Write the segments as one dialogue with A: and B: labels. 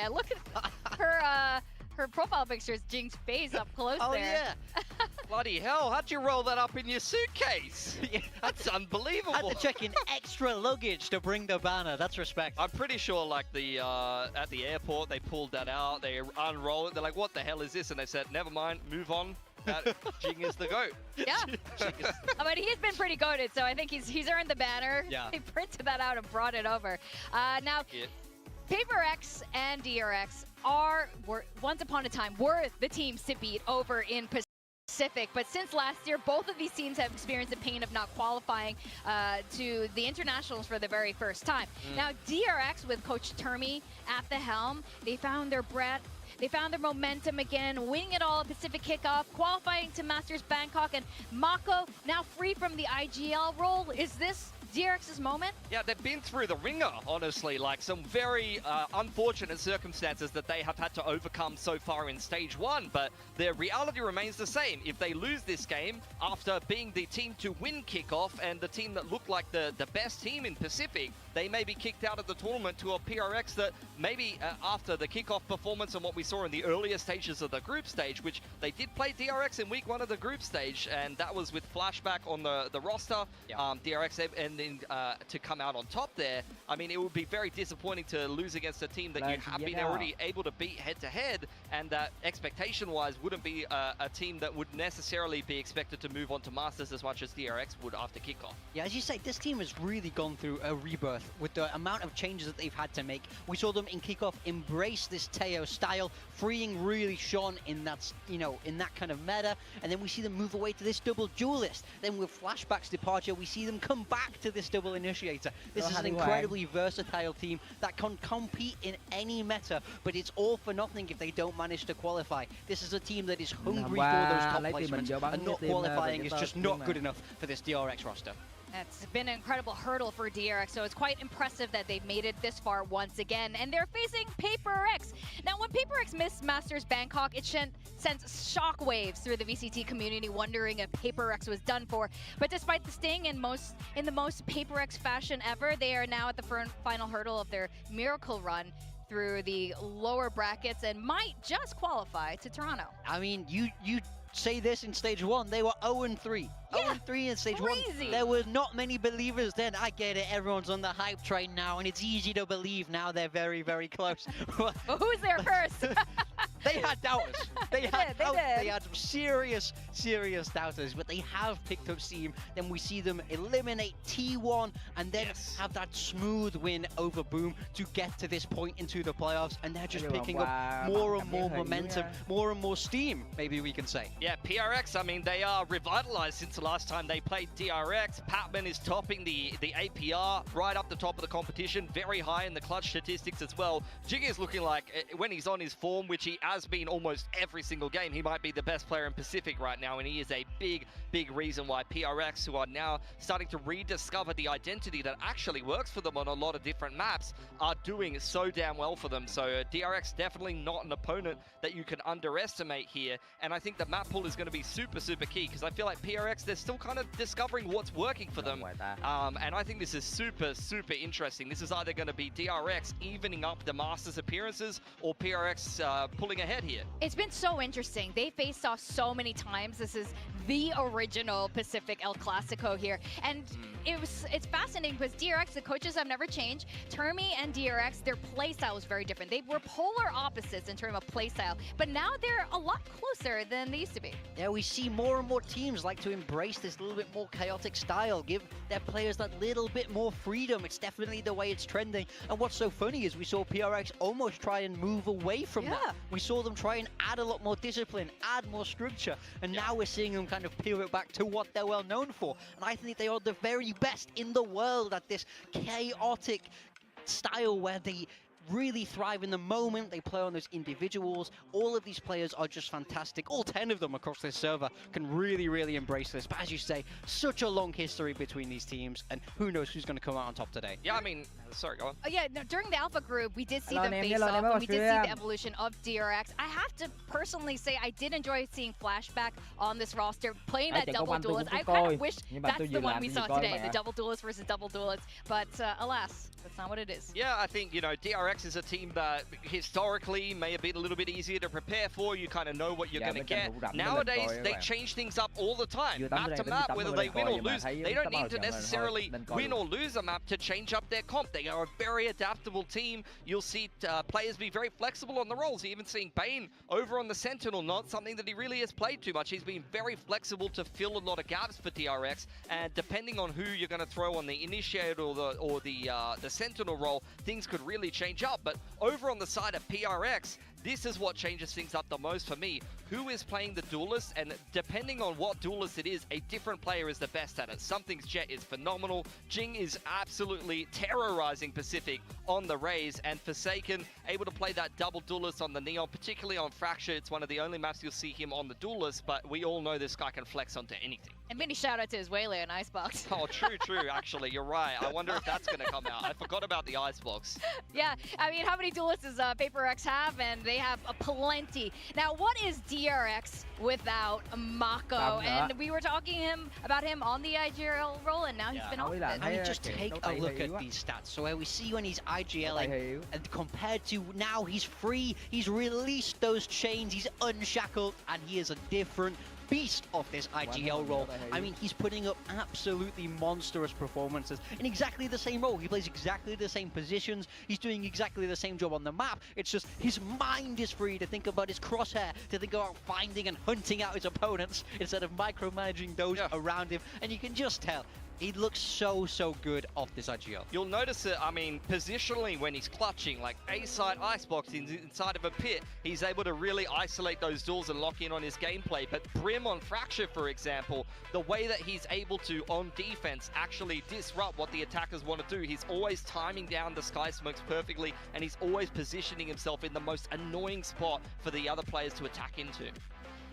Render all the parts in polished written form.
A: Yeah, look at her profile picture is Jing's face up close there.
B: Oh yeah.
C: Bloody hell, how'd you roll that up in your suitcase? That's unbelievable.
B: Had to check in extra luggage to bring the banner. That's respect.
C: I'm pretty sure like the at the airport they pulled that out, they unroll it, they're like, what the hell is this? And they said, never mind, move on. Jing is the GOAT.
A: Yeah. I mean, he's been pretty goated, so I think he's earned the banner.
B: Yeah.
A: He printed that out and brought it over. Now, PaperX and DRX were once upon a time were the teams to beat over in Pacific, but since last year, both of these teams have experienced the pain of not qualifying to the internationals for the very first time. Now, DRX with Coach Termi at the helm, they found their breath. They found their momentum again, winning it all at Pacific Kickoff, qualifying to Masters Bangkok, and Mako now free from the IGL role. Is this DRX's moment?
C: Yeah, they've been through the ringer, honestly, like some very unfortunate circumstances that they have had to overcome so far in stage 1, but the reality remains the same. If they lose this game after being the team to win kickoff and the team that looked like the best team in Pacific, they may be kicked out of the tournament to a PRX that maybe after the kickoff performance and what we saw in the earlier stages of the group stage, which they did play DRX in week 1 of the group stage, and that was with flashback on the roster, DRX and then to come out on top there. I mean, it would be very disappointing to lose against a team that you have been already able to beat head-to-head, and that expectation-wise wouldn't be a team that would necessarily be expected to move on to Masters as much as DRX would after kickoff.
B: Yeah, as you say, this team has really gone through a rebirth with the amount of changes that they've had to make. We saw them in kickoff embrace this Teo style, freeing really Sean in that, in that kind of meta, and then we see them move away to this double duelist. Then with Flashback's departure, we see them come back to this double initiator. This is an incredibly versatile team that can compete in any meta, but it's all for nothing if they don't manage to qualify. This is a team that is hungry for those top placements, and not qualifying is just not good enough for this DRX roster.
A: It's been an incredible hurdle for DRX, so it's quite impressive that they've made it this far once again. And they're facing PaperX. Now, when PaperX missed Masters Bangkok, it sent shockwaves through the VCT community, wondering if PaperX was done for. But despite the sting in the most PaperX fashion ever, they are now at the final hurdle of their miracle run through the lower brackets and might just qualify to Toronto.
B: I mean, you say this in stage 1, they were 0-3.
A: Yeah,
B: 0-3 in stage
A: crazy.
B: 1. There were not many believers then. I get it, everyone's on the hype train now, and it's easy to believe now they're very, very close.
A: But who's there first?
B: They had doubters. They had some serious doubters, but they have picked up steam. Then we see them eliminate T1 and then have that smooth win over Boom to get to this point into the playoffs, and they're just picking up more and more momentum, more and more steam, maybe we can say.
C: Yeah, PRX, I mean, they are revitalized since the last time they played DRX. Patman is topping the APR right up the top of the competition, very high in the clutch statistics as well. Jig is looking like, when he's on his form, which he has been almost every single game, he might be the best player in Pacific right now, and he is a big reason why PRX, who are now starting to rediscover the identity that actually works for them on a lot of different maps, are doing so damn well for them. So DRX definitely not an opponent that you can underestimate here, and I think the map pool is going to be super key, because I feel like PRX, they're still kind of discovering what's working for them, and I think this is super interesting. This is either going to be DRX evening up the Masters appearances or PRX pulling ahead here.
A: It's been so interesting. They faced off so many times. This is the original Pacific El Clasico here, and it's fascinating because DRX, the coaches have never changed. Termi and DRX, their playstyle was very different. They were polar opposites in terms of playstyle, but now they're a lot closer than they used to be.
B: Yeah, we see more and more teams like to embrace this little bit more chaotic style, give their players that little bit more freedom. It's definitely the way it's trending. And what's so funny is we saw PRX almost try and move away from that. We saw them try and add a lot more discipline, add more structure, and now we're seeing them kind of pivot back to what they're well known for. And I think they are the very best in the world at this chaotic style where they really thrive in the moment. They play on those individuals. All of these players are just fantastic. All 10 of them across this server can really embrace this. But as you say, such a long history between these teams, and who knows who's going to come out on top today.
C: Yeah, I mean, sorry, go on.
A: No, during the Alpha group, we did see them face off, and we did see the evolution of DRX. I have to personally say I did enjoy seeing Flashback on this roster, playing that double duelist. I kind of wish that's the one we saw today, the double duelist versus double duelist. But alas, that's not what it is.
C: Yeah, I think, DRX PRX is a team that historically may have been a little bit easier to prepare for. You kind of know what you're going to get. Nowadays, they change things up all the time, map to map, whether they win or lose. They don't need to necessarily win or lose a map to change up their comp. They are a very adaptable team. You'll see players be very flexible on the roles. Even seeing Bane over on the Sentinel, not something that he really has played too much. He's been very flexible to fill a lot of gaps for TRX, and depending on who you're going to throw on the Initiator or the Sentinel role, things could really change up. But over on the side of PRX, this is what changes things up the most for me. Who is playing the duelist, and depending on what duelist it is, a different player is the best at it. Something's Jet is phenomenal. Jing is absolutely terrorizing Pacific on the Raze, and Forsaken able to play that double duelist on the Neon, particularly on Fracture. It's one of the only maps you'll see him on the duelist, but we all know this guy can flex onto anything.
A: And mini shout out to his Waylay and Icebox.
C: Oh, true, actually, you're right. I wonder if that's going to come out. I forgot about the Icebox.
A: Yeah, I mean, how many duelists does PaperX have? And they have plenty. Now, what is DRX without Mako? And we were talking about him on the IGL role, and now he's been off it.
B: I mean, just take a look at these stats. So where we see when he's IGLing, and compared to now he's free, he's released those chains, he's unshackled, and he is a different beast of this IGL role. I mean, he's putting up absolutely monstrous performances in exactly the same role. He plays exactly the same positions. He's doing exactly the same job on the map. It's just his mind is free to think about his crosshair, to think about finding and hunting out his opponents instead of micromanaging those around him. And you can just tell he looks so good off this IGL.
C: You'll notice it, I mean, positionally when he's clutching, like A-side Icebox inside of a pit, he's able to really isolate those duels and lock in on his gameplay. But Brim on Fracture, for example, the way that he's able to, on defense, actually disrupt what the attackers want to do, he's always timing down the Sky Smokes perfectly, and he's always positioning himself in the most annoying spot for the other players to attack into.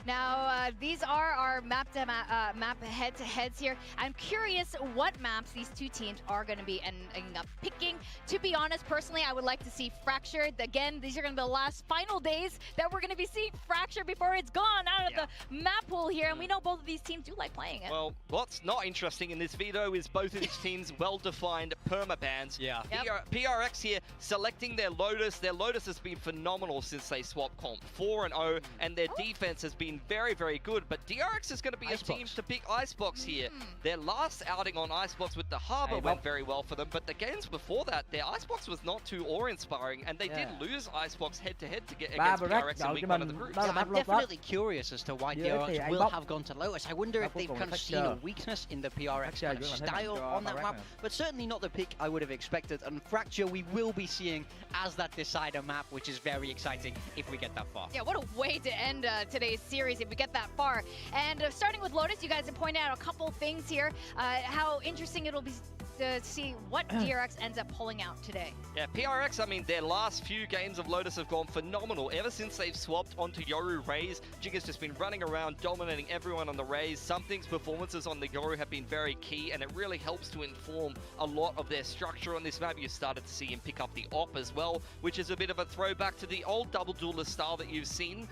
A: Now, these are our map head-to-heads here. I'm curious what maps these two teams are going to be ending up picking. To be honest, personally, I would like to see Fracture. Again, these are going to be the last final days that we're going to be seeing Fracture before it's gone out of the map pool here. And we know both of these teams do like playing it.
C: Well, what's not interesting in this video is both of these teams well-defined permabans.
B: Yeah.
C: PRX here selecting their Lotus. Their Lotus has been phenomenal since they swapped comp 4-0, and their defense has been very good, but DRX is going to be a team to pick Icebox here. Their last outing on Icebox with the Harbor went very well for them, but the games before that, their Icebox was not too awe-inspiring, and they did lose Icebox head-to-head to get against PRX in week 1 of the group.
B: I'm definitely curious as to why DRX will have gone to Lotus. I wonder if they've kind of seen a weakness in the PRX kind of style on that map, but certainly not the pick I would have expected. And Fracture we will be seeing as that decider map, which is very exciting if we get that far.
A: Yeah, what a way to end today's series if we get that far. And starting with Lotus, you guys have pointed out a couple things here. How interesting it'll be to see what DRX ends up pulling out today.
C: Yeah, PRX, I mean, their last few games of Lotus have gone phenomenal. Ever since they've swapped onto Yoru Raze, Jig has just been running around, dominating everyone on the Raze. Something's performances on the Yoru have been very key, and it really helps to inform a lot of their structure on this map. You started to see him pick up the Op as well, which is a bit of a throwback to the old double duelist style that you've seen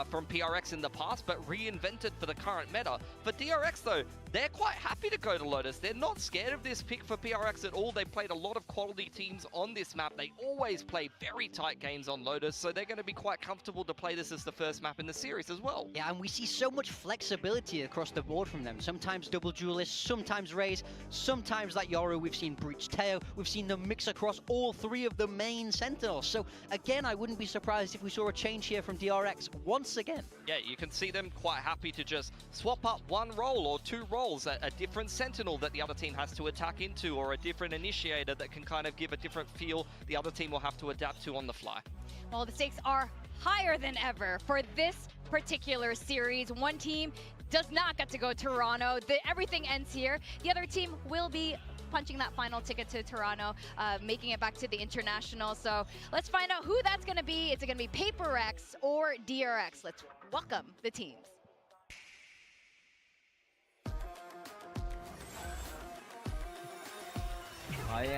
C: from PRX in the past, but reinvented for the current meta. For DRX, though, they're quite happy to go to Lotus. They're not scared of this pick for PRX at all. They played a lot of quality teams on this map. They always play very tight games on Lotus, so they're going to be quite comfortable to play this as the first map in the series as well.
B: Yeah, and we see so much flexibility across the board from them. Sometimes double duelists, sometimes Raze, sometimes like Yoru. We've seen Breach Tail. We've seen them mix across all three of the main Sentinels. So again, I wouldn't be surprised if we saw a change here from DRX once again.
C: Yeah, you can see them quite happy to just swap up one role or two roles, a different Sentinel that the other team has to attack into, or a different Initiator that can kind of give a different feel the other team will have to adapt to on the fly.
A: Well, the stakes are higher than ever for this particular series. One team does not get to go to Toronto. Everything ends here. The other team will be punching that final ticket to Toronto, making it back to the international. So let's find out who that's going to be. Is it going to be PaperX or DRX? Let's welcome the teams.
D: Rồi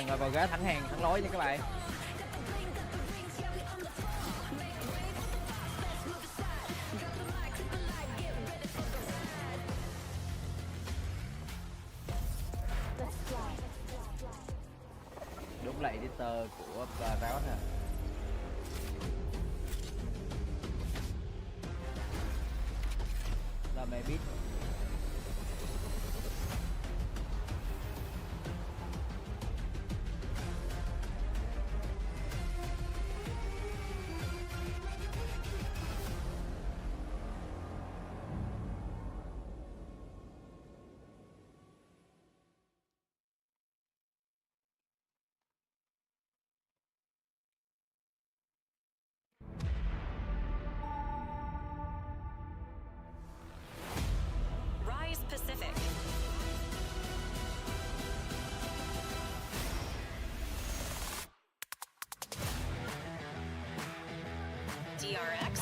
D: ngồi vào ghế thẳng hàng thẳng lối nha các bạn. Đúng là editor của Riot nè. này biết.
E: Pacific. DRX.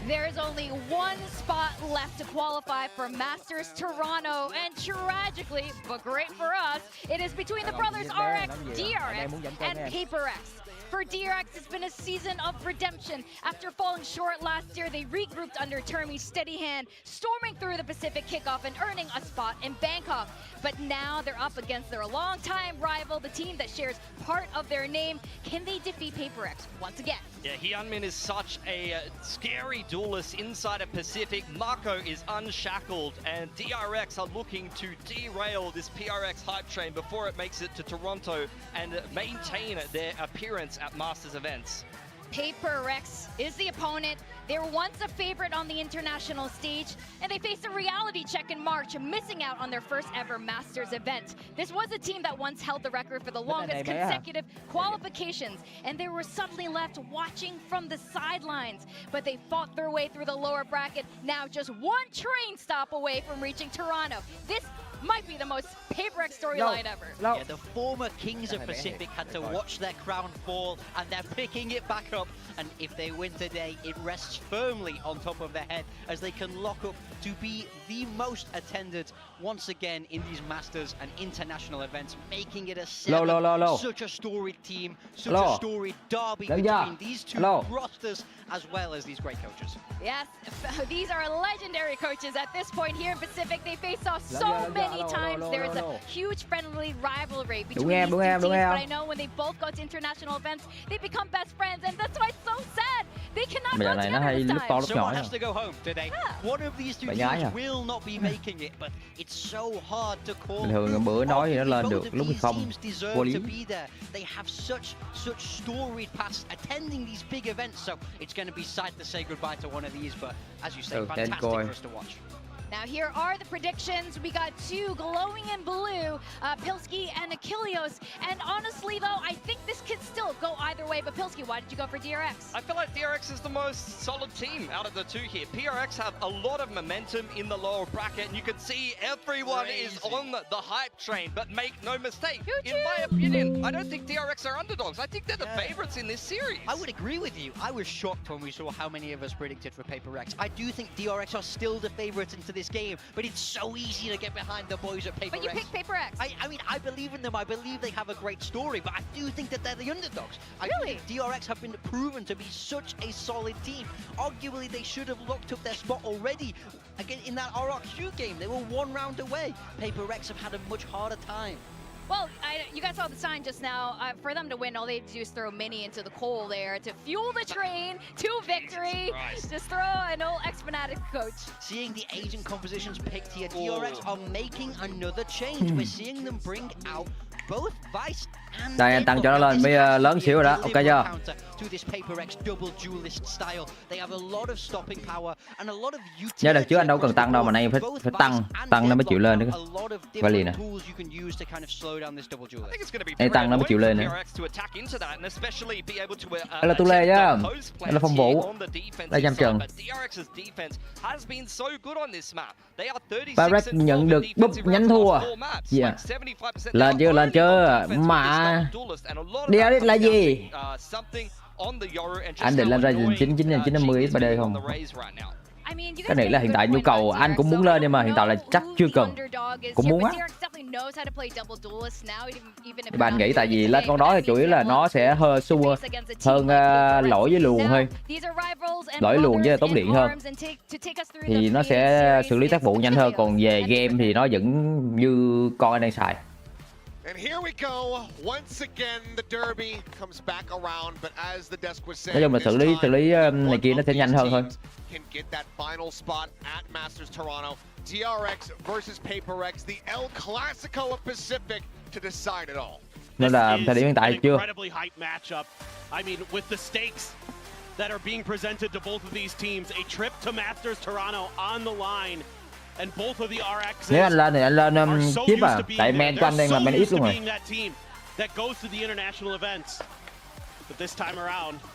A: There is only one spot left to qualify for Masters Toronto, and tragically, but great for us, it is between the brothers RX, DRX, and PaperX. For DRX, it's been a season of redemption. After falling short last year, they regrouped under Termi's steady hand, storming through the Pacific kickoff and earning a spot in Bangkok. But now they're up against their longtime rival, the team that shares part of their name. Can they defeat PaperX once again?
C: Yeah, Hyunmin is such a scary duelist inside of Pacific. Marco is unshackled, and DRX are looking to derail this PRX hype train before it makes it to Toronto and maintain their appearance at Masters events.
A: PaperX is the opponent. They were once a favorite on the international stage, and they faced a reality check in March, missing out on their first ever Masters event. This was a team that once held the record for the longest consecutive qualifications, and they were suddenly left watching from the sidelines. But they fought their way through the lower bracket, now just one train stop away from reaching Toronto. This might be the most PaperX storyline ever.
B: Yeah, the former kings of Pacific had to watch their crown fall, and they're picking it back up. And if they win today, it rests firmly on top of their head as they can lock up to be the most attended once again in these Masters and international events, making it a such a storied team, such a storied derby between these two rosters as well as these great coaches.
A: Yes, these are legendary coaches at this point here in Pacific. They face off so many times. There is a huge friendly rivalry between these two teams, but I know when they both go to international events, they become best friends, and that's why it's so sad. They cannot go together this time.
B: Someone has to go home today. One of these two teams will not be making it, but it's so hard to call.
D: Thường bữa nói thì nó lên được, lúc thì không. Vô lý.
B: They have such storied past attending these big events, so it's going to be sad to say goodbye to one of these, but as you say, fantastic for us to watch.
A: Now here are the predictions. We got two glowing in blue, Pilski and Achilleos. And honestly though, I think this could still go either way. But Pilski, why did you go for DRX?
C: I feel like DRX is the most solid team out of the two here. PRX have a lot of momentum in the lower bracket, and you can see everyone is on the hype train. But make no mistake, in my opinion, I don't think DRX are underdogs. I think they're the favorites in this series.
B: I would agree with you. I was shocked when we saw how many of us predicted for PaperX. I do think DRX are still the favorites into this game, but it's so easy to get behind the boys at PaperX.
A: But you picked PaperX.
B: I mean, I believe in them. I believe they have a great story, but I do think that they're the underdogs.
A: Really?
B: DRX have been proven to be such a solid team. Arguably, they should have locked up their spot already. Again, in that RRQ game, they were one round away. PaperX have had a much harder time.
A: Well, you guys saw the sign just now. For them to win, all they have to do is throw Mini into the coal there to fuel the train to victory. Just throw an old X-Fanatic coach.
B: Seeing the agent compositions picked here, DRX are making another change. We're seeing them bring out both Vice and
D: đây anh tăng cho nó lên mới lớn xíu rồi đó, ok chưa? Nhớ đợt trước anh đâu cần tăng đâu mà nay phải tăng nó mới chịu lên nữa. Phải liền nè. Đây tăng nó mới chịu lên nữa. Đây là tu lê nhá. Đây là phong vũ. Đây Nham Trần. PaperX nhận được búp nhánh thua. Yeah. Lên chưa mà DRX là gì? Anh định lên ra 950 XPD không? Cái này là hiện tại nhu cầu anh cũng muốn lên, nhưng mà hiện tại là chắc chưa cần. Cũng muốn á. Bạn nghĩ tại vì lên con đó thì chủ yếu là nó sẽ hơn lỗi với luồng thôi. Lỗi luồng với tốn điện hơn. Thì nó sẽ xử lý tác vụ nhanh hơn, còn về game thì nó vẫn như con anh đang xài.
F: And here we go. Once again, the derby comes back around, but as the desk was saying,
D: nói chung là xử lý này kia nó sẽ nhanh hơn thôi.
F: Can get that final spot at Masters Toronto. DRX versus PaperX, the El Clasico of Pacific to decide it all.
D: Nên là thời điểm hiện tại chưa.
G: Incredibly hype matchup. I mean, with the stakes that are being presented to both of these teams, a trip to Masters Toronto on the line. And both of the RXs
D: nếu anh lên thì anh lên chip à, tại men của anh đang là men ít luôn rồi.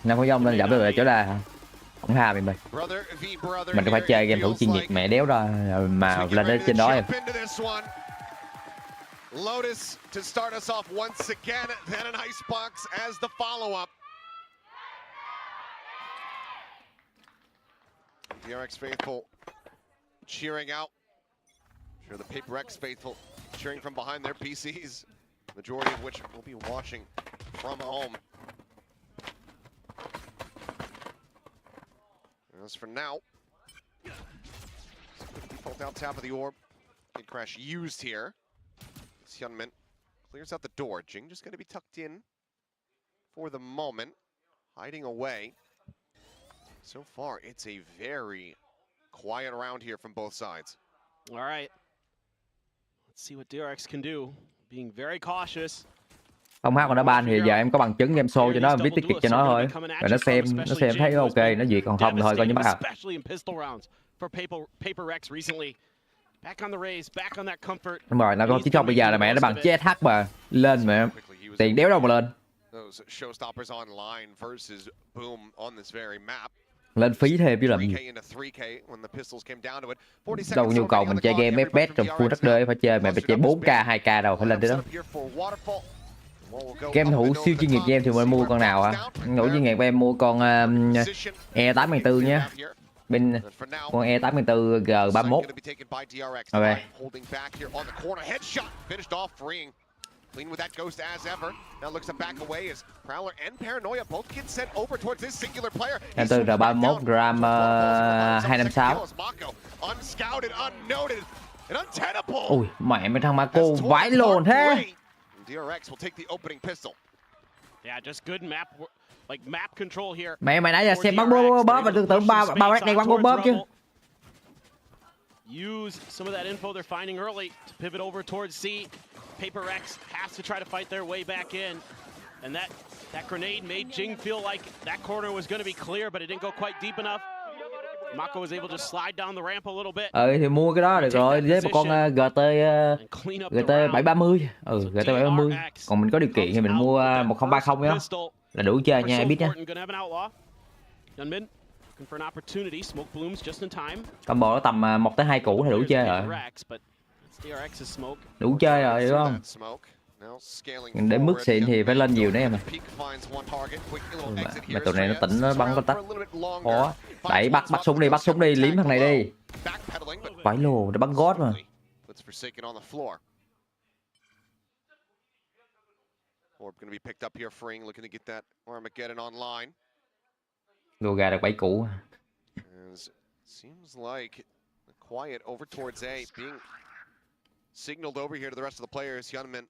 D: Năm của ông lên giảm về chỗ là không hà mình mình phải chơi game thủ chuyên nghiệp mẹ đéo ra mà lên đến trên đó em.
F: Lotus to start us off once again, then an icebox as the follow-up. DRX faithful cheering out. Sure, the PaperX faithful cheering from behind their PCs, majority of which will be watching from home. As for now, default out top of the orb. Big crash used here. Hyunmin clears out the door. Jing just going to be tucked in for the moment, hiding away. So far, it's a very quiet round here from both sides.
G: All right. Let's see what DRX can do. Being very cautious.
D: Không hát còn đã ban thì giờ em có bằng chứng game show cho nó, viết ticket cho nó thôi. Rồi nó xem thấy ok, nó duyệt, còn không thì thôi coi như bắt học. Đúng rồi, nó có chỉ cho bây giờ là mẹ nó bằng THH mà lên mẹ tiền đéo đâu mà lên. Lên phí thêm chứ làm gì. Đâu nhu cầu mình chơi game FPS trong Full HD phải chơi mà phải chơi 4K 2K đâu, phải lên tới đó. Game thủ siêu chuyên nghiệp game thì mình mua con nào hả? Thủ chuyên nghiệp em mua con E84 nhé. Bên con E84 G31. Ok.
F: Clean with that ghost as ever. Now looks to back away as Prowler and Paranoia both get sent over towards this singular player.
D: Em R31 gram 256.
F: Unscouted, unnoted, and untenable.
D: Ui, mẹ mấy thằng Mako vãi lồn thế.
F: DRX will take the opening pistol.
G: Yeah, just good map, like map control here.
D: Mày nãy giờ xem bắn bóp và tưởng ba rác này bắn bóp chứ.
G: Use some of that info they're finding early to pivot over towards C. PaperX has to try to fight their way back in. And that grenade made Jing feel like that corner was going to be clear, but it didn't go quite deep enough. Mako was able to slide down the ramp a little bit.
D: Thì mua cái đó được rồi, với một con GT 730. GT 730. Còn mình có điều kiện thì mình mua 1030 đó. Là đủ chơi nha, biết nha. Combo nó tầm 1 tới 2 củ thì đủ chơi rồi. Đủ chơi rồi đúng không? Để mức xịn thì phải lên nhiều nữa em à. Mà tụi này nó tỉnh nó bắn có tách. Khó. Đẩy bắt súng đi, liếm thằng này đi. Phải lồ, nó bắn gót mà. Lùa gà được 7 củ.
F: Seems like quiet over towards A being signaled over here to the rest of the players. Hyunmin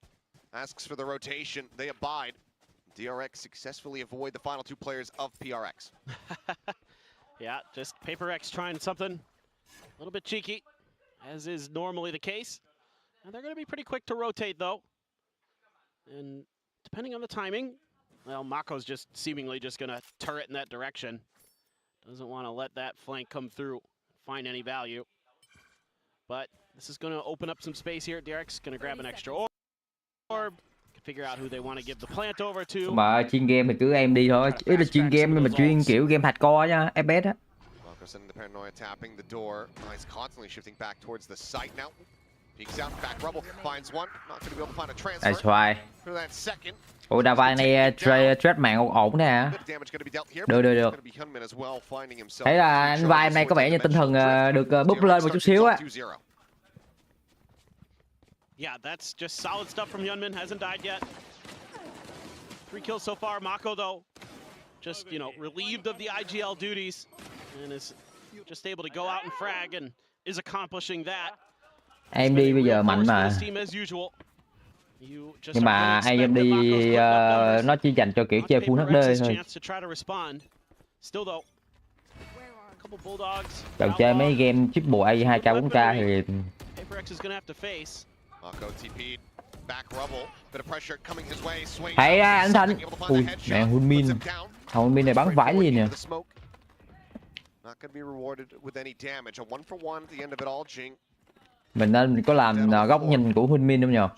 F: asks for the rotation. They abide. DRX successfully avoid the final 2 players of PRX.
G: Yeah, just PaperX trying something a little bit cheeky, as is normally the case. And they're going to be pretty quick to rotate, though. And depending on the timing, well, Mako's just seemingly just going to turret in that direction. Doesn't want to let that flank come through, find any value. But this is going to open up some space here. DRX going to grab an extra orb. Figure out who they want to give the plant over to.
D: Mà chuyên game thì cứ em đi thôi. Ý là chuyên game nhưng mà chuyên kiểu game hạt co nha, FPS á. Nice try. Ủa đa vai này trade mạng ổn nè hả? Được. Thấy là anh vai này có vẻ như tinh thần được búp lên một chút xíu á.
G: Yeah, that's just solid stuff from Hyunmin. Hasn't died yet. 3 kills so far. Mako, though, just, you know, relieved of the IGL duties and is just able to go out and frag and is accomplishing that.
D: Em đi bây giờ mạnh mà. Nhưng mà AMD nó chỉ dành cho kiểu chơi Full HD thôi. Còn chơi mấy game triple A 2K 4K thì hay à, anh Thanh. Ui, mẹ Hunmin. Thằng Hunmin này bắn vãi gì nè. Mình nên có làm góc nhìn của Hunmin không nhờ?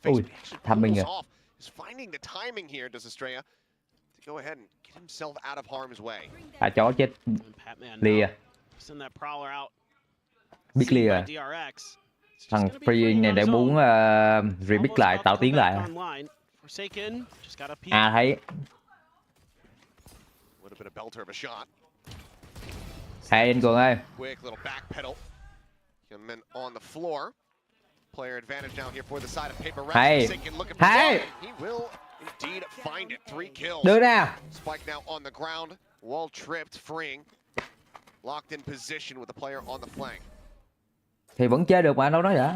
D: Ui, Tham minh kìa. À chó chết. Lìa. Biết lìa. Thằng Free này để muốn repick lại, tạo tiếng lại. À thấy. Hey anh Cường ơi. Hey. Hey. Đưa nào. Thì vẫn chơi được mà đâu nói vậy.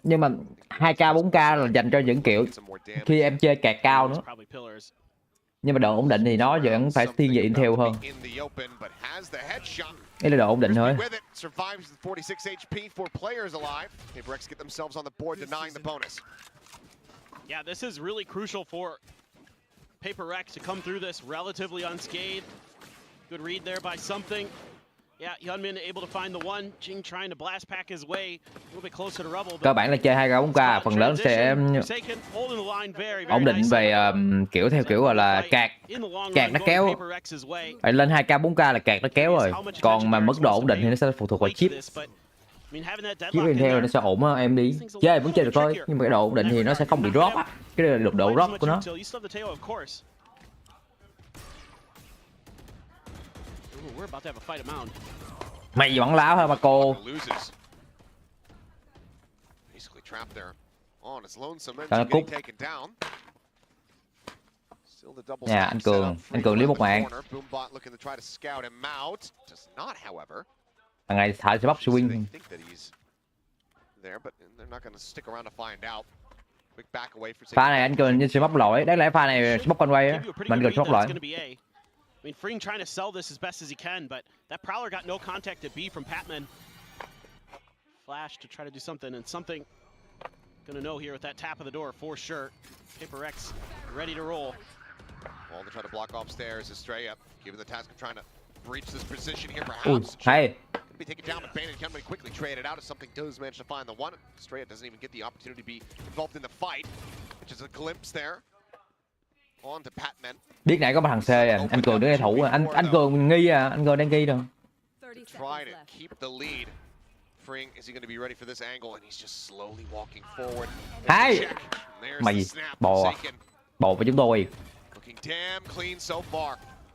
D: Nhưng mà 2K 4K là dành cho những kiểu khi em chơi card cao nữa. Nhưng mà độ ổn định thì nó vẫn phải thiên về Intel hơn. Đây là độ ổn định thôi.
G: Yeah, this is really crucial for Paper Rex to come through this relatively unscathed. Good read there by something. Yeah, Hyunmin able to find the one. Jing trying to blast pack his way a little bit closer to rubble.
D: Cơ bản là chơi 2K 4K phần lớn sẽ ổn định về kiểu theo kiểu gọi là card nó kéo. Phải lên 2K 4K là card nó kéo rồi. Còn mà mức độ ổn định thì nó sẽ phụ thuộc vào chip. Chip Intel nó sẽ ổn hơn em đi. Chơi vẫn chơi được thôi, nhưng mà cái độ ổn định thì nó sẽ không bị drop á. Cái là độ drop của nó. Mày bắn láo hả mà cô? Đó cút. Nha, anh Cường liếm một mạng. Thằng này thả sẽ bắp swing. Pha này anh Cường như sẽ bắp lỗi, đáng lẽ pha này sẽ bắp con quay á, mình Cường sẽ bắp lỗi.
G: I mean, Fring trying to sell this as best as he can, but that Prowler got no contact at B from Patman. Flash to try to do something, and something gonna know here with that tap of the door for sure. Paper X ready to roll.
F: All to try to block off stairs. Estrella given the task of trying to breach this position here, perhaps.
D: Hey.
F: Be taken down, but Bandit can quickly trade it out as something does manage to find the one. Estrella doesn't even get the opportunity to be involved in the fight, which is a glimpse there.
D: Biết nãy có một thằng C à, anh Cường đứng ngay thủ à, anh Cường nghi à, anh Cường đang nghi đâu. Hay. Mày bò với chúng tôi.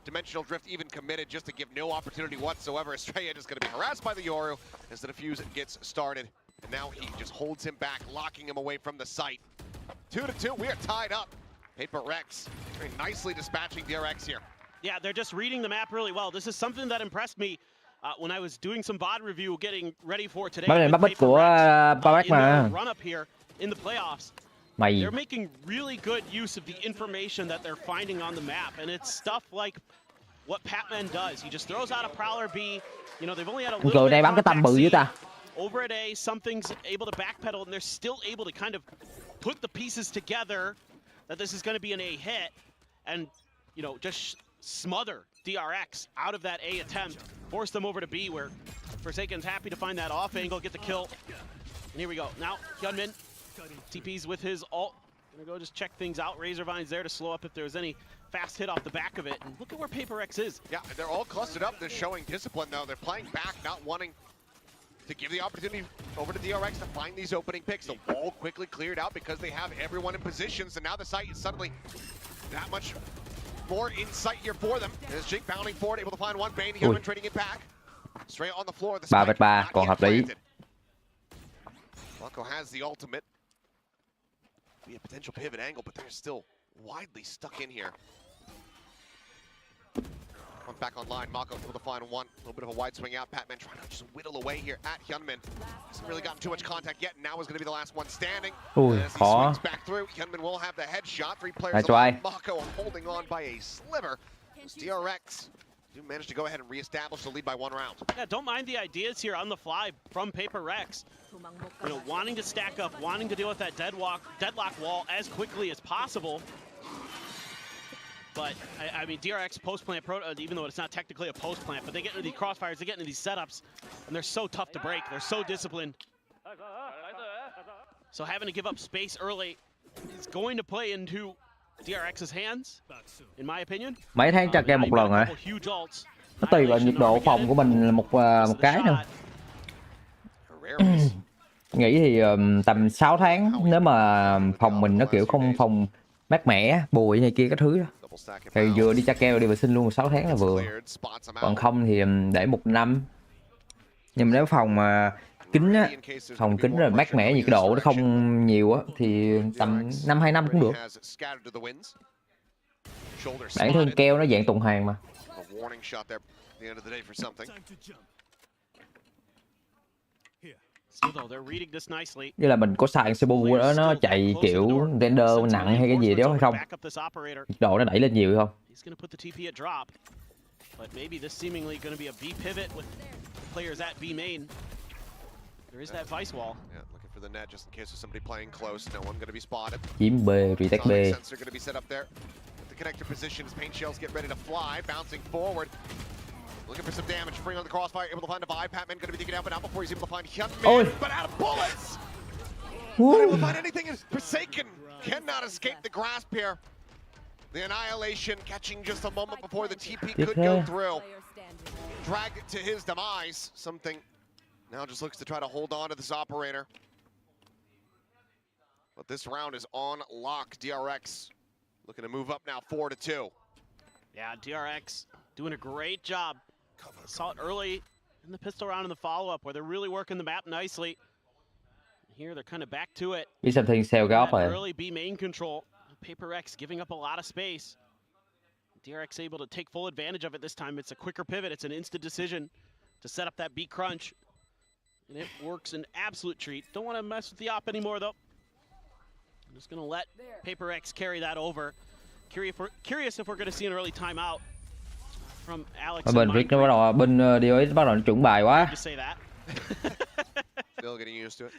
F: Dimensional drift even committed just to give no opportunity whatsoever. Estrella just going to be harassed by the Yoru as the defuse gets started. And now he just holds him back, locking him away from the site. 2-2, we are tied up. Paper Rex very nicely dispatching DRX here.
G: Yeah, they're just reading the map really well. This is something that impressed me when I was doing some VOD review getting ready for today.
D: Đây là bắt của Parex mà.
G: Run up here in the playoffs. They're making really good use of the information that they're finding on the map, and it's stuff like what Patman does. He just throws out a Prowler B. You know, they've only had a little bit of contact over at A. Something's able to backpedal, and they're still able to kind of put the pieces together that this is going to be an A hit, and, you know, just smother DRX out of that A attempt, force them over to B, where Forsaken's happy to find that off angle, get the kill. And here we go. Now, Hyunmin TP's with his ult. Gonna go just check things out. Razorvine's there to slow up if there's any fast hit off the back of it. And look at where Paper X is.
F: Yeah, they're all clustered up. They're showing discipline, though. They're playing back, not wanting to give the opportunity over to DRX to find these opening picks. The wall quickly cleared out because they have everyone in position. So now the site is suddenly that much more in sight here for them. As Jake bounding forward, able to find one. Bane, Hyunmin trading it back. Straight on the floor. The
D: 3-3, còn hợp lý.
F: Bucko has the ultimate. Be a potential pivot angle, but they're still widely stuck in here. One back online. Mako for the final one. A little bit of a wide swing out. Patman trying to just whittle away here at Hyunmin. Hasn't really gotten too much contact yet. Now is going to be the last one standing.
D: Ui,
F: as he
D: khó.
F: swings back through, Hyunmin will have the headshot. 3 players alive. Mako holding on by a sliver. As DRX do manage to go ahead and reestablish the lead by 1 round.
G: Yeah, don't mind the ideas here on the fly from Paper Rex. You know, wanting to stack up, wanting to deal with that deadlock wall as quickly as possible. But, I mean, DRX post-plant, even though it's not technically a post-plant, but they get into these crossfires, they get into these setups, and they're so tough to break. They're so disciplined. So having to give up space early is going to play into DRX's hands, in my opinion.
D: Mấy tháng tra game một lần hả? Nó tùy vào nhiệt độ phòng của mình là một cái nữa. Nghĩ thì tầm 6 tháng nếu mà phòng mình nó kiểu không phòng mát mẻ, bụi này kia các thứ đó. Thì vừa đi tra keo đi vệ sinh luôn 6 tháng là vừa. Còn không thì để 1 năm. Nhưng mà nếu phòng mà kín á, phòng kín rồi mát mẻ nhiệt độ nó không nhiều á thì tầm 1-2 năm cũng được. Bản thân keo nó dạng tuần hoàn mà. Như là mình có xài CPU đó nó chạy kiểu render nặng hay cái gì đó hay không? Nhiệt độ nó đẩy lên nhiều không?
F: There is that vice wall. Yeah, looking for the net just in case there's somebody playing close. No one going to be spotted.
D: Chiếm B, retake B.
F: Sensor going to be set up there. At the connector position as paint shells get ready to fly, bouncing forward. Looking for some damage, freeing on the crossfire, able to find a vibe. Patman going to be digging out, but not before he's able to find Hyunmin, but out of bullets. Not able to find anything. Forsaken cannot escape the grasp here. The annihilation catching just a moment before the TP could go through. Dragged it to his demise. Something. Now just looks to try to hold on to this operator. But this round is on lock. DRX looking to move up now 4-2.
G: Yeah, DRX doing a great job. Saw it early in the pistol round in the follow-up where they're really working the map nicely. Here they're kind of back to it.
D: Biết something sale góc rồi.
G: Early B main control. Paper Rex giving up a lot of space. DRX able to take full advantage of it this time. It's a quicker pivot. It's an instant decision to set up that B crunch. And it works an absolute treat. Don't want to mess with the op anymore, though. I'm just going to let Paper X carry that over. Curious if we're going to see an early timeout from Alex.
D: Bên Rick nó bắt đầu, bên DOS bắt đầu nó chuẩn bài quá.
F: Still getting used to it.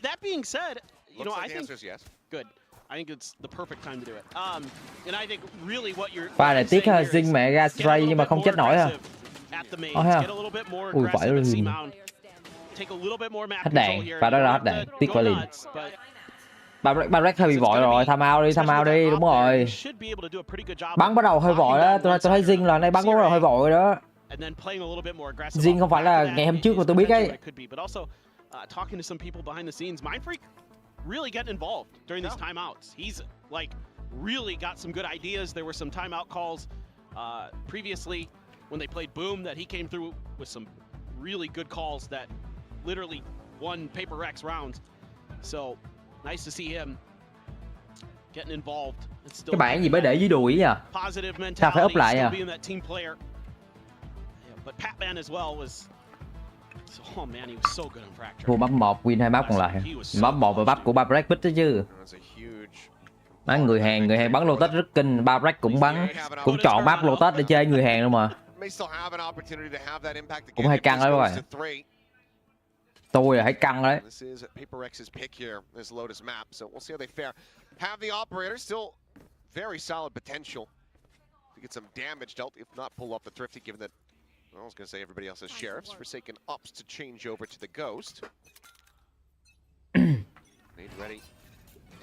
G: That being said, you know, I think
F: yes.
G: Good. I think it's the perfect time to do it. And I think really what you're.
D: Pha này tiếc ha, Giành mẹ ra spray nhưng mà không chết nổi ha. Ui phải luôn. Hết đạn, và đó là hết đạn, tiếc quá liền. Ba Rec hơi bị vội rồi, tham out đi, đúng rồi. Bắn bắt đầu hơi vội đó, tôi thấy Giành là này bắn bắt đầu hơi vội đó. Giành không phải là ngày hôm trước mà tôi biết ấy.
G: Really getting involved during these timeouts. He's like really got some good ideas. There were some timeout calls previously when they played Boom that he came through with some really good calls that literally won Paper Rex rounds. So nice to see him getting involved.
D: Cái bản gì mới để dưới đùi nhỉ? Sao phải úp lại à?
G: But Patman as well was. Oh man, he was so good on fracture.
D: Thua map 1, win 2 map còn lại. Map 1 và map của Babrek bích đó chứ. Má người Hàn bắn Lotus rất kinh, Babrek cũng bắn, cũng chọn map Lotus để chơi người Hàn luôn mà. Cũng hay căng đấy các bạn. Tôi là hay căng đấy.
F: I was going to say everybody else has sheriffs. Forsaken ups to change over to the Ghost. Made ready.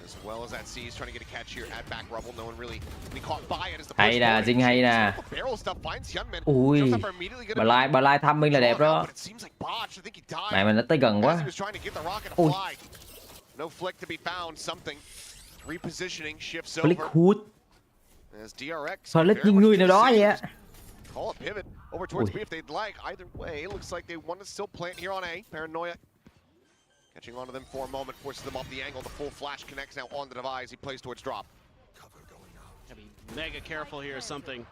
F: As well as that C, he's trying to get a catch here at back rubble. No one really caught by it as the
D: hay nè, Giành hay nè. Ui, bà Lai Tham viên là đẹp đó. Mẹ mình đã tới gần quá. Ui. Flick hood. Sao lít như người nào đó vậy á.
F: Call a pivot over towards B if they'd like. Either way, it looks like they want to still plant here on A. Paranoia catching onto them for a moment, forces them off the angle. The full flash connects now on the device. He plays towards drop.
G: Gotta be mega careful here or something.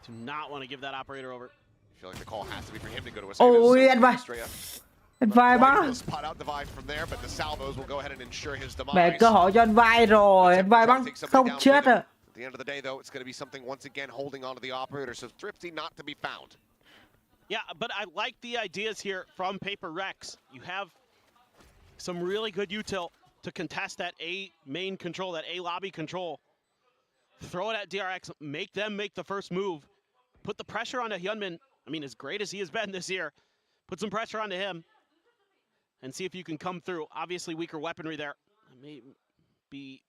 G: Do not want to give that operator over.
F: I feel like the call has to be for him to go to a
D: Ôi anh vai. Anh vai bá. Mẹ cơ hội cho anh vai rồi, anh vai bắn không chết à.
F: At the end of the day, though, it's going to be something once again holding on to the operator, so Thrifty not to be found.
G: Yeah, but I like the ideas here from Paper Rex. You have some really good util to contest that A main control, that A lobby control. Throw it at DRX, make them make the first move. Put the pressure onto Hyunmin. I mean, as great as he has been this year, put some pressure onto him and see if you can come through. Obviously, weaker weaponry there. May be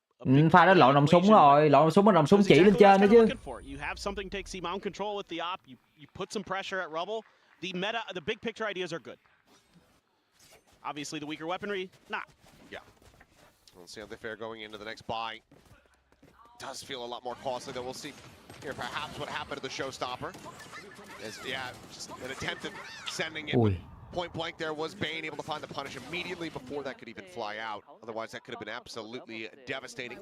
D: pha đó lộn nòng súng rồi, lộn súng nòng súng chỉ lên trên nữa chứ.
G: You have something take C mount control with the op. You put some pressure at rubble. The meta, the big picture ideas are good. Obviously, the weaker weaponry, not.
F: Yeah. We'll see how they fare going into the next buy. Does feel a lot more costly, though. We'll see here perhaps what happened to the showstopper. Yeah, just an attempt at sending it. Point blank there was Bane able to find the punish immediately before that could even fly out. Otherwise, that could have been absolutely devastating.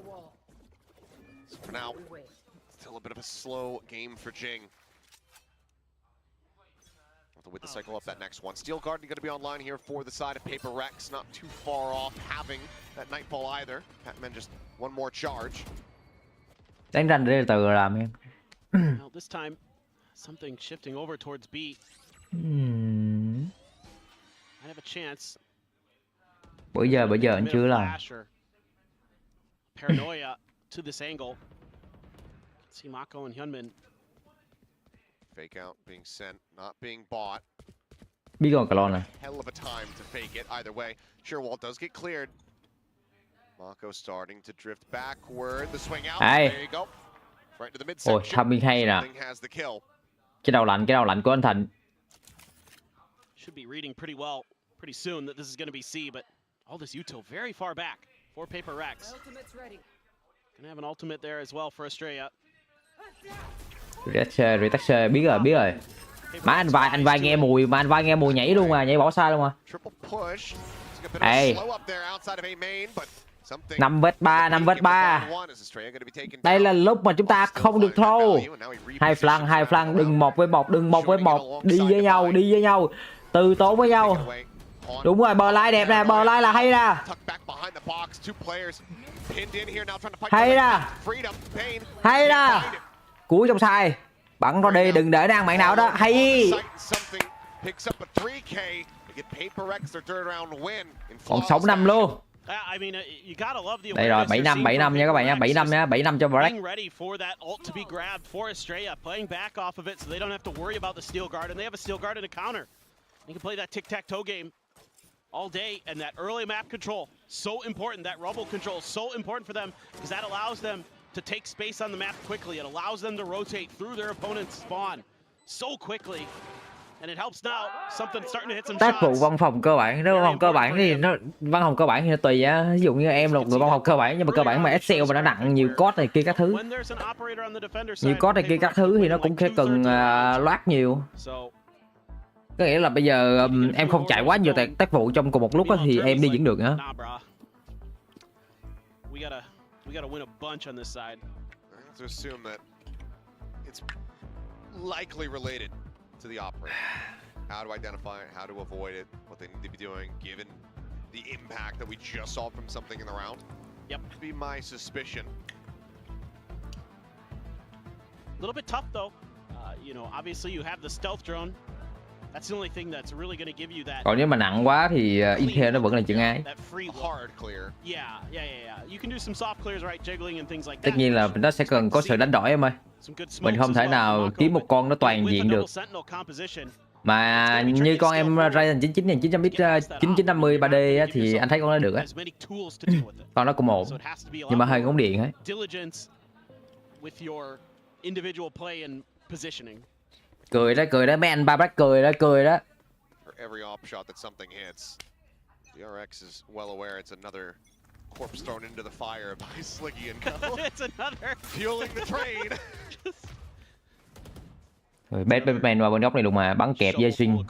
F: So for now, still a bit of a slow game for Jing. With the cycle up that next one. Steel Garden going to be online here for the side of Paper Rex. Not too far off having that Nightfall either. Batman just one more charge.
D: Đánh ranh để từ rồi làm em.
G: Well, this time, something shifting over towards B. Might have a chance.
D: Bữa giờ anh chưa làm.
G: Paranoia to this angle. See Mako and Hyunmin.
F: Fake out being sent, not being bought.
D: Biết còn Clone này.
F: Hell of a time to fake it either way. Sure, wall does get cleared. Mako starting to drift backward. The swing out. There you go. Right to the midsection.
D: Ôi, Tham viên hay nè. Cái đầu lạnh của anh Thịnh.
G: Should be reading pretty well, pretty soon that this is going to be C, but all this util very far back for Paper Rex. Gonna have an ultimate there as well for Australia.
D: Retoucher biết rồi. Má anh vai nghe mùi nhảy luôn mà, nhảy bỏ xa luôn mà. Ê. 5vs3. Đây là lúc mà chúng ta không được thua. Hai flank, đừng 1v1, đi với nhau, từ tốn với nhau. Đúng rồi, bờ lai đẹp nè, bờ lai là hay nè. Hay nè. Cuối trong sai. Bắn nó đi, đừng để nó ăn bạn nào đó. Hay. Còn 6 năm luôn. Đây rồi, 7 năm nha các bạn nha, 7 năm nha, 7 năm cho Break.
G: You can play that tic-tac-toe game all day, and that early map control, so important. That rubble control, so important for them, because that allows them to take space on the map quickly. It allows them to rotate through their opponent's spawn so quickly, and it helps now. Something starting to hit some shots.
D: Tác vụ văn phòng cơ bản, nếu văn phòng cơ bản thì nó tùy á. Ví dụ như em là một người văn phòng cơ bản, nhưng mà cơ bản mà Excel mà nó nặng nhiều code này kia các thứ. Nhiều code này kia các thứ thì nó cũng sẽ cần loát nhiều. Có nghĩa là bây giờ em không chạy quá nhiều tác vụ trong cùng một lúc thì em đi vẫn được nữa.
F: How to identify it, how to avoid it, what they need to be doing given the impact that we just saw from something in the round.
G: Yep.
F: Be my suspicion.
G: A little bit tough though. You know, obviously you have the stealth drone. That's the only thing that's really going to give you that.
D: Còn nếu mà nặng quá thì Intel nó vẫn là chừng ai.
F: Hard clear.
G: Yeah. You can do some soft clears, right? Jiggling and things like that.
D: Tất nhiên là nó sẽ cần có sự đánh đổi em ơi. Mình không thể nào kiếm một con nó toàn diện được. Mà như con em Ryzen 99 này 9950 3D thì anh thấy con nó được á. Con nó cũng ổn. Nhưng mà hơi ngống điện ấy. Cười đó mấy anh ba bác cười đó.
F: Every op shot that something hits. DRX is well aware it's another corpse thrown into the fire by Sliggy and Co.
G: It's another
F: fueling the train.
D: Rồi Batman vào bên góc này luôn mà bắn kẹp dây xuyên.
F: Oh,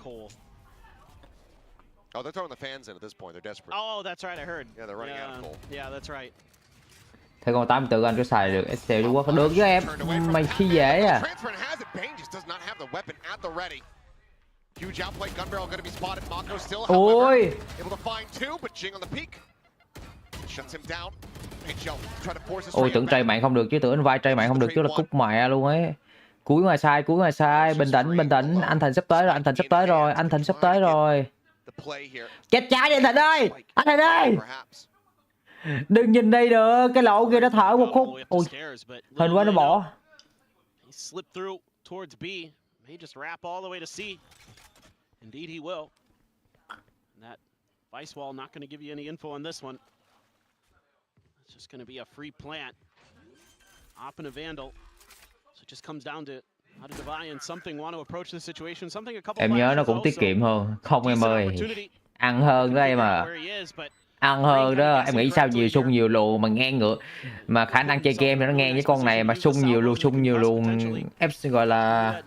F: they're throwing the fans in at this point. They're desperate.
G: Oh, that's right. I heard.
F: Yeah, they're running out of coal.
G: Yeah, that's right.
D: Thế còn 84 anh có xài được SC Trung Quốc được chứ em. Mày khi dễ à. Ôi. Ôi tưởng trai mạng không được chứ, tưởng anh vai trai mạng không được chứ là cút mẹ luôn ấy. Cuối ngoài sai, bình tĩnh, anh Thành sắp tới rồi, anh Thành sắp tới rồi. Chết trái đi Thành ơi, anh Thành ơi. Đừng nhìn đây được, cái lỗ kia nó thở một khúc. Ôi, hên quá nó bỏ.
G: Indeed he will. That vice wall not going to give you any info on this one. It's just going to be a free plant. Op and a vandal. So it just comes down to how to divide and something want to approach the situation. Something a couple.
D: Em nhớ nó cũng tiết kiệm hơn. Không em ơi. Ăn hơn đó em à. Ăn hơn đó, em nghĩ sao nhiều sung nhiều luồng mà ngang ngược. Mà khả năng chơi game thì nó ngang với con này mà sung nhiều luồng. Em gọi là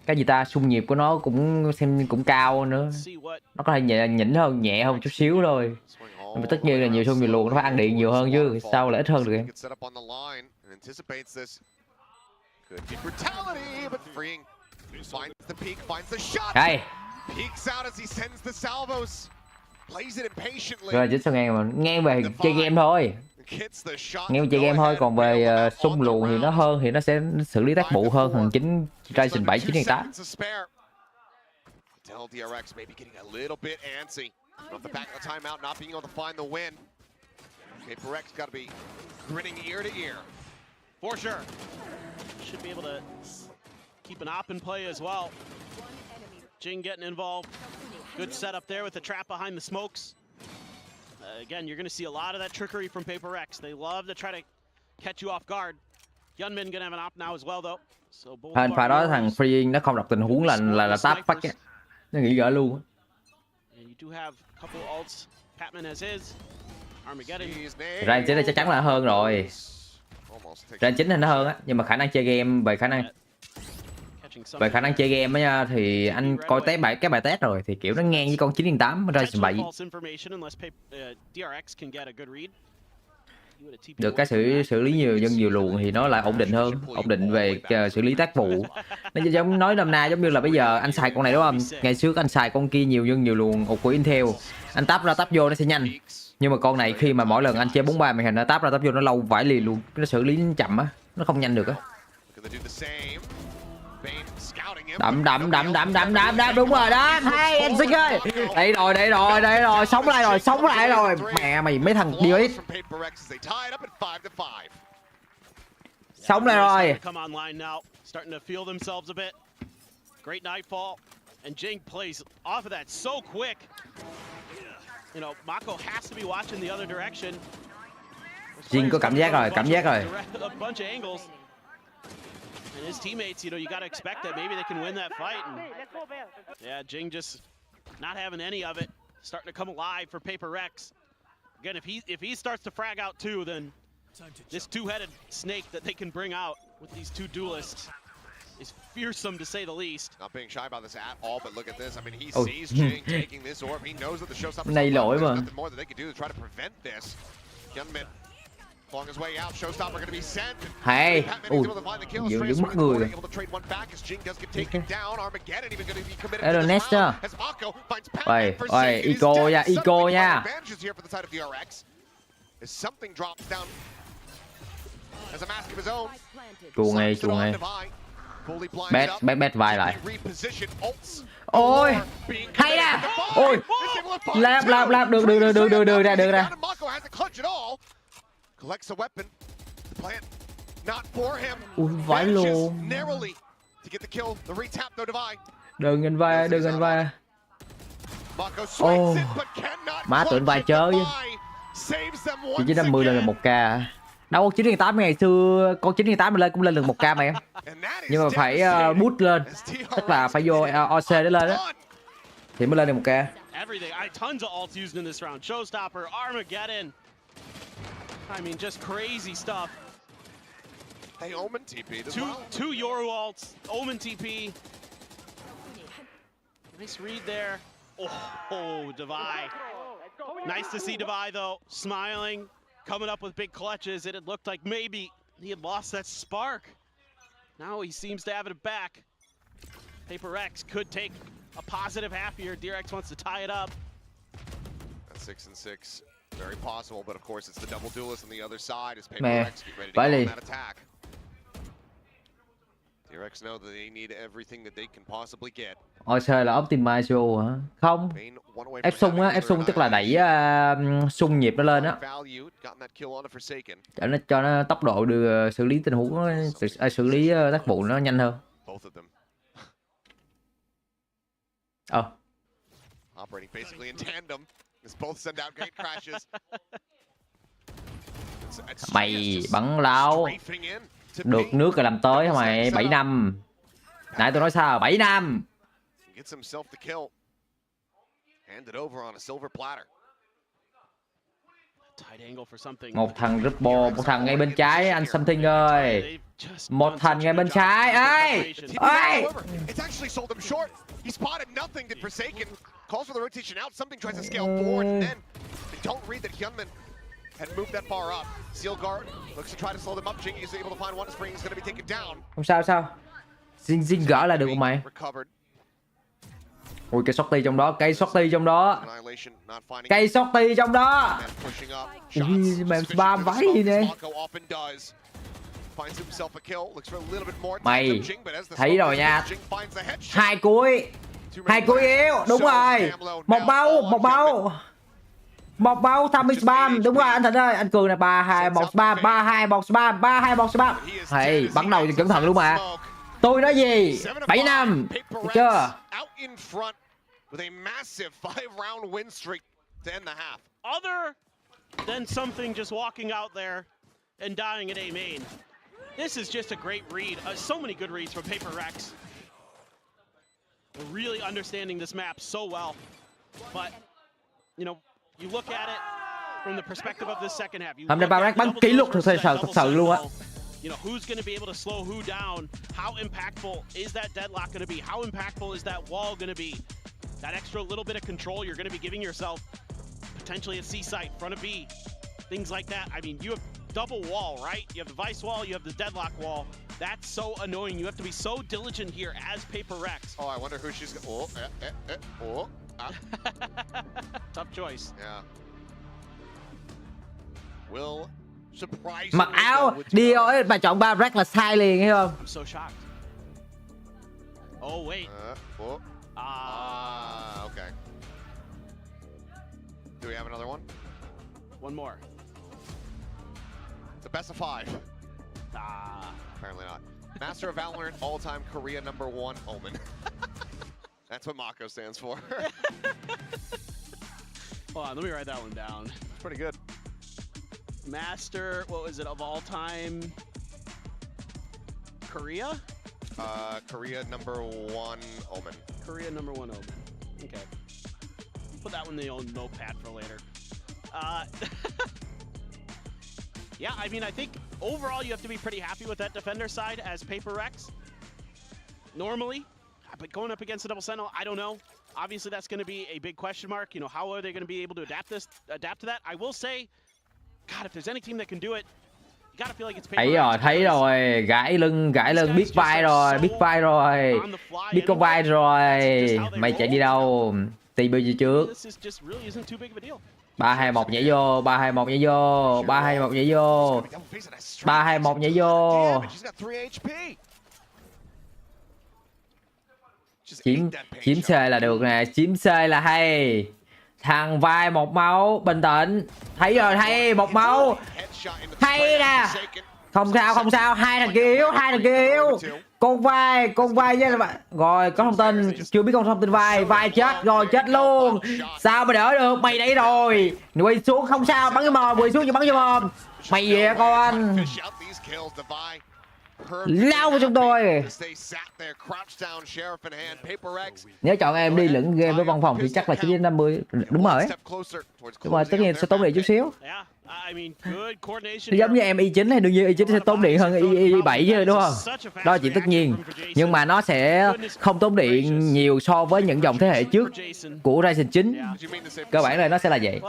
D: cái gì ta, xung nhịp của nó cũng xem cũng cao nữa. Nó có thể nhẹ hơn chút xíu thôi. Nhưng mà tất nhiên là nhiều xung nhiều luồng nó phải ăn điện nhiều hơn chứ sao lại ít hơn được em. Đây. Rồi chính sao ngang mà ngang về chơi game thôi. Nghe chơi game thôi, còn về xung luồng thì nó hơn thì nó sẽ xử lý tác vụ hơn thằng 9 Ryzen 7 9.8.
G: For sure. Should be able to keep an op in play as well. Giành getting involved. Good setup there with the trap behind the smokes. Again, you're going to see a lot of that trickery from Paper Rex. They love to try to catch you off guard. Gunman going to have an op now as well though. So
D: Hên pha đó thằng Free nó không đọc tình huống là tap bắt á. Nó nghĩ gỡ luôn.
G: And you do have a couple ults. Patman has his. Armageddon.
D: Rank 9 là chắc chắn là hơn rồi. Rank 9 thì nó hơn á, nhưng mà khả năng chơi game về khả năng chơi game á nha, thì anh coi cái bài test rồi thì kiểu nó ngang với con 9.8 Ryzen 7. Được cái xử lý nhiều luồng thì nó lại ổn định về xử lý tác vụ. Nó giống nói năm nay giống như là bây giờ anh xài con này đúng không? Ngày trước anh xài con kia nhiều luồng của Intel. Anh tap ra tap vô nó sẽ nhanh. Nhưng mà con này khi mà mỗi lần anh chơi 43 màn hình nó tap ra tap vô nó lâu vãi liền luôn. Nó xử lý chậm á, nó không nhanh được á. Đậm đúng rồi đó. Hay anh Sinh ơi. Đây rồi, sống lại rồi. Mẹ mày mấy thằng điêu ít. Sống lại rồi.
G: Great nightfall and Giành plays off of that so quick. You know, Mako has to be watching the other direction.
D: Giành có cảm giác rồi.
G: A bunch of angles. And his teammates, you know, you got to expect that maybe they can win that fight. And yeah, Giành just not having any of it. Starting to come alive for Paper Rex. Again, if he starts to frag out too, then this two-headed snake that they can bring out with these two duelists is fearsome to say the least.
F: Not being shy about this at all, but look at this. I mean, he sees Giành taking this orb. He knows that the showstopper
D: này lỗi mà.
F: nothing more that they can do to try to prevent this. Gunman long his way out. Showstopper going to be sent.
D: Hay. Dừng mất người rồi. Ernest. Ôi, Ico nha. Chuồng này. Bet vai lại. Ôi, hay nè. Ôi, lap được ra. Ui, vãi luôn. Đừng anh vai. Ô, má tụi anh vai chớ chứ. Chỉ 50 lên là 1k. Đâu 9.8 ngày xưa con 9.8 mình lên cũng lên được 1k mà em. Nhưng mà phải boost lên. Tức là phải vô OC để lên đó. Thì mới lên được 1k.
G: Tons of ults used in this round. Showstopper, Armageddon. I mean, just crazy stuff.
F: They Omen TP'd as well.
G: Two Yoru ults, Omen TP. Nice read there. Oh, Devi. Nice to see Devi though, smiling. coming up with big clutches, and it looked like maybe he had lost that spark. Now he seems to have it back. Paper X could take a positive half here. DRX wants to tie it up.
F: That's 6 and 6. Very possible, but of course it's the double duelist on the other side as Paper
D: Mẹ,
F: X get ready to go
D: đi.
F: on that attack. DRX know that they need everything that they can possibly get.
D: OC là optimize hả? Không.
F: Main one away
D: Ép
F: from
D: sung á,
F: having
D: ép sung tức là
F: another
D: đẩy sung nhịp nó lên á.
F: value, gotten that kill on the Forsaken.
D: Cho nó tốc độ đưa xử lý tình huống xử lý tác vụ nó nhanh hơn.
F: Both of them operating basically in tandem as both send out gate crashes.
D: Mày bắn láo.
F: Strafing in to
D: Được
F: Pink.
D: nước rồi làm tới hả mày? 7 năm. Nãy tôi nói sao? 7 năm.
F: Gets himself the kill. Handed over on a silver platter.
G: Tight angle for something.
D: Một thằng Ripple, một thằng ngay bên trái anh Something ơi. Một thằng ngay bên trái. Ê! Ê!
F: It's actually sold him short. He spotted nothing, did Forsaken. Calls for the rotation out. Something tries to scale forward, and then they don't read that Hyunmin had moved that far up. Seal guard looks to try to slow them up. Jing is able to find one spring. He's going to be taken down.
D: Không sao. Zing gỡ là được không mày?
F: Recovered.
D: Ui cái shorty trong đó, cây shorty trong đó.
F: Annihilation not finding.
D: Cây shorty trong đó.
F: And pushing up.
D: Ui,
F: Shots.
D: mày
F: Suspicious
D: spam
F: through the
D: vãi
F: smoke,
D: gì nè.
F: Mako often does. Finds himself a kill. Looks for a little bit more.
D: Mày
F: Jing, but as the
D: thấy
F: smoke
D: rồi
F: goes,
D: nha.
F: Jing finds the headshot.
D: Hai cuối. Hai cuối yếu, đúng rồi. Một máu Tham spam, đúng rồi anh Thịnh ơi, anh Cường này 3-2-1 spam, 3-2-1 spam, 3-2-1 spam. Hey, bắn đầu cho cẩn thận luôn mà. Tôi nói gì? 7 năm. Được chưa?
F: Out in front with a massive 5-round win streak to end the half.
G: Other than something just walking out there and dying at A main. This is just a great read. So many good reads from Paper Rex. They're really understanding this map so well. But, you know, you look at it from the perspective of this second half.
D: Hôm nay Barrack bắn kỷ lục thật sự luôn á.
G: You know, who's going to be able to slow who down? How impactful is that deadlock going to be? How impactful is that wall going to be? That extra little bit of control you're going to be giving yourself, potentially at C site, front of B, things like that. I mean, you have double wall, right? You have the vice wall, you have the deadlock wall. That's so annoying. You have to be so diligent here as Paper Rex.
F: Oh, I wonder who she's going.
G: Tough choice.
F: Yeah. Will surprise.
D: Mặc áo đi ơi, bà chọn Barrack là sai liền hiểu không?
G: I'm so shocked. Oh wait.
F: Okay. Do we have another one?
G: One more.
F: It's a best of 5. Apparently not. Master of Valorant, all-time Korea #1 Omen. That's what Mako stands for.
G: Hold on, let me write that one down.
F: It's pretty good.
G: Master, what was it, of all time? Korea?
F: Korea #1 Omen.
G: Korea #1 Omen. Okay. Put that one in the old notepad for later. Yeah, I mean, I think overall you have to be pretty happy with that defender side as Paper Rex. Normally, but going up against a double sentinel, I don't know. Obviously, that's going to be a big question mark. You know, how are they going to be able to adapt to that? I will say, God, if there's any team that can do it, you gotta feel like it's Paper Rex.
D: Thấy rồi, gãi lưng, biết vai rồi, biết con vai rồi. Mày chạy đi đâu? TB gì trước? 3-2-1 nhảy vô, 3-2-1 nhảy vô, 3-2-1 nhảy vô, 3-2-1 nhảy vô. Chiếm C là được nè, chiếm C là hay. Thằng vai 1 máu, bình tĩnh. Thấy rồi, hay 1 máu. Hay nè. Không sao, hai thằng kia yếu. Con vai với rồi có thông tin, chưa biết con thông tin vai chết rồi, chết luôn. Sao mà đỡ được, mày đây rồi. Quỳ xuống không sao, bắn cái mồm, quỳ xuống cho bắn cái mồm. Mày về con. Lao vào chúng tôi. Nếu chọn em đi lẫn game với văn phòng thì chắc là 9/50. Đúng rồi. Đúng rồi, tất nhiên sẽ tốn điện chút xíu. Giống như em i9 thì đương nhiên i9 sẽ tốn điện hơn i7 chứ đúng không? Đó là chuyện tất nhiên. Nhưng mà nó sẽ không tốn điện nhiều so với những dòng thế hệ trước của Ryzen 9. Cơ bản là nó sẽ là vậy.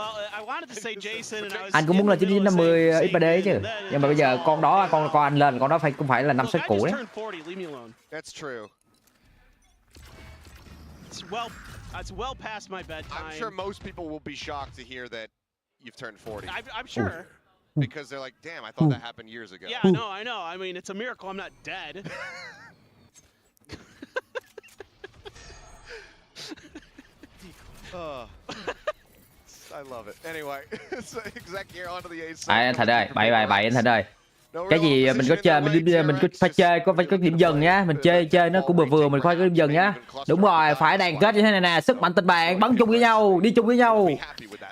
D: Anh cũng muốn là 9950 X3D chứ. Nhưng mà bây giờ con đó con anh lên con đó cũng phải là 5 set cũ đấy.
G: It's well past my bedtime.
F: I'm sure most people will be shocked to hear that you've turned 40.
G: I'm sure.
F: Because they're like, damn, I thought that happened years ago.
G: Yeah, no, I know. I mean, it's a miracle I'm not dead.
F: I love it. Anyway, so exec here onto the A.
D: Anh Thành ơi, bậy anh Thành ơi. Cái gì mình có chơi mình có phải chơi có điểm dần nhá, mình chơi nó cũng vừa mình khoai có điểm dần nhá. Đúng rồi, phải đoàn kết như thế này nè, sức mạnh tình bạn, bắn chung với nhau, đi chung với nhau.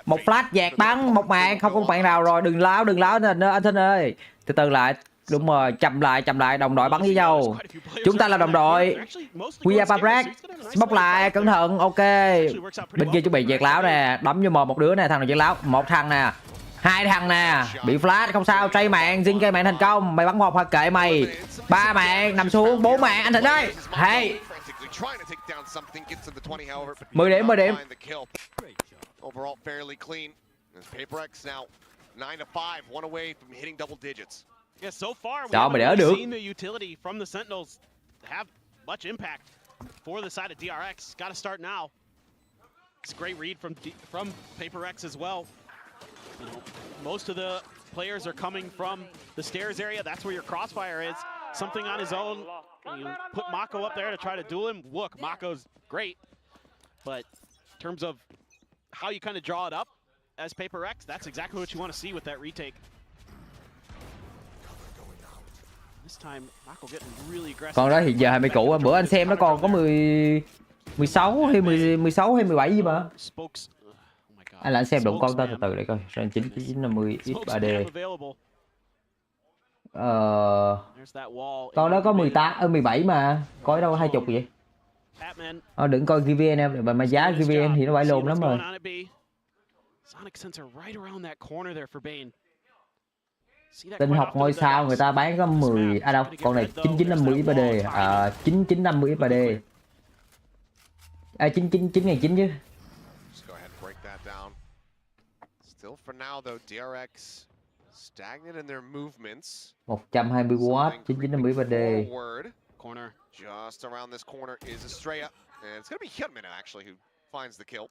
D: Một flash dạt bắn, một mạng không có bạn nào rồi, đừng láo anh Thinh ơi. Từ từ lại, đúng rồi, chậm lại, đồng đội bắn với nhau. Chúng ta là đồng đội. We are Babrak. Smoke lại, cẩn thận, ok. Bên kia chuẩn bị dạt láo nè, đấm vô một đứa nè, thằng nào dạt láo, một thằng nè. Hai thằng nè, bị flash không sao, tray mạng, zing cây mạng thành công, mày bắn một hoặc kệ mày. 3 mạng, nằm xuống, 4 mạng, anh Thịnh ơi. Hey. 10 điểm.
F: Overall fairly clean. PaperX now 9 to 5, one away from hitting double digits.
G: Yeah, so far
D: we haven't
G: seen the utility from the Sentinels have much impact for the side of DRX. Got to start now. It's a great read from PaperX as well. You know, most of the players are coming from the stairs area. That's where your crossfire is. Something on his own. You put Mako up there to try to duel him. Look, Mako's great. But in terms of how you kind of draw it up as PaperX, that's exactly what you want to see with that retake. This time, Mako getting really aggressive.
D: Còn đó thì giờ 20 cũ, bữa anh xem nó còn có 16 hay 17 gì mà. Anh lại xem đụng con tên từ từ để coi. Ren 9950 X3D. Con đó có 17 mà. Coi đâu 20 vậy. Đừng coi GVN em, mà giá GVN thì nó phải lồn lắm rồi. Tinh học ngôi sao người ta bán có 10, đâu, con này 9950 X3D, 9950 X3D. 99 chứ.
F: Still for now though, DRX stagnant in their movements.
D: 120W, 9950 X3D.
G: Corner.
F: Just around this corner is Estrella, and it's going to be Hyunmin actually who finds the kill.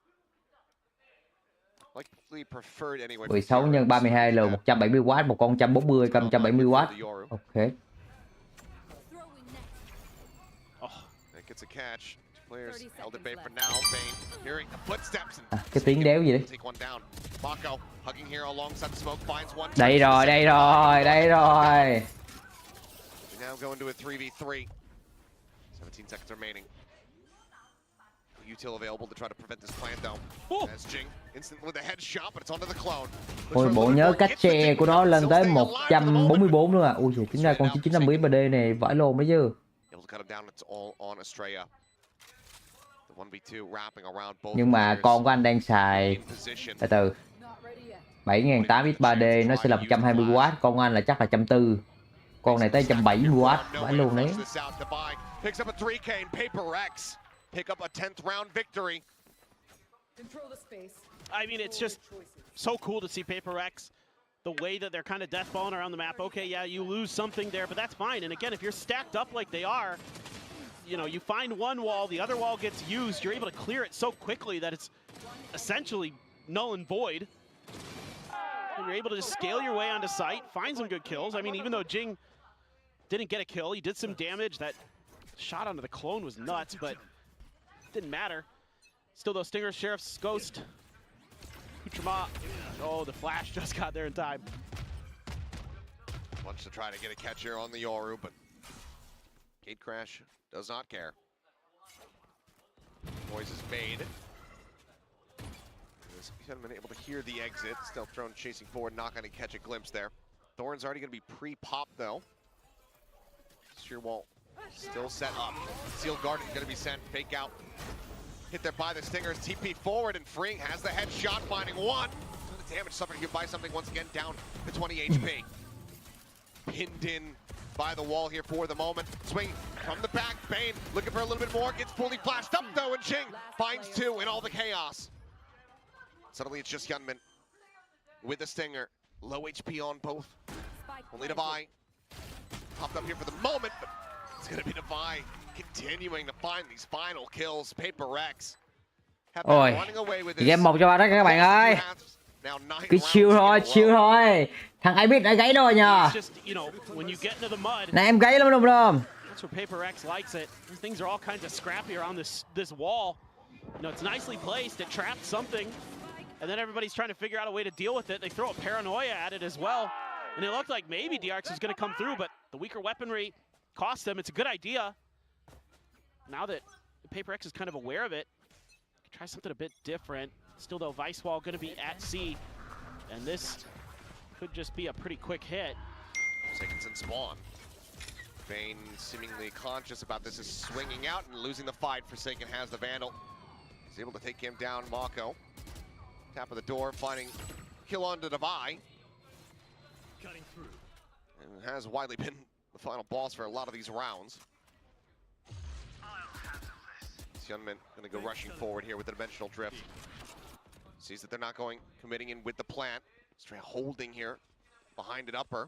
F: Likely preferred anyway.
D: 16 x 32 là 170W, một con 140 cầm 170W. Ok.
F: That gets a catch. Players held at bay for now. Bane hearing the footsteps and
D: cái tiếng đéo gì đấy.
F: take one down. Mako hugging here alongside the smoke finds one.
D: Đây rồi.
F: We now go into a 3v3. 17 seconds remaining. Util available to try to prevent this plant though. As Jing instant with a headshot, but it's onto the clone.
D: Ôi bộ nhớ cách che của nó lên tới 144 luôn à. Ui giời, tính ra con 9950 3D này vãi lồn đấy chứ. Nhưng mà con của anh đang xài từ 7800 X3D nó sẽ là 120W, con của anh là chắc là 140. Con này tới 170W, vãi luôn đấy.
F: Pick up a 10th round victory.
G: I mean, it's just so cool to see PaperX, the way that they're kind of deathballing around the map. Okay, yeah, you lose something there, but that's fine. And again, if you're stacked up like they are, you know, you find one wall, the other wall gets used, you're able to clear it so quickly that it's essentially null and void. And you're able to just scale your way onto site, find some good kills. I mean, even though Jing didn't get a kill, he did some damage. That shot onto the clone was nuts, but didn't matter. Still though, Stinger, Sheriff's Ghost, Utrama. Oh, the flash just got there in time.
F: Wants to try to get a catch here on the Yoru, but Gate Crash does not care. Noise is made. He hasn't been able to hear the exit. Stealth drone chasing forward, not going to catch a glimpse there. Thorn's already going to be pre-popped though. Sheer wall still set up. Seal Garden going to be sent. Fake out. Hit there by the Stingers. TP forward and Freeing has the headshot, finding one. damage suffered here by something once again, down to 20 HP. Pinned in by the wall here for the moment. Swing from the back, Bane looking for a little bit more, gets fully flashed up though, and Jing finds two in all the chaos. Suddenly it's just Hyunmin with the stinger. Low HP on both. Only Devi popped up here for the moment, but it's gonna be Devi continuing to find these final kills. Paper X have been running away with this.
D: Game 1 cho ba đó các bạn ơi. Cứ chill thôi. Thằng ai biết đã gáy đâu nhờ. Này em gáy lắm đúng không?
G: That's where Paper X likes it. Things are all kinds of scrappy around this wall. You know, it's nicely placed. It trapped something, and then everybody's trying to figure out a way to deal with it. They throw a paranoia at it as well, and it looked like maybe DRX was going to come through, but the weaker weaponry cost them. It's a good idea. Now that Paper X is kind of aware of it, try something a bit different. Still though, Vice Wall going to be at C, and this could just be a pretty quick hit.
F: Seconds in spawn. Bane seemingly conscious about this, is swinging out and losing the fight. Forsaken has the Vandal. He's able to take him down, Mako. Tap of the door, finding kill onto Devi.
G: Cutting through.
F: And has widely been the final boss for a lot of these rounds. Hyunmin going to go rushing forward here with the dimensional drift. Sees that they're not committing in with the plant. Straight holding here behind it upper.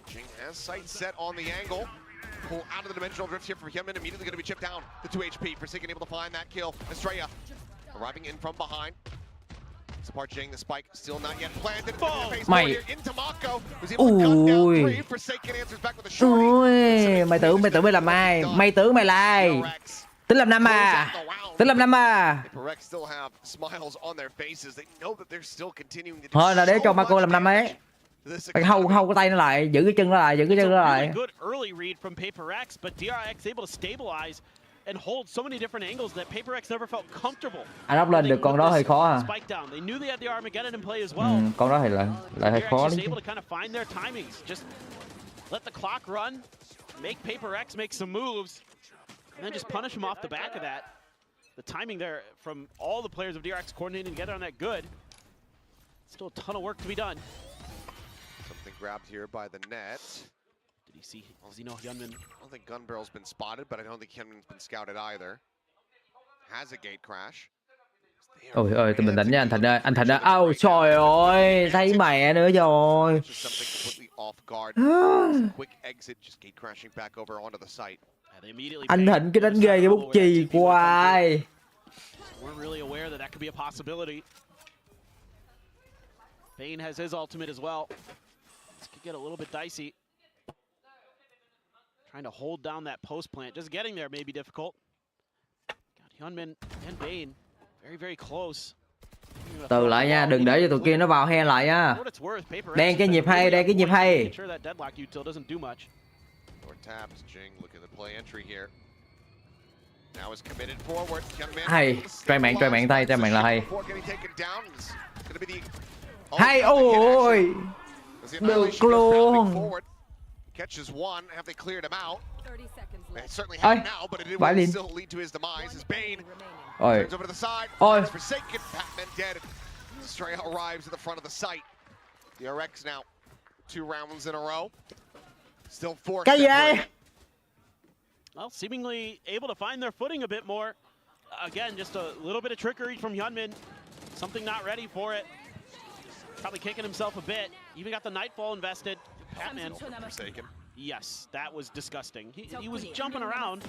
F: Jing has sight set on the angle. Pull out of the dimensional drift here for Hyunmin. Immediately going to be chipped down to 2 HP. Forsaken able to find that kill. Estrella arriving in from behind. Support Jing, the spike still not yet planted. Into Mako. Was able to gun down 3. Forsaken answers back with a shorty.
D: Ui, mày tưởng mày làm ai? Mày tưởng mày là ai? Tính làm năm à? Tính làm năm à? Thôi là để cho Mako làm năm ấy. Phải hâu cái tay nó lại, giữ cái chân nó lại, giữ cái chân nó lại.
G: Good early read from Paper X, but DRX able to stabilize and hold so many different angles that Paper X never felt comfortable.
D: Anh up lên được con đó hơi khó à?
G: Spike down. They knew they had the Armageddon in play as well.
D: Con đó thì lại hơi khó
G: đấy.
D: đấy.
G: Able to kind of find their timings. Just let the clock run, make Paper X make some moves, and then just punish him off the back of that. The timing there from all the players of DRX coordinating together on that good. Still a ton of work to be done.
F: Something grabbed here by the net.
G: Did he see? Does he know Hyunmin?
F: I don't think Gun Barrel's been spotted, but I don't think Hyunmin's been scouted either. Has a gate crash.
D: Ôi ơi, tôi bình tĩnh nha anh Thịnh ơi, anh Thịnh ơi. Ôi trời ơi, thấy mẹ nữa rồi. Anh Thịnh cứ đánh ghê cái bút chì hoài.
G: We're really aware that could be a possibility. Bane has his ultimate as well. This could get a little bit dicey. Trying to hold down that post plant. Just getting there may be difficult. Got Hyunmin and Bane very, very close.
D: Từ lại nha, đừng để cho tụi kia nó vào he lại nha. Đen cái nhịp hay, đen cái nhịp hay. Hay, trai mạng tay, trai mạng là hay. Hay, ôi. Được luôn.
F: Catches one. Have they cleared him out?
E: 30 seconds
F: They
E: left.
F: certainly have him now, but it will still lead to his demise. As Bane turns over to the side. Forsaken. Batman dead. Estrella arrives at the front of the site. DRX now 2 rounds in a row. Still 4.
G: Well, seemingly able to find their footing a bit more. Again, just a little bit of trickery from Hyunmin. Something not ready for it. Probably kicking himself a bit. Even got the Nightfall invested. Batman.
F: Forsaken.
G: Yes, that was disgusting. He was jumping around.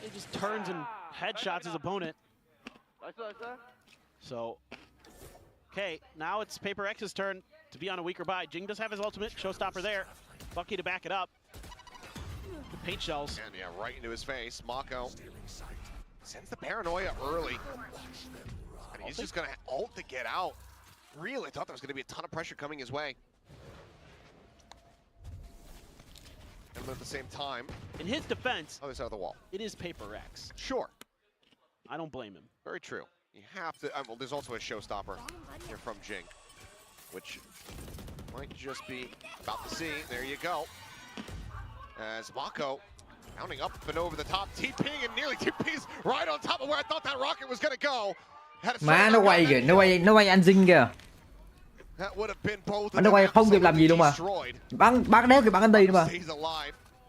G: He just turns and headshots his opponent. So, okay, now it's Paper X's turn to be on a weaker buy. Jing does have his ultimate, showstopper there. Bucky to back it up. The paint shells.
F: And yeah, right into his face. Mako sends the paranoia early. And he's just gonna ult to get out. Really thought there was gonna be a ton of pressure coming his way. And at the same time,
G: in his defense,
F: other side of the wall,
G: it is Paper X.
F: Sure.
G: I don't blame him.
F: Very true. You have to. Well, there's also a showstopper here from Jing, which might just be about to see. There you go. As Mako mounting up and over the top, TPing and nearly TPs right on top of where I thought that rocket was going to go.
D: Má nó quay kìa, nó quay anh Giành kìa. Nó quay không kịp làm gì luôn mà. Bắn đép thì bắn anh đi nữa mà.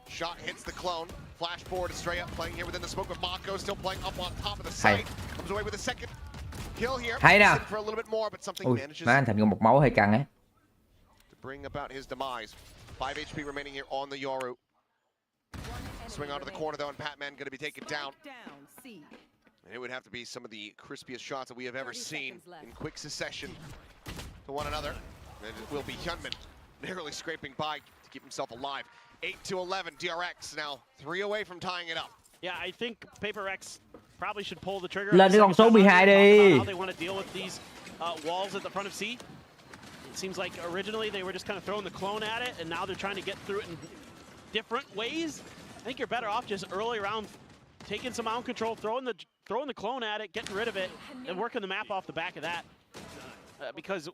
F: Shot hits the clone. Flashboard straight up playing here within the smoke with Mako still playing up on top of the site. Comes away with a second kill here.
D: Hay nè. Ui, má anh Thành có một máu hơi căng ấy.
F: To bring about his demise. 5 HP remaining here on the Yoru. Swing onto the corner though, and Patman going to be taken down. And it would have to be some of the crispiest shots that we have ever seen in quick succession to one another. And it will be Hyunmin narrowly scraping by to keep himself alive. 8-11, DRX now 3 away from tying it up.
G: Yeah, I think PaperX probably should pull the trigger.
D: Lên cái con số 12 đi.
G: How they want to deal with these walls at the front of C. It seems like originally they were just kind of throwing the clone at it, and now they're trying to get through it in different ways. I think you're better off just early around taking some mound control, throwing the clone at it, getting rid of it, and working the map off the back of that. Because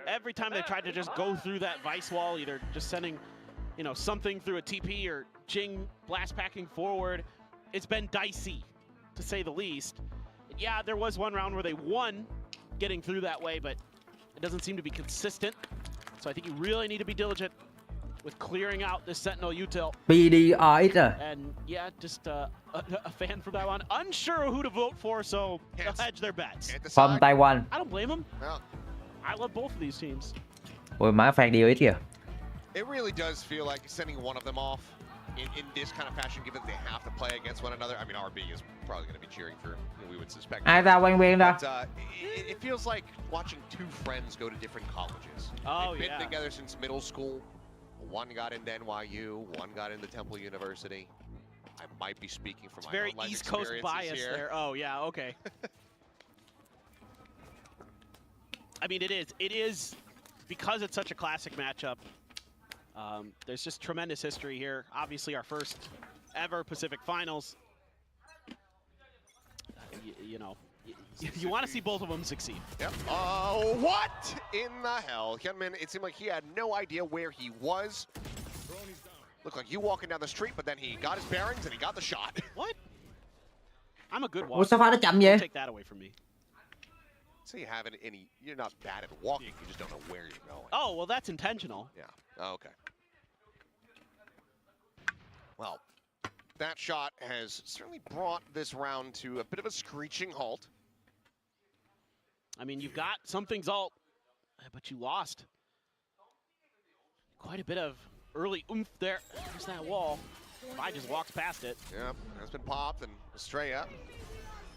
G: every time they tried to just go through that vice wall, either just sending, you know, something through a TP or Jing blast packing forward, it's been dicey, to say the least. Yeah, there was one round where they won getting through that way, but it doesn't seem to be consistent. So I think you really need to be diligent with clearing out this Sentinel util.
D: PDRX à?
G: And yeah, just a fan from Taiwan, unsure who to vote for, so they'll hedge their bets.
D: From Taiwan.
G: I don't blame them. I love both of these teams.
D: Ôi má fan DRX kìa.
F: It really does feel like sending one of them off in this kind of fashion, given they have to play against one another. I mean, RB is probably going to be cheering for, we would suspect.
D: Ai ra quanh viên đó?
F: It feels like watching two friends go to different colleges.
G: Oh,
F: They've been together since middle school. One got into NYU, one got into Temple University. I might be speaking from my own life
G: East Coast bias
F: here.
G: there. Oh, yeah, okay. I mean, it is, because it's such a classic matchup, there's just tremendous history here. Obviously, our first ever Pacific Finals. You know, you want to see both of them succeed.
F: Yep. What in the hell? Hyunmin, it seemed like he had no idea where he was. Looked like you walking down the street, but then he got his bearings and he got the shot.
G: What? I'm a good
D: Ủa
G: walker.
D: sao pha nó chậm vậy?
G: Don't take that away from me.
F: So you haven't any, you're not bad at walking, you just don't know where you're going.
G: Oh, well, that's intentional.
F: Yeah. Oh, okay. Well, that shot has certainly brought this round to a bit of a screeching halt.
G: I mean, you've got something's alt, but you lost quite a bit of early oomph there. There's that wall. I just walks past it.
F: Yeah, has been popped, and Estrella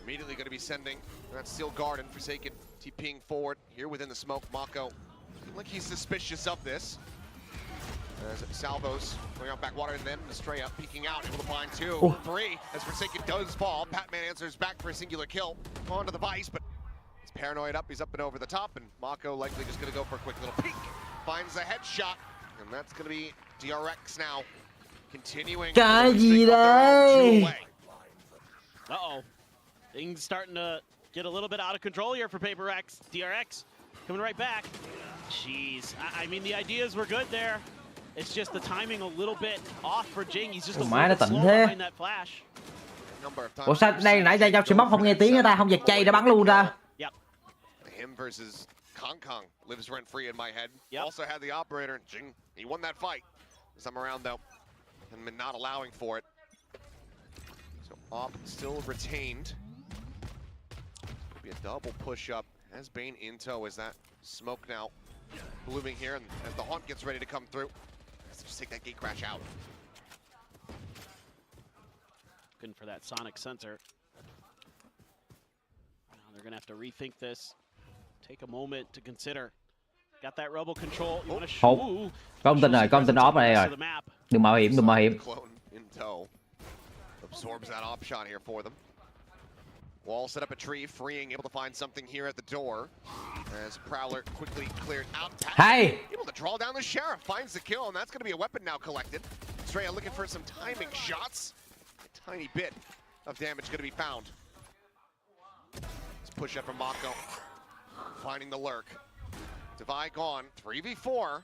F: immediately going to be sending that Steel Garden, Forsaken TPing forward here within the smoke. Mako, like he's suspicious of this. As Salvos going out backwater, and then Estrella peeking out, able to find 2, 3, as Forsaken does fall. Patman answers back for a singular kill onto the Vice, but he's paranoid up, he's up and over the top, and Mako likely just going to go for a quick little peek. Finds a headshot, and that's going to be DRX now. Continuing.
D: Cái gì đây?
G: Uh-oh. Things starting to get a little bit out of control here for PaperX. DRX coming right back. Jeez. I mean, the ideas were good there. It's just the timing a little bit off for Jing. He's just a little bit slow behind that flash.
D: Ủa sao đây nãy giờ Smoke không nghe tiếng người ta, không giật chay đã bắn luôn ra.
G: Yep.
F: Him versus Kong Kong lives rent free in my head. Yep. Also had the operator. Jing, he won that fight. This time around though, and not allowing for it. So Op still retained. Could be a double push up. Has Bane in tow as that smoke now blooming here, and as the Haunt gets ready to come through. Let's just take that gate crash out.
G: Looking for that sonic sensor. Now they're gonna have to rethink this. Take a moment to consider. Got that robo control. You want to
D: Hụt. Con tin rồi, con tin off ở đây rồi. Đừng mạo hiểm, đừng mạo hiểm.
F: In tow. Absorbs that op shot here for them. Wall set up a tree, freeing, able to find something here at the door. As Prowler quickly cleared out.
D: Hey!
F: Able to draw down the Sheriff, finds the kill, and that's going to be a weapon now collected. Estrella looking for some timing shots. A tiny bit of damage going to be found. Let's push up from Mako. Finding the lurk. Divide gone, 3v4.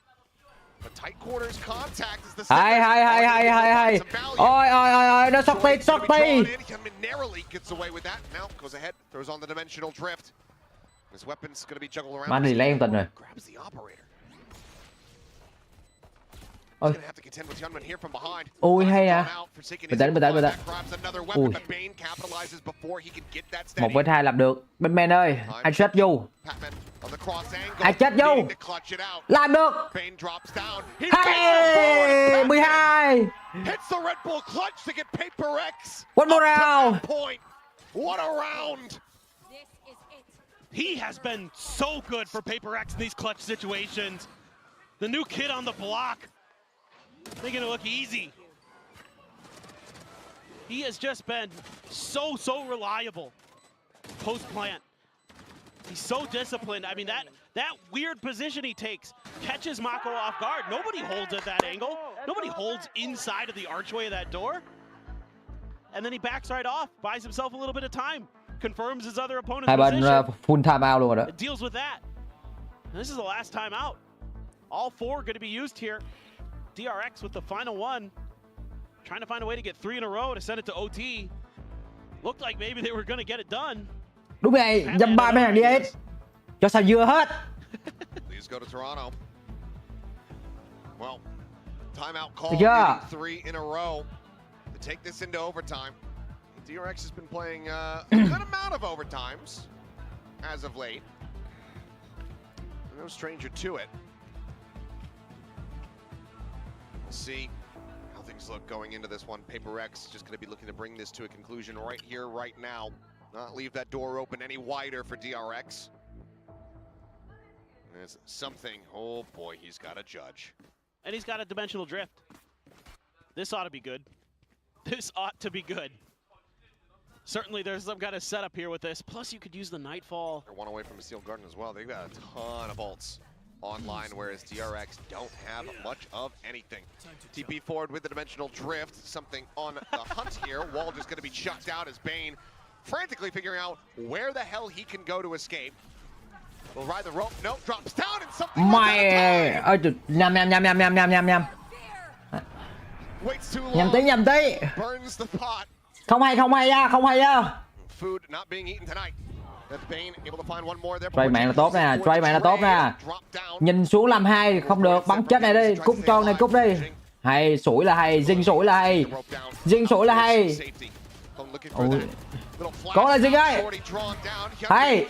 D: Hay. Ôi, nó sóc ti. Mà đi lên tình rồi. Ôi. Ui hay à. Bình tĩnh. Ui. 1v2 làm được. Batman ơi, anh chết du. Anh chết du. Làm được. Hey, 12. One more round.
F: What a round.
G: He has been so good for Paper X in these clutch situations. The new kid on the block. Making it look easy. He has just been so reliable post-plant. He's so disciplined. I mean, that weird position he takes catches Mako off guard. Nobody holds at that angle. Nobody holds inside of the archway of that door. And then he backs right off, buys himself a little bit of time, confirms his other opponent's position.
D: Full time out luôn rồi đó.
G: It deals with that. And this is the last time out. All 4 going to be used here. DRX with the final one. Trying to find a way to get 3 in a row to send it to OT. Looked like maybe they were going to get it done.
D: Đúng rồi, dăm 3 mấy thằng DS. Cho sao vừa hết.
F: Please go to Toronto. Well, timeout call, 3 in a row to take this into overtime. DRX has been playing a good amount of overtimes as of late. No stranger to it. We'll see how things look going into this one. Paper X just going to be looking to bring this to a conclusion right here, right now. Not leave that door open any wider for DRX. There's something, oh boy, he's got a judge.
G: And he's got a dimensional drift. This ought to be good. This ought to be good. Certainly there's some kind of setup here with this. Plus you could use the Nightfall.
F: They're 1 away from a Steel Garden as well. They've got a ton of ults online, whereas DRX don't have much of anything. TP forward with the dimensional drift. Something on the hunt here. Wall just going to be shut down as Bane frantically figuring out where the hell he can go to escape. Will ride the rope. Nope, drops down and something.
D: Mày ơi, nhầm.
F: Waits too long.
D: Nhầm tí.
F: Burns the pot.
D: Không hay nha.
F: Food not being eaten tonight.
D: Trade mạng là tốt nè. Nhìn xuống làm 2 không được, bắn chết này đi, cút tròn này cút đi. Hay, sủi là hay, Giành sủi là hay. Ôi. Có là Giành ơi. Hay.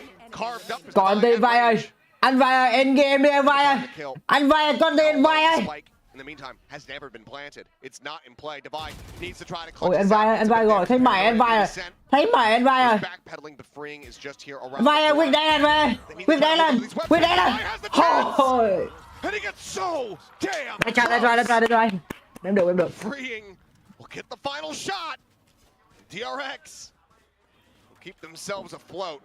D: Còn anh đi vai ơi. Anh vai ơi, endgame đi anh vai ơi. Anh vai ơi, con đi anh vai ơi. Ôi anh vai rồi, thấy mày anh vai rồi. Thấy mày anh vai rồi. Vai ơi, quyết đánh anh vai. Quyết đánh lên. Thôi. Let's try. Em được.
F: DRX keep themselves afloat.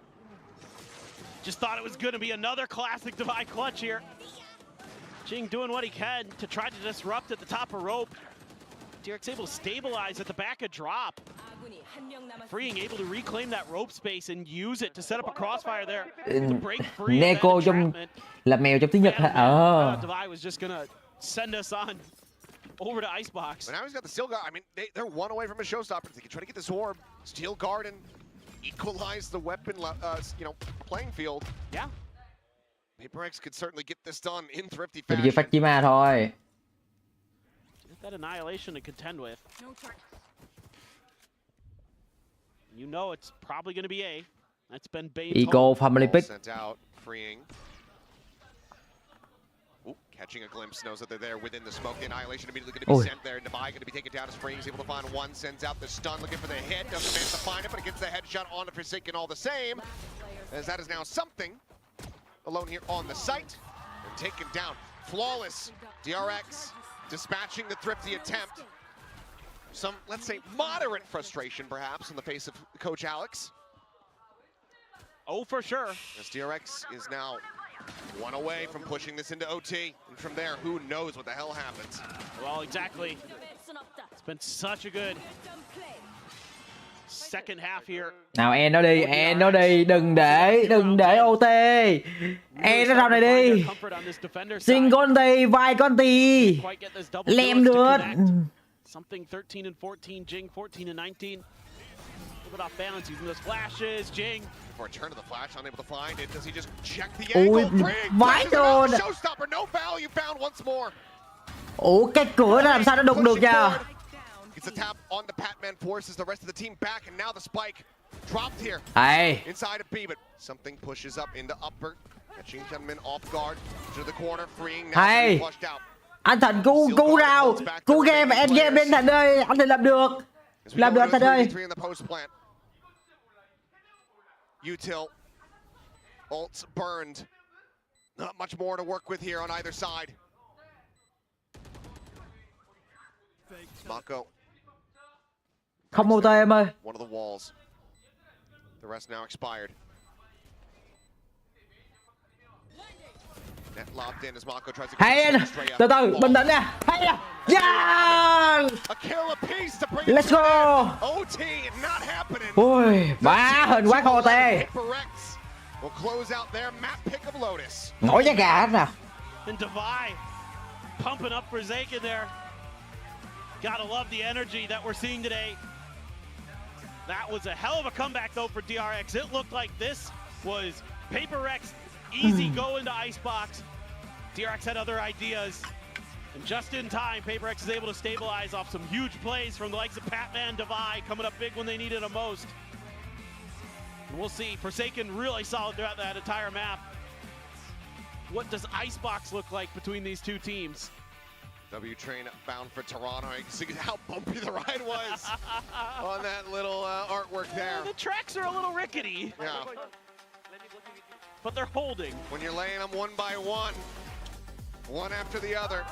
G: Just thought it was going to be another classic Divide clutch here. Jing doing what he can to try to disrupt at the top of rope. DRX able to stabilize at the back of drop. Freeing able to reclaim that rope space and use it to set up a crossfire there. To break free
D: Neko trong là mèo trong tiếng Nhật hả?
G: Divide was just going to send us on over to Icebox.
F: But now he's got the Steel Guard. I mean, they're 1 away from a showstopper. They can try to get this orb, Steel Guard, and equalize the weapon, playing field.
G: Yeah.
F: Paper X could certainly get this done in thrifty fashion.
D: Chỉ phát chi ma thôi.
G: Get that annihilation to contend with. You know it's probably going to be A. That's been Bane.
D: Eco family pick.
F: Sent out, freeing. Ooh, catching a glimpse, knows that they're there within the smoke. The annihilation immediately going to be sent there. Nabai going to be taken down as Freeing's able to find 1, sends out the stun, looking for the hit. Doesn't manage to find it, but it gets the headshot on the Forsaken all the same. As that is now something alone here on the site and taken down. Flawless. DRX dispatching the thrifty attempt. Some, let's say, moderate frustration perhaps in the face of Coach Alex.
G: Oh, for sure.
F: As DRX is now 1 away from pushing this into OT. And from there, who knows what the hell happens.
G: Well, exactly. It's been such a good second half here.
D: Nào En nó đi, đừng để OT. En nó ra này đi. Xin con đi, vai con đi. Lem được.
G: Something 13 and 14, Giành 14 and 19. A little bit off balance using those flashes, Giành.
F: For a turn of the flash, unable to find it. Does he just check the angle?
D: Vãi đồn.
F: Showstopper, no value found once more.
D: Ủa cái cửa nó làm sao nó đụng được nha.
F: It's a tap on the Patman, forces the rest of the team back, and now the spike dropped here.
D: Hey.
F: Inside of B, but something pushes up into upper, catching Hyunmin off guard to the corner, freeing now.
D: Hey.
F: Flushed out.
D: Anh Thành cứu nào, cứu game, end game bên Thành ơi, anh Thành làm được anh Thành ơi.
F: Util, ults burned. Not much more to work with here on either side. Mako.
D: Không OT em ơi.
F: One of the walls. The rest now expired. Net lobbed in as Mako tries to
D: Hay anh, từ từ, bình tĩnh nè. Hay à. Yeah!
F: Let's
D: go.
F: OT not happening.
D: Ui, bá hình quá không OT.
F: Will close out their map pick of Lotus.
D: Nổi da gà hết nè.
G: And Divide pumping up for Zaken there. Gotta love the energy that we're seeing today. That was a hell of a comeback though for DRX. It looked like this was Paper Rex easy go into Icebox. DRX had other ideas. And just in time, Paper Rex is able to stabilize off some huge plays from the likes of Patman, Divide, coming up big when they needed it most. And we'll see. Forsaken really solid throughout that entire map. What does Icebox look like between these two teams?
F: W train bound for Toronto. You can see how bumpy the ride was on that little artwork there.
G: The tracks are a little rickety.
F: Yeah.
G: But they're holding.
F: When you're laying them one by one after the other,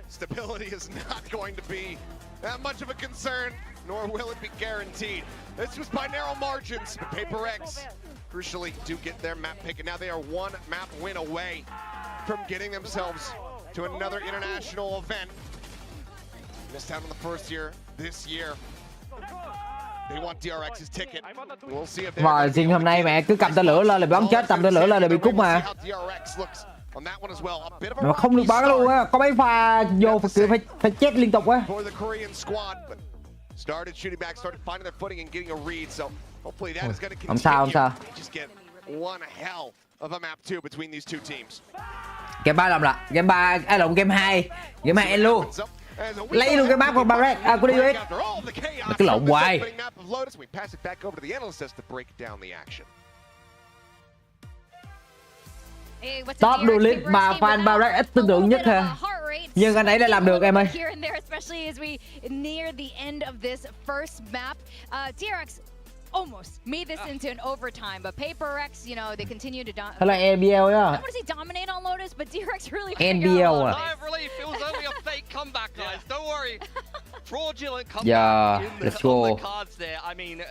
F: stability is not going to be that much of a concern, nor will it be guaranteed. This was by narrow margins, but Paper X crucially do get their map pick, and now they are one map win away from getting themselves to another international event. Missed out on the first year this year. They want DRX's ticket. We'll see if
D: mà riêng hôm nay mẹ cứ cầm tên lửa lên là bắn chết, cầm tên lửa lên là bị cút mà. Mà không được bắn luôn á, có mấy pha vô phải chết liên tục á.
F: Started shooting back, started finding their footing and getting a read. So hopefully that is going to
D: Không sao.
F: just get one hell of a map 2 between these two teams.
D: Game 3 làm là game 3 lộn game 2 end luôn. Lấy luôn cái map của Barret của DUX. Cái lộn hoài. Top Duelist mà fan Barret ít tin tưởng nhất ha. Nhưng anh ấy đã làm được em ơi.
A: Almost made this into an overtime, but Paper X, you know, they continue to
D: Thế là NBL á.
A: I don't want to say dominate on Lotus, but DRX really
D: NBL à.
C: Live relief, it was only a fake comeback, guys. Don't worry. Fraudulent comeback on the cards there. I mean,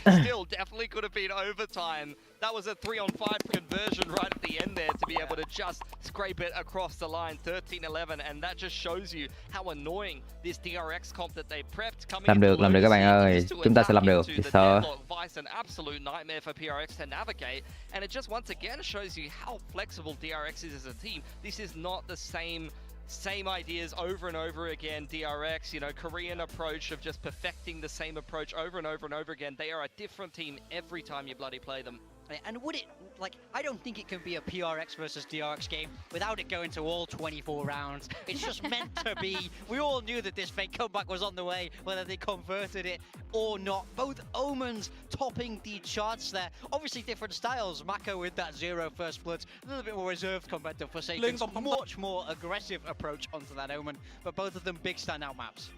C: still definitely could have been overtime. That was a 3-on-5 conversion right at the end there to be able to just scrape it across the line, 13-11, and that just shows you how annoying this DRX comp that they prepped coming.
D: Làm được các bạn ơi, chúng ta sẽ làm được. Sợ.
C: Vice, an absolute nightmare for PRX to navigate, and it just once again shows you how flexible DRX is as a team. This is not the same ideas over and over again. DRX, you know, Korean approach of just perfecting the same approach over and over and over again. They are a different team every time you bloody play them.
B: And would it, like, I don't think it can be a PRX versus DRX game without it going to all 24 rounds. It's just meant to be. We all knew that this fake comeback was on the way, whether they converted it or not. Both Omens topping the charts there. Obviously different styles. Mako with that 0 first bloods, a little bit more reserved compared to Forsaken's much more aggressive approach onto that Omen. But both of them big standout maps.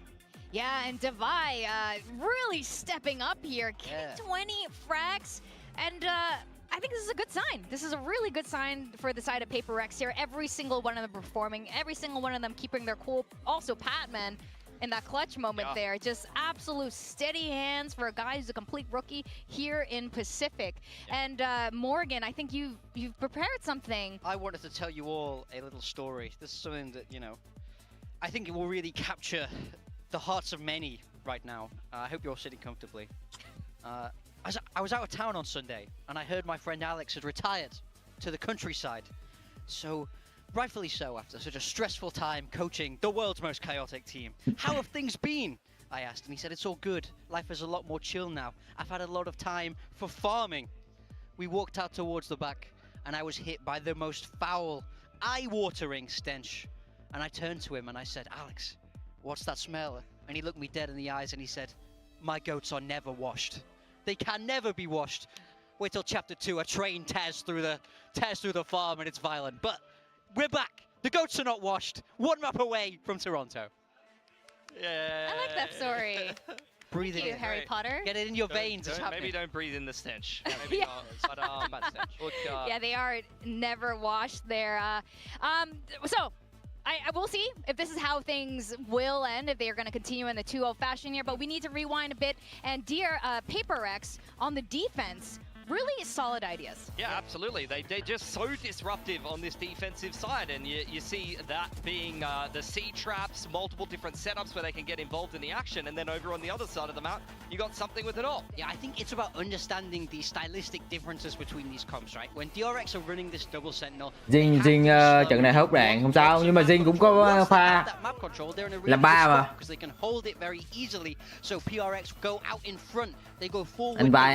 A: Yeah, and Divide really stepping up here. Getting 20 frags. And I think this is a good sign. This is a really good sign for the side of Paper X here. Every single one of them performing, every single one of them keeping their cool. Also, Patman in that clutch moment there. Just absolute steady hands for a guy who's a complete rookie here in Pacific. And Morgan, I think you've prepared something.
B: I wanted to tell you all a little story. This is something that, you know, I think it will really capture the hearts of many right now. I hope you're sitting comfortably. I was out of town on Sunday, and I heard my friend Alex had retired to the countryside. So, rightfully so, after such a stressful time coaching the world's most chaotic team. How have things been? I asked, and he said, it's all good. Life is a lot more chill now. I've had a lot of time for farming. We walked out towards the back, and I was hit by the most foul, eye-watering stench. And I turned to him and I said, Alex, what's that smell? And he looked me dead in the eyes and he said, my goats are never washed. They can never be washed. Wait till chapter 2, a train tears through the farm and it's violent. But we're back. The goats are not washed. One map away from Toronto.
C: Yeah.
A: I like that story.
B: Breathe
A: Thank
B: it
A: you,
B: in.
A: Harry Potter.
B: Get it in your veins. It's happening.
C: Maybe don't breathe in the stench. Maybe not. But look,
A: Yeah, they are never washed there. So I will see if this is how things will end, if they are going to continue in the 2-0 fashion here. But we need to rewind a bit. And dear PaperX on the defense, really solid ideas.
C: Yeah, absolutely. They're just so disruptive on this defensive side, and you see that being the C traps, multiple different setups where they can get involved in the action, and then over on the other side of the map, you got something with it all.
B: Yeah, I think it's about understanding the stylistic differences between these comps, right? When DRX are running this double sentinel,
D: Giành trận này hốt đạn không sao, nhưng mà Giành cũng có pha làm 3 mà.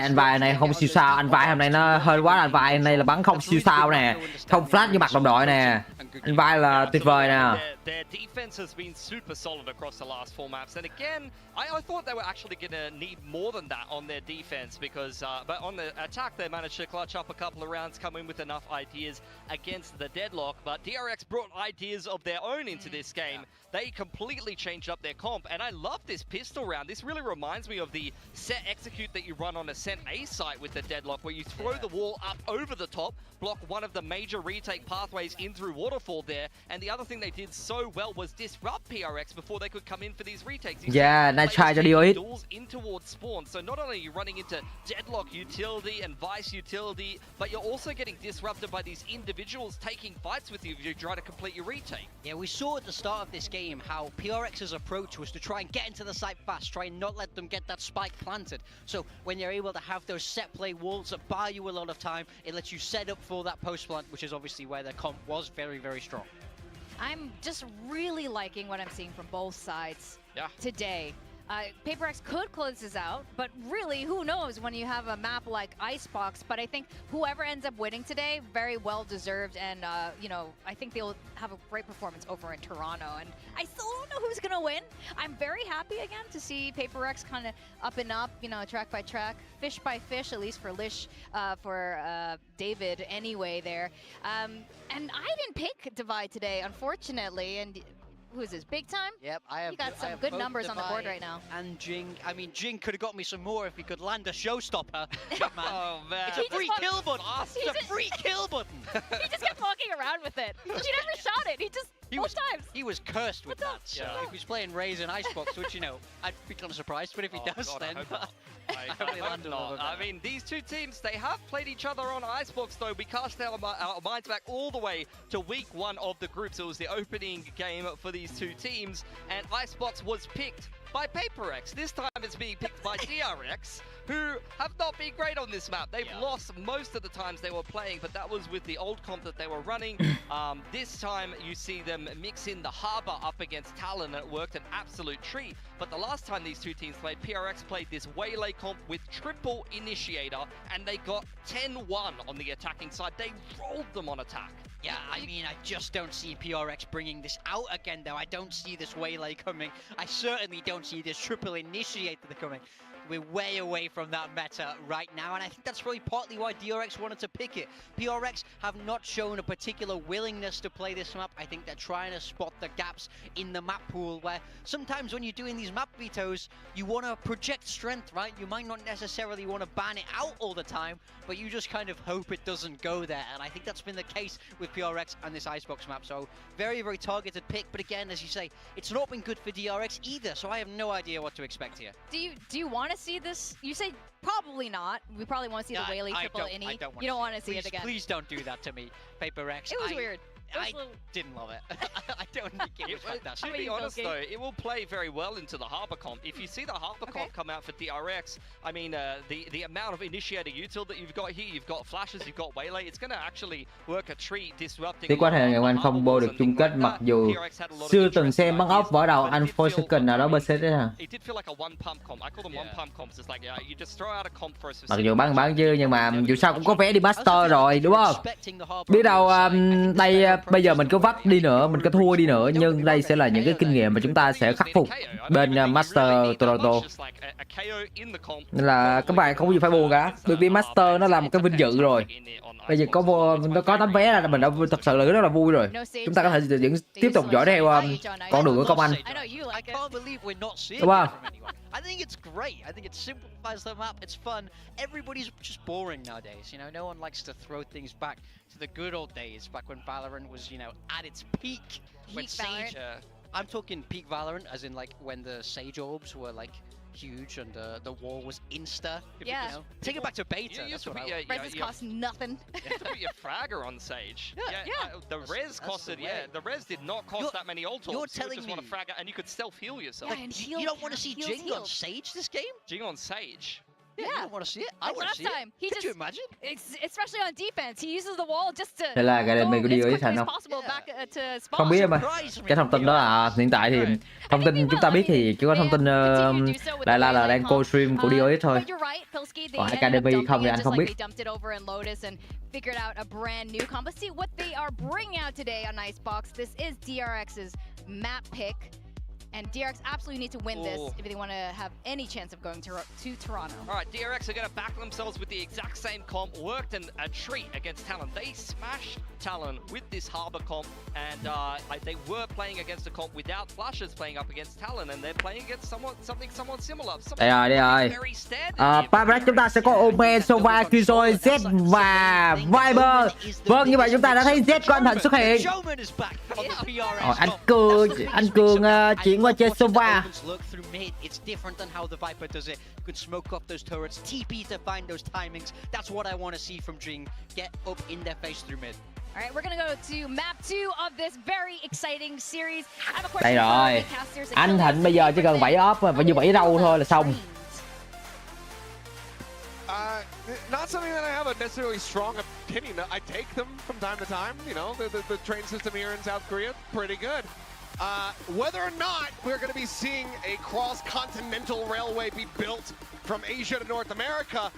D: Anh vai này không siêu sao, anh vai hôm nay nó hơi quá, anh vai này là bắn không siêu sao nè, không flash như mặt đồng đội nè, anh vai là tuyệt vời nè.
C: Their defense has been super solid across the last 4 maps, and again, I thought they were actually going to need more than that on their defense because, but on the attack they managed to clutch up a couple of rounds, come in with enough ideas against the deadlock. But DRX brought ideas of their own into this game. They completely changed up their comp, and I love this pistol round. This really reminds me of the set execute that you run on a Cent A site with the deadlock, where you throw the wall up over the top, block one of the major retake pathways in through waterfall there, and the other thing they did so well was disrupt PRX before they could come in for these retakes.
D: Yeah, nice try cho DOX.
C: Duels in towards spawn, so not only are you running into deadlock utility and vice utility, but you're also getting disrupted by these individuals taking fights with you if you try to complete your retake.
B: Yeah, we saw at the start of this game how PRX's approach was to try and get into the site fast, try and not let them get that spike planted. So when you're able to have those set play walls that buy you a lot of time, it lets you set up for that post plant, which is obviously where their comp was very, very strong.
A: I'm just really liking what I'm seeing from both sides today. PaperX could close this out, but really, who knows when you have a map like Icebox. But I think whoever ends up winning today, very well deserved, and you know, I think they'll have a great performance over in Toronto. And I still don't know who's gonna win. I'm very happy again to see PaperX kind of up and up, you know, track by track, fish by fish, at least for Lish, for David anyway there. And I didn't pick Divide today, unfortunately, and who is this? Big Time?
B: Yep, I have.
A: You got some good numbers on the board right now.
B: And Jing, I mean, Jing could have got me some more if he could land a showstopper. Man.
C: Oh man,
B: it's a free kill button. It's a free kill button.
A: He just kept walking around with it. He never shot it. He just both times.
B: He was cursed with that. So if he's playing Raze and Icebox, which, you know, I'd be kind of surprised. But if he does,
C: God,
B: then
C: I hope not. I mean, these two teams, they have played each other on Icebox, though. We cast our minds back all the way to week 1 of the group. So it was the opening game for these two teams, and Icebox was picked by PaperX. This time it's being picked by DRX, who have not been great on this map. They've lost most of the times they were playing, but that was with the old comp that they were running. This time you see them mix in the Harbor up against Talon, and it worked an absolute treat. But the last time these two teams played, PRX played this Waylay comp with triple Initiator, and they got 10-1 on the attacking side. They rolled them on attack.
B: Yeah, I mean, I just don't see PRX bringing this out again, though. I don't see this Waylay coming. I certainly don't see this triple Initiator coming. We're way away from that meta right now, and I think that's probably partly why DRX wanted to pick it. PRX have not shown a particular willingness to play this map. I think they're trying to spot the gaps in the map pool, where sometimes when you're doing these map vetoes, you want to project strength, right? You might not necessarily want to ban it out all the time, but you just kind of hope it doesn't go there, and I think that's been the case with PRX and this Icebox map. So very, very targeted pick, but again, as you say, it's not been good for DRX either, so I have no idea what to expect here.
A: Do you want to see this? You say probably not. We probably want to see the Waylay triple Innie. You don't want to see it again.
B: Please don't do that to me, PaperX.
A: It was weird.
B: I didn't love it. I Don't get me that.
C: To be honest though, it will play very well into the Harbor comp. If you see the Harbor comp come out for DRX, I mean, the amount of initiator util that you've got here, you've got flashes, you've got waylay, it's going to actually work a treat disrupting.
D: Tiếc quá thằng Ngày Anh không vô được chung kết mặc dù chưa từng xem bắn ốc vở đầu anh Four Second nào đó bên set đấy hả? Mặc dù bắn chứ nhưng mà dù sao cũng có vé đi Master rồi đúng không? Biết đâu đây bây giờ mình có vấp đi nữa, mình có thua đi nữa nhưng đây sẽ là những cái kinh nghiệm mà chúng ta sẽ khắc phục bên Master Toronto. Nên là các bạn không có gì phải buồn cả. Được đi Master nó là một cái vinh dự rồi. Bây giờ nó có tấm vé là mình đã thật sự là rất là vui rồi. Chúng ta có thể vẫn tiếp tục dõi theo con đường của công anh. Đúng không?
B: I think it's great. I think it simplifies the map. It's fun. Everybody's just boring nowadays. You know, no one likes to throw things back to the good old days, back when Valorant was, you know, at its peak. When Sage, I'm talking peak Valorant, as in like when the Sage orbs were like huge and the wall was insta.
A: Yeah.
B: You know? Take it back to beta. That's what I
A: Reses cost nothing.
C: You have to put your fragger on Sage. The res costed, the res did not cost that many ult.
B: You're telling
C: just
B: me
C: want a fragger and you could self heal yourself.
A: Yeah, and heal,
B: you don't want to see Giành on Sage this game?
C: Giành on Sage.
B: Yeah, you don't want to see it? I want to see
A: time,
B: it. Could you imagine?
A: Especially on defense, he uses the wall just to
D: Đây là Academy có điều ý thành không? Không biết mà. Cái thông tin đó là hiện tại thì thông tin chúng ta biết thì chỉ có thông tin là đang co-stream của DOS thôi. Còn Academy không thì anh không biết.
A: Figured out a brand new combo. See what they are bringing out today on Icebox. This is DRX's map pick. And DRX absolutely need to win this if they want to have any chance of going to Toronto.
C: All right, DRX are going to back themselves with the exact same comp. Worked a treat against Talon. They smashed Talon with this Harbor comp, and they were playing against a comp without flashes playing up against Talon, and they're playing against something somewhat similar.
D: Đây rồi. Pabrak chúng ta sẽ có Omen, Sova, Killjoy, Z và Viper. Vâng, như vậy chúng ta đã thấy Z của anh Thịnh xuất hiện. Anh Cường chuyển qua chơi Sova.
B: It's different than how the Viper does it. You can smoke up those turrets, TP to find those timings. That's what I want to see from Giành. Get up in their face through mid.
A: All right, we're going to go to map 2 of this very exciting series.
D: Đây rồi. Anh Thịnh bây giờ chỉ cần 7 off và như 7 râu thôi là xong.
F: Not something that I have a necessarily strong opinion. I take them from time to time. You know, the train system here in South Korea, pretty good. Whether or not we're going to be seeing a cross-continental railway be built from Asia to North America,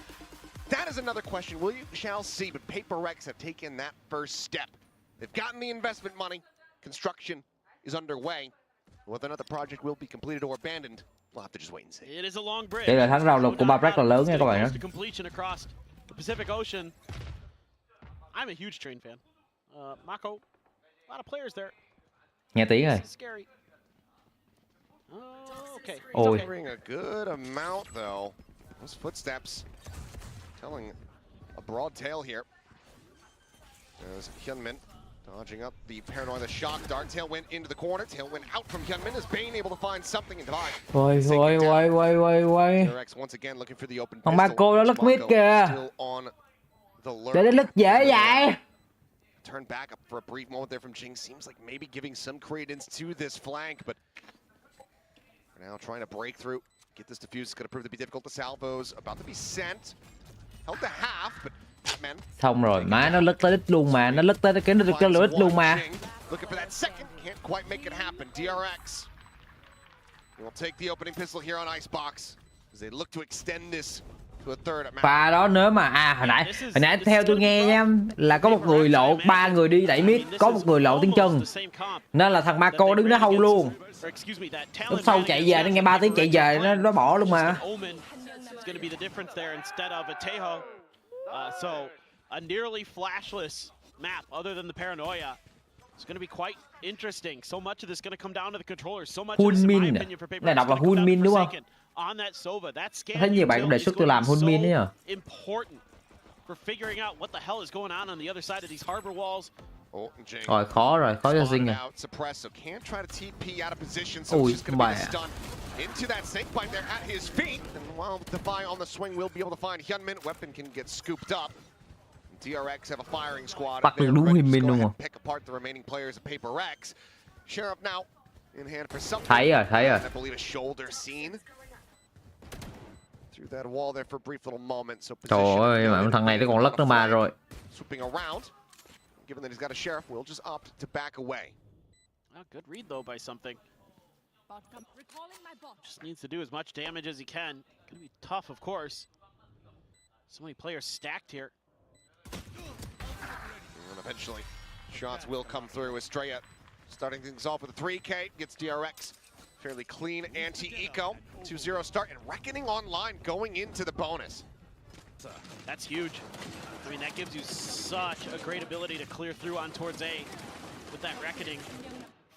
F: that is another question. We shall see, but PaperX have taken that first step. They've gotten the investment money. Construction is underway. Whether or not the project will be completed or abandoned, we'll have to just wait and see.
G: It is a long bridge.
D: Đây là thắng rào lục của Pabrak là lớn nha các bạn nhé.
G: Completion across the Pacific Ocean. I'm a huge train fan. Mako, a lot of players there.
D: Nghe tiếng rồi. Ôi.
F: Covering a good amount though. Those footsteps telling a broad tale here. As Hyunmin dodging up the paranoia, the shock dart. Tail went into the corner. Tail went out from Hyunmin as Bane able to find something and divide.
D: Ôi.
F: DRX once again looking for the open
D: pistol. Marco nó lướt mid kìa. Để nó lướt dễ vậy.
F: Turn back up for a brief moment there from Giành. Seems like maybe giving some credence to this flank, but now trying to break through. Get this defuse. It's going to prove to be difficult. The salvos about to be sent. Held to half, but Batman.
D: Xong rồi, má nó lướt tới đích luôn mà, nó lướt tới cái lướt luôn mà.
F: Looking for that second, can't quite make it happen. DRX will take the opening pistol here on Icebox as they look to extend this.
D: Pha đó nếu mà hồi nãy theo tôi nghe nha là có một người lộ 3 người đi đẩy mid, có một người lộ tiếng chân nên là thằng Marco đứng đó hâu luôn. Lúc sau chạy về nó nghe 3 tiếng chạy về nó bỏ luôn mà. Hunmin này đọc là Hunmin đúng không? Thấy nhiều bạn cũng đề xuất tôi làm Hunmin đấy nhờ. Rồi khó cho Giành rồi. Ui mẹ.
F: Into that snake bite there at his feet, and while Defy on the swing will be able to find Hyunmin, weapon can get scooped up. DRX have a firing squad.
D: Bắt được đúng Hyunmin luôn rồi.
F: Pick apart the remaining players of PaperX. Sheriff now in hand for something.
D: Thấy rồi.
F: I believe a shoulder scene. Through that wall there for a brief little moment. So
D: Trời ơi, mà thằng này nó còn lất nó ma rồi.
F: Swooping around. Given that he's got a sheriff, we'll just opt to back away.
G: Good read though by something. Just needs to do as much damage as he can. Gonna be tough, of course. So many players stacked here.
F: And eventually, shots will come through. Estrella starting things off with a 3K, gets DRX. Fairly clean anti-eco. 2-0 start, and Reckoning online going into the bonus.
G: That's huge. I mean, that gives you such a great ability to clear through on towards A with that Reckoning.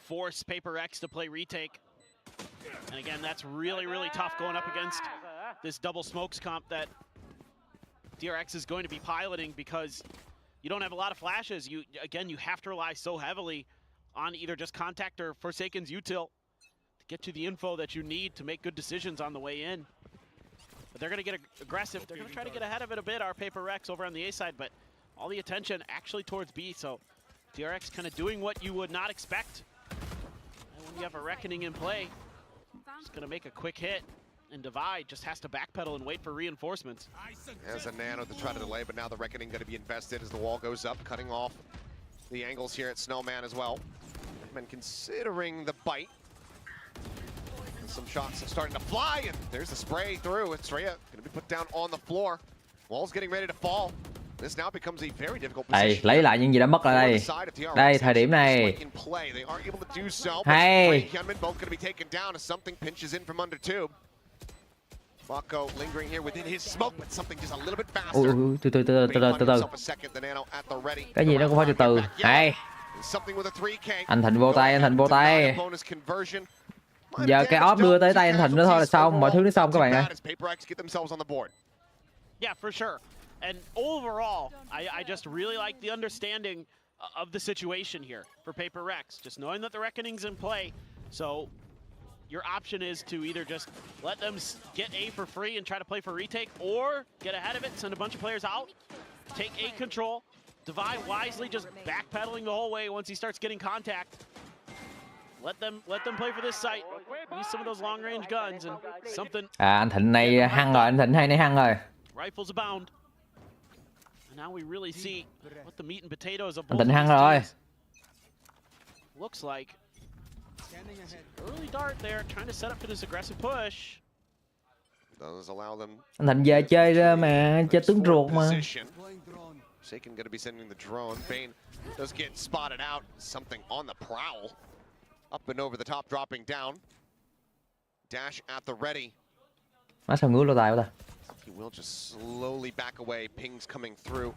G: Force Paper X to play retake. And again, that's really, really tough going up against this double smokes comp that DRX is going to be piloting, because you don't have a lot of flashes. You have to rely so heavily on either just Contact or Forsaken's util to get you the info that you need to make good decisions on the way in. But they're going to get aggressive. They're going to try to get ahead of it a bit, our Paper Rex over on the A side, but all the attention actually towards B. So DRX kind of doing what you would not expect. And when you have a Reckoning in play, just going to make a quick hit, and Divide just has to backpedal and wait for reinforcements.
F: As a nano to try to delay, but now the Reckoning going to be invested as the wall goes up, cutting off the angles here at Snowman as well. And considering the bite. Some shots are starting to fly, and there's the spray through. Estrella going to be put down on the floor. Wall's getting ready to fall. This now becomes a very difficult position.
D: Đây, lấy lại những gì đã mất ở đây. Đây, thời điểm này. Hay.
F: Both going to be taken down as something pinches in from under tube. Mako lingering here within his smoke, but something just a little bit faster.
D: Từ. Cái gì nó cũng phải từ từ. Hay. Anh Thịnh vô tay. Giờ cái off đưa tới tay anh Thịnh nữa thôi là xong, mọi thứ nó xong các bạn ơi.
G: Yeah, for sure. And overall, I just really like the understanding of the situation here for Paper Rex. Just knowing that the Reckoning's in play. So your option is to either just let them get A for free and try to play for retake, or get ahead of it, send a bunch of players out, take A control, Divide wisely just backpedaling the whole way once he starts getting contact. Let them play for this site. Use some of those long range guns and something.
D: Anh Thịnh này hăng rồi, anh Thịnh hay này hăng rồi.
G: Rifles abound. And now we really see what the meat and potatoes of
D: Anh
G: both
D: Thịnh hăng rồi.
G: Looks like. Early dart there, trying to set up for this aggressive push.
F: Anh
D: Thịnh về chơi ra mà, chơi tướng ruột mà.
F: Shaken going to be sending the drone. Bane does get spotted out. Something on the prowl. Up and over the top, dropping down. Dash at the ready.
D: Má sao ngứa lỗ tai quá ta.
F: He will just slowly back away. Pings coming through.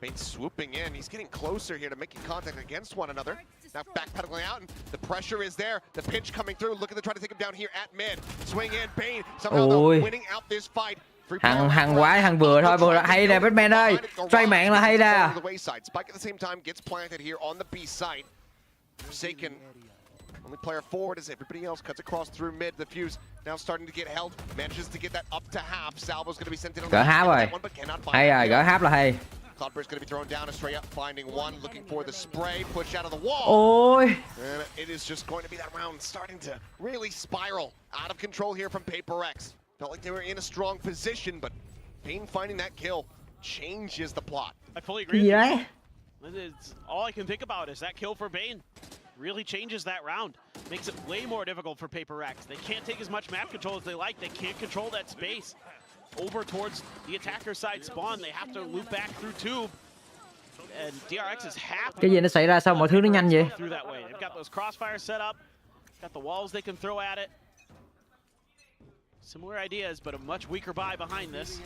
F: Bane swooping in. He's getting closer here to making contact against one another. Now backpedaling out, and the pressure is there. The pinch coming through. Looking to try to take him down here at mid. Swing in. Bane somehow though, winning out this fight.
D: Hằng quái, hằng vừa thôi, vừa hay nè Batman ơi. Xoay mạng là hay nè.
F: Spike at the same time gets planted here on the B side. Forsaken, only player forward as everybody else cuts across through mid. The fuse now starting to get held. Manages to get that up to half. Salvo's going to be sent in on
D: gỡ half rồi. Hay rồi, gỡ half là hay.
F: Cloudburst going to be thrown down. Estrella finding one, looking for the spray, push out of the wall.
D: Ôi.
F: And it is just going to be that round starting to really spiral out of control here from Paper X. Felt like they were in a strong position, but Bane finding that kill changes the plot.
G: I fully agree.
D: Yeah.
G: All I can think about is that kill for Bane. Really changes that round. Makes it way more difficult for Paper X. They can't take as much map control as they like. They can't control that space. Over towards the attacker side spawn, they have to loop back through tube. And DRX is happy.
D: Cái gì nó xảy ra sao mọi thứ nó nhanh vậy?
G: Through that way. They've got those crossfires set up. Got the walls they can throw at it. Similar ideas, but a much weaker buy behind this.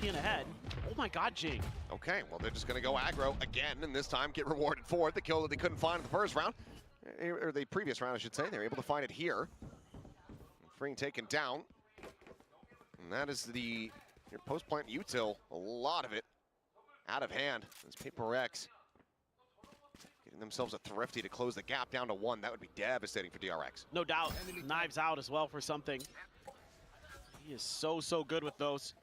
G: TPing ahead. Oh my god, Giành.
F: Okay, well, they're just going to go aggro again, and this time get rewarded for it. The kill that they couldn't find in the first round, or the previous round, I should say. They were able to find it here. Freeing taken down. And that is your post-plant util. A lot of it out of hand. As Paper X getting themselves a thrifty to close the gap down to 1. That would be devastating for DRX.
G: No doubt. Knives out as well for something. He is so good with those.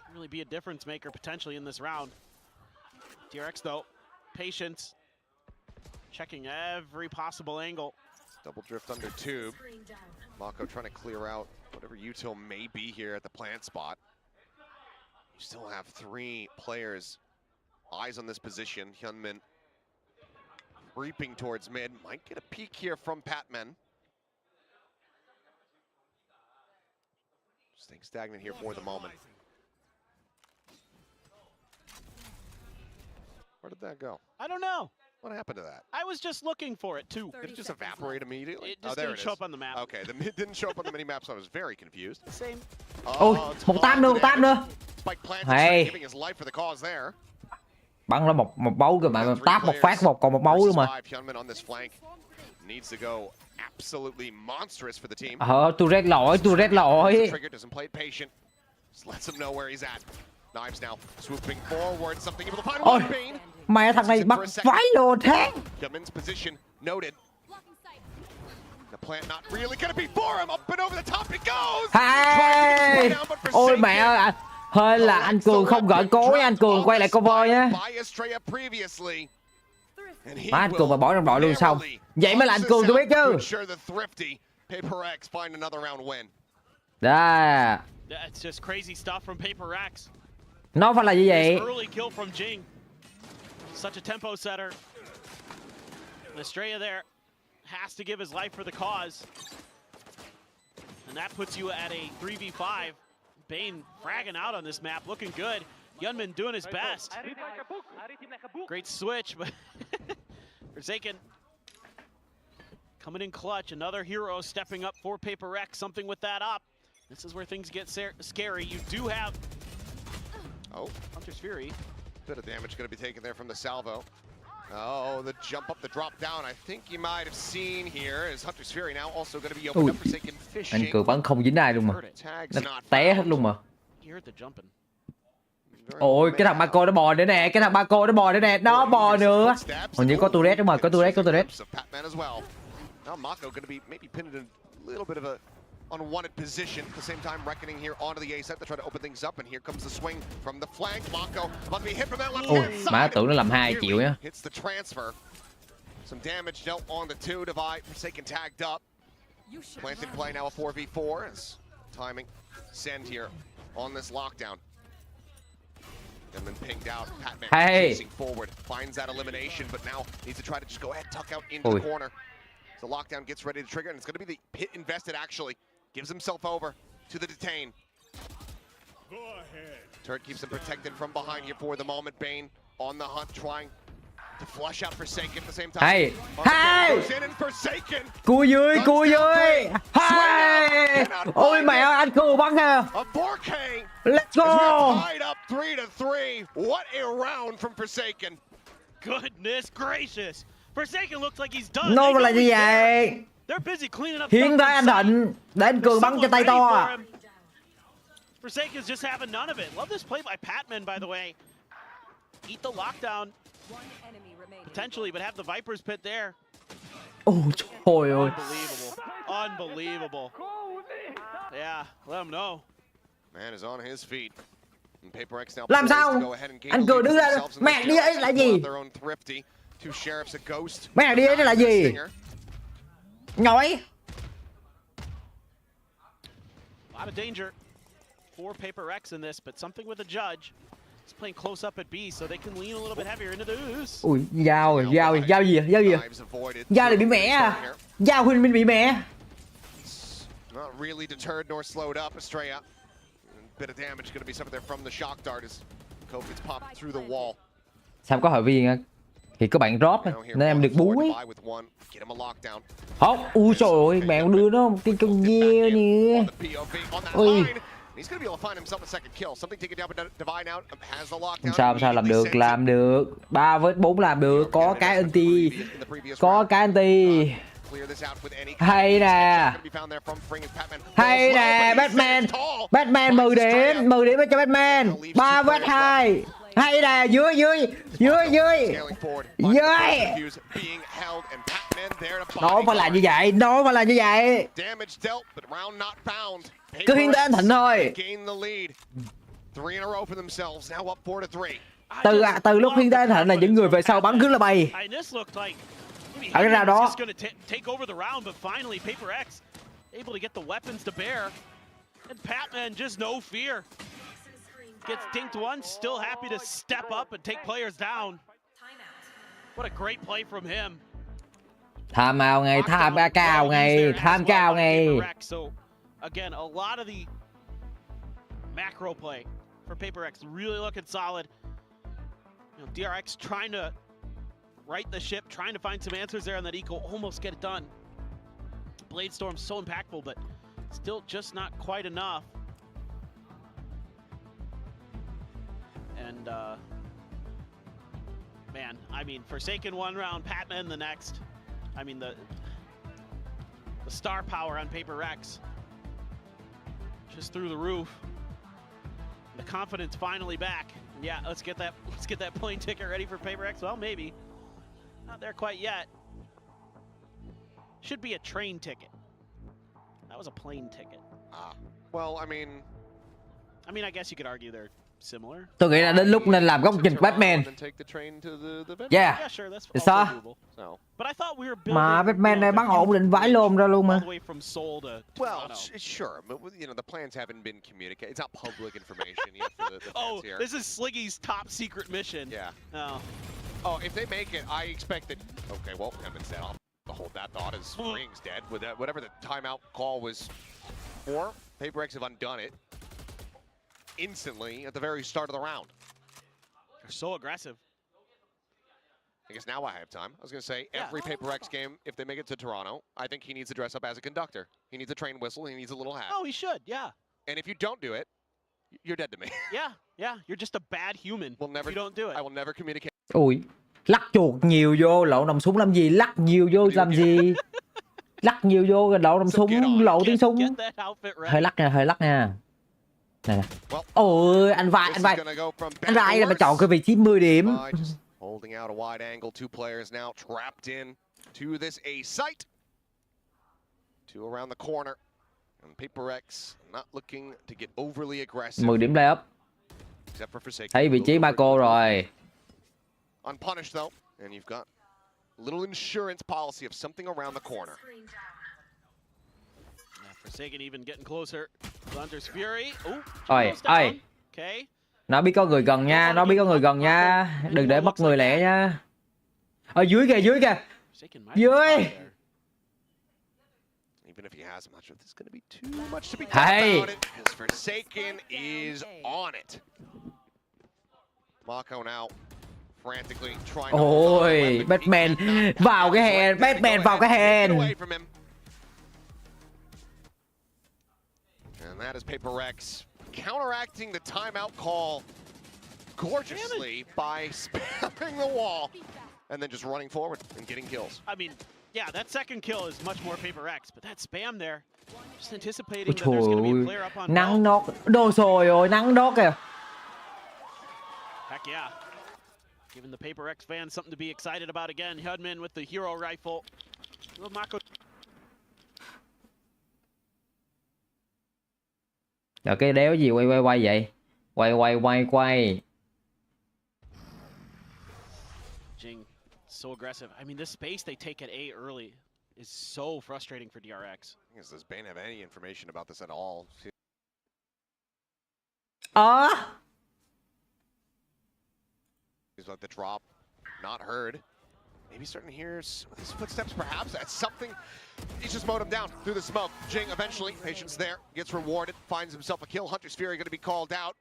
G: Can really be a difference maker potentially in this round. DRX though, patience. checking every possible angle.
F: Double drift under tube. Mako trying to clear out whatever util may be here at the plant spot. You still have 3 players. Eyes on this position. Hyunmin creeping towards mid. Might get a peek here from Patman. Staying stagnant here for the moment. Where did that go?
G: I don't know.
F: What happened to that?
G: I was just looking for it too.
F: Did it just evaporate immediately?
G: It just
F: there
G: didn't show up on the map.
F: Okay, it didn't show up on the mini map, so I was very confused.
G: Same.
D: Ôi, một táp nữa.
F: Spike planted,
D: Hey.
F: giving his life for the cause there.
D: Bắn nó một bấu kìa mà táp một phát còn một bấu luôn mà.
F: Hyunmin on this flank needs to go absolutely monstrous for the team.
D: Tôi rét lỗi.
F: Trigger doesn't play it patient. Just lets him know where he's at. Knives now swooping forward, something able to find one bean.
D: Mẹ thằng này bắt vãi luôn thế.
F: Hyunmin's position noted. The plant not really gonna be for him. Up and over the top it goes.
D: Hey! Ôi mẹ ơi, hơi là anh Cường không gợi cố nha, anh Cường quay lại cover nhé. Má anh Cường mà bỏ trong đội luôn xong. Vậy mới là anh Cường tôi biết chứ. Đó.
G: That's just crazy stuff from Paper X.
D: Nó phải là như vậy.
G: Early kill from Giành. Such a tempo setter. Estrella there has to give his life for the cause. And that puts you at a 3v5. Bane fragging out on this map, looking good. Hyunmin doing his best. Great switch, but Forsaken coming in clutch. Another hero stepping up for Paper X. Something with that up. This is where things get scary. You do have Hunter's Fury.
F: Bit of damage going to be taken there from the salvo. Oh, the jump up, the drop down. I think you might have seen here is Hunter's Fury now also going to be opened up for Forsaken fishing.
D: Anh Cường bắn không dính ai luôn mà. Nó té hết luôn mà. Ôi, cái thằng Mako nó bò nữa nè, nó bò nữa. Hình như có turret đúng rồi, có turret.
F: Now Mako going to be maybe pinned in a little bit of a unwanted position. At the same time, reckoning here onto the A side to try to open things up, and here comes the swing from the flank. Mako about to be hit from that left hand side.
D: Má tưởng nó làm 2 triệu nhá.
F: Hits the transfer. Some damage dealt on the 2 divide. Forsaken tagged up. Planted play now a 4v4 as timing send here on this lockdown. And then pinged out. Patman chasing forward, finds that elimination, but now needs to try to just go ahead, tuck out into the corner. So lockdown gets ready to trigger, and it's going to be the hit invested actually. Gives himself over to the detain. Go ahead. Turret keeps him protected from behind here for the moment. Bane on the hunt, trying to flush out Forsaken at the same time.
D: Hey!
F: Goes in and Forsaken.
D: Cua dưới. Hey! Ôi mẹ ơi, anh Cường bắn kìa.
F: A 4K.
D: Let's go.
F: Tied up 3-3. What a round from Forsaken.
G: Goodness gracious. Forsaken looks like he's done.
D: Nó là như vậy.
G: They're busy cleaning up.
D: Hiến tới anh Thịnh để anh Cường bắn cho tay to.
G: Forsaken's just having none of it. Love this play by Patman, by the way. Eat the lockdown. Potentially, but have the Viper's pit there.
D: Ôi trời ơi.
G: Unbelievable. Yeah, let him know.
F: Man is on his feet. And Paper X now
D: làm sao? Anh Cường đứng ra. Mẹ đi ấy là gì?
F: Two sheriffs, a ghost.
D: Mẹ đi ấy là gì? Nhói.
G: A lot of danger for Paper X in this, but something with the judge. He's playing close up at B, so they can lean a little bit heavier into the ooze.
D: Ui, dao gì? Dao này bị mẹ à? Dao Huynh mình bị mẹ.
F: Not really deterred nor slowed up. Estrella. Bit of damage going to be some there from the shock dart as Kobe gets popped through the wall.
D: Sao có hội viên á? Thì các bạn drop nên em được bú ấy. Hốt, ui trời ơi, mẹ đưa nó cái con dê nè. Ui. Sao làm được. 3 vs 4 làm được, có cái anti. Hay nè, Batman 10 điểm cho Batman. 3 vs 2. Hay nè, dưới. Nó phải là như vậy. Cứ hiến tới anh Thịnh thôi. Từ lúc hiến tới anh Thịnh là những người về sau bắn cứ là bay.
G: Ở
D: cái round đó.
G: Just going to take over the round, but finally Paper X able to get the weapons to bear. And Patman just no fear. Gets dinked once, still happy to step up and take players down. What a great play from him.
D: Tham ao ngay, tham cao ngay, tham cao ngay.
G: So again, a lot of the macro play for Paper X really looking solid. You know, DRX trying to right the ship, trying to find some answers there on that eco, almost get it done. Blade Storm so impactful, but still just not quite enough. And man, I mean, Forsaken one round, Patman the next. I mean, the star power on Paper X just through the roof. The confidence finally back. And yeah, let's get that plane ticket ready for Paper X. Well, maybe not there quite yet. Should be a train ticket. That was a plane ticket.
F: Well, I mean,
G: I guess you could argue they're similar.
D: Tôi nghĩ là đến lúc nên làm góc nhìn Batman. Yeah.
G: Yeah, sure, that's
D: Thì
G: also
D: sao?
G: doable. But I thought we were
D: Mà
G: building,
D: Batman này bắn ổn định vãi lồn ra luôn
G: all
D: mà.
G: the way from Seoul to
F: Well,
G: Toronto.
F: sure, but you know the plans haven't been communicated. It's not public information yet for the fans
G: Oh,
F: here.
G: this is Sliggy's top secret mission.
F: Yeah.
G: Oh.
F: Oh, if they make it, I expect that. Okay, well, Edmund said I'll hold that thought as Ring's dead. With that, whatever the timeout call was for, Paper X have undone it instantly at the very start of the round.
G: They're so aggressive.
F: I guess now I have time. I was going to say, every Paper X game, if they make it to Toronto, I think he needs to dress up as a conductor. He needs a train whistle, he needs a little hat.
G: Oh, he should, yeah.
F: And if you don't do it, you're dead to me.
G: Yeah, you're just a bad human if you don't do it.
F: I will never communicate.
D: Ui, lắc chuột nhiều vô, lộ nòng súng làm gì? Lắc nhiều vô làm gì? Lắc nhiều vô rồi lộ nòng súng, lộ tiếng súng.
G: Get that outfit right.
D: Hơi lắc nha. Này nè. Ôi, anh vai là mà chọn cái vị trí 10 điểm.
F: Holding out a wide angle, two players now trapped in to this A site. Two around the corner. And Paper X not looking to get overly aggressive.
D: 10 điểm lay up.
F: Except for Forsaken.
D: Thấy vị trí Marco rồi.
F: Unpunished though, and you've got a little insurance policy of something around the corner.
G: Forsaken even getting closer. Hunter's Fury.
D: Ôi, ơi.
G: Okay.
D: Nó biết có người gần nha, Đừng để mất người lẻ nha. Ở dưới kìa. Dưới.
F: Even if he has, I'm not sure if this is going to be too much to be about it. Because Forsaken is on it. Mako now frantically trying to
D: ôi, Batman vào cái hand,
F: And that is Paper X counteracting the timeout call gorgeously by spamming the wall and then just running forward and getting kills.
G: I mean, yeah, that second kill is much more Paper X, but that spam there, just anticipating that there's going to be a player up on
D: nắng nót, đồ sồi rồi, nắng nót kìa.
G: Heck yeah. Giving the Paper X fans something to be excited about again. Hudman with the hero rifle. Mako.
D: Rồi cái đéo gì quay vậy? Quay.
G: Giành, so aggressive. I mean, this space they take at A early is so frustrating for DRX.
F: Does Bane have any information about this at all? He's like the drop, not heard. Maybe starting to hear his footsteps, perhaps. That's something. He's just mowed him down through the smoke. Giành eventually, patience there, gets rewarded, finds himself a kill. Hunter's Fury going to be called out.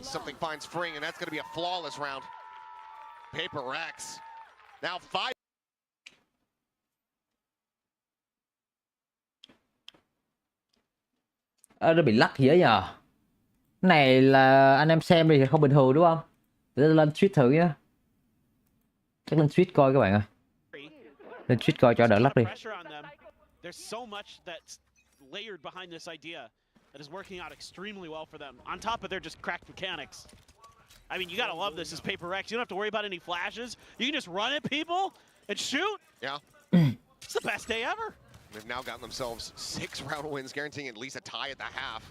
F: Something finds Fring, and that's going to be a flawless round. Paper X. Now 5.
D: Nó bị lắc gì đó nhờ. Cái này là anh em xem thì không bình thường đúng không? Để lên tweet thử nhá. Chắc lên tweet coi các bạn ơi. Lên tweet coi cho đỡ lắc đi.
G: There's so much that's layered behind this idea that is working out extremely well for them. On top of their just cracked mechanics. I mean, you gotta love this as Paper X. You don't have to worry about any flashes. You can just run at people and shoot.
F: Yeah.
G: It's the best day ever.
F: They've now gotten themselves 6 round wins, guaranteeing at least a tie at the half.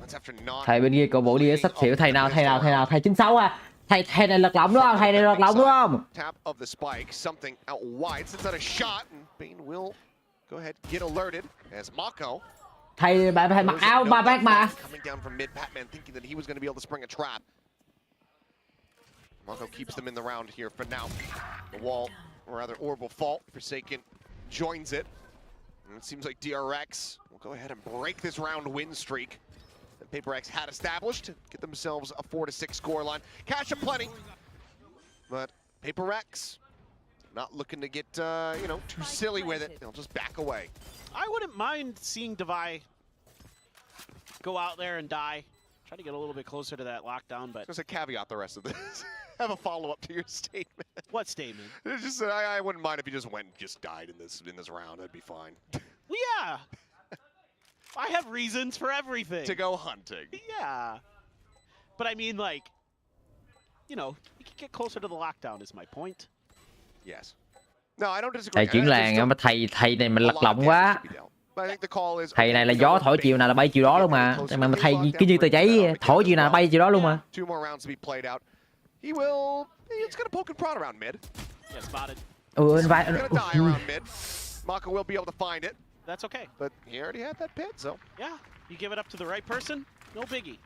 F: That's after not.
D: Thầy bên kia cổ vũ đi sắp xỉu, thầy nào, thầy 96 à. Thầy này lật lỏng đúng không? Thầy này lật lỏng đúng không?
F: Tap of the spike, something out wide, sends out a shot, and Bane will go ahead get alerted as Mako.
D: Thầy mặc áo ba bác mà.
F: Coming down from mid, Batman thinking that he was going to be able to spring a trap. Mako keeps them in the round here for now. The wall, or rather orb will fall. Forsaken joins it. And it seems like DRX will go ahead and break this round win streak that PaperX had established to get themselves a 4-6 score line. Cash aplenty, but PaperX not looking to get, too silly with it. They'll just back away.
G: I wouldn't mind seeing Devi go out there and die. Try to get a little bit closer to that lockdown, but...
F: Just a caveat the rest of this. Have a follow-up to your statement.
G: What statement?
F: It's just I wouldn't mind if you just went and just died in this round. That'd be fine.
G: Well, yeah. I have reasons for everything.
F: To go hunting.
G: Yeah. But I mean, like, you can get closer to the lockdown is my point.
F: Yes. No, I don't disagree.
D: Thầy chuyển làng mà thầy này mình lật lỏng quá. Thầy này là gió thổi chiều nào là bay chiều đó luôn mà. Mà thầy cứ như tờ giấy thổi chiều nào là bay chiều đó luôn mà.
F: Two more rounds to be played out. It's gonna poke and prod around mid.
G: Yeah, spotted.
F: It's gonna die around mid. Mako will be able to find it.
G: That's okay.
F: But he already had that pit, so.
G: Yeah, you give it up to the right person, no biggie.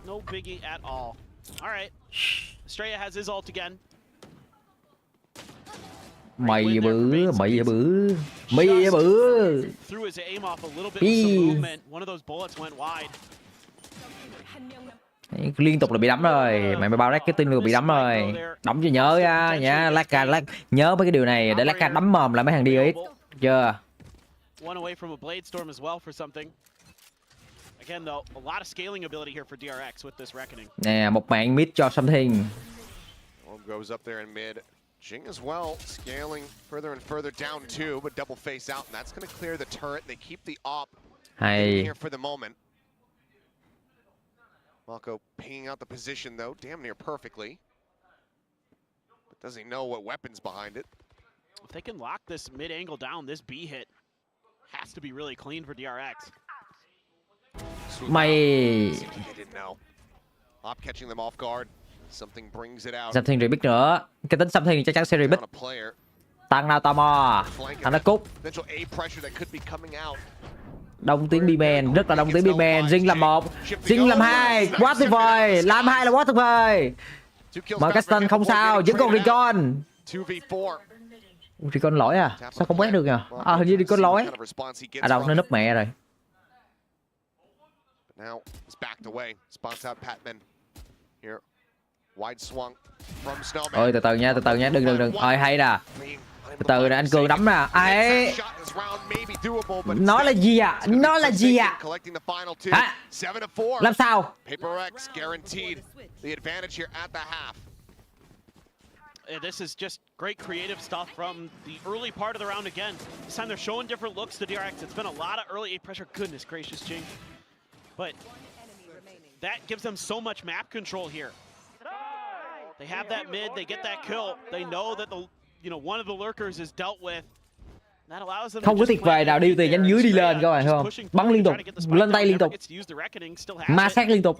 G: No biggie at all. All right. Estrella has his ult again.
D: Mày bữa.
G: Threw his aim off a little bit with some movement. One of those bullets went wide.
D: Liên tục là bị đấm rồi. Mày bao rác cái tin được bị đấm rồi. Đấm cho nhớ ra nhá. Lát nhớ mấy cái điều này để lát ca đấm mồm là mấy thằng đi ít. Chưa?
G: One away from a blade storm as well for something. Again though, a lot of scaling ability here for DRX with this reckoning.
D: Nè, một mạng mid cho something.
F: One goes up there in mid. Giành as well, scaling further and further down too, but double face out, and that's going to clear the turret. They keep the op here for the moment. Mako pinging out the position though, damn near perfectly. But does he know what weapon's behind it?
G: If they can lock this mid angle down, this B hit has to be really clean for DRX.
D: Mày
F: They didn't know. Op catching them off guard. Something brings it out.
D: something biết nữa. Cái tính something chắc chắn sẽ biết. Tăng nào tò mò. Thằng nó cút. Đông tiếng B-man, rất là đông tiếng B-man. Giành làm 1, Giành làm 2, quá tuyệt vời. Làm 2 là quá tuyệt vời. Mà Caston không sao, vẫn còn Recon. Recon lỗi à? Sao không quét được nhỉ? À, hình như Recon lỗi. À đâu, nó núp mẹ rồi. Ôi từ từ nha, đừng. Ôi hay nè. Từ từ nè, anh Cường đấm nè. Ấy. Nó là gì ạ? Hả? Làm sao?
G: This is just great creative stuff from the early part of the round again. This time they're showing different looks to DRX. It's been a lot of early A pressure. Goodness gracious, Giành. But that gives them so much map control here. They have that mid, they get that kill. They know that one of the lurkers is dealt with. That allows them
D: không có tuyệt vời nào đi từ nhánh dưới đi lên các bạn không? Bắn liên tục, lên tay liên tục, ma sát liên tục.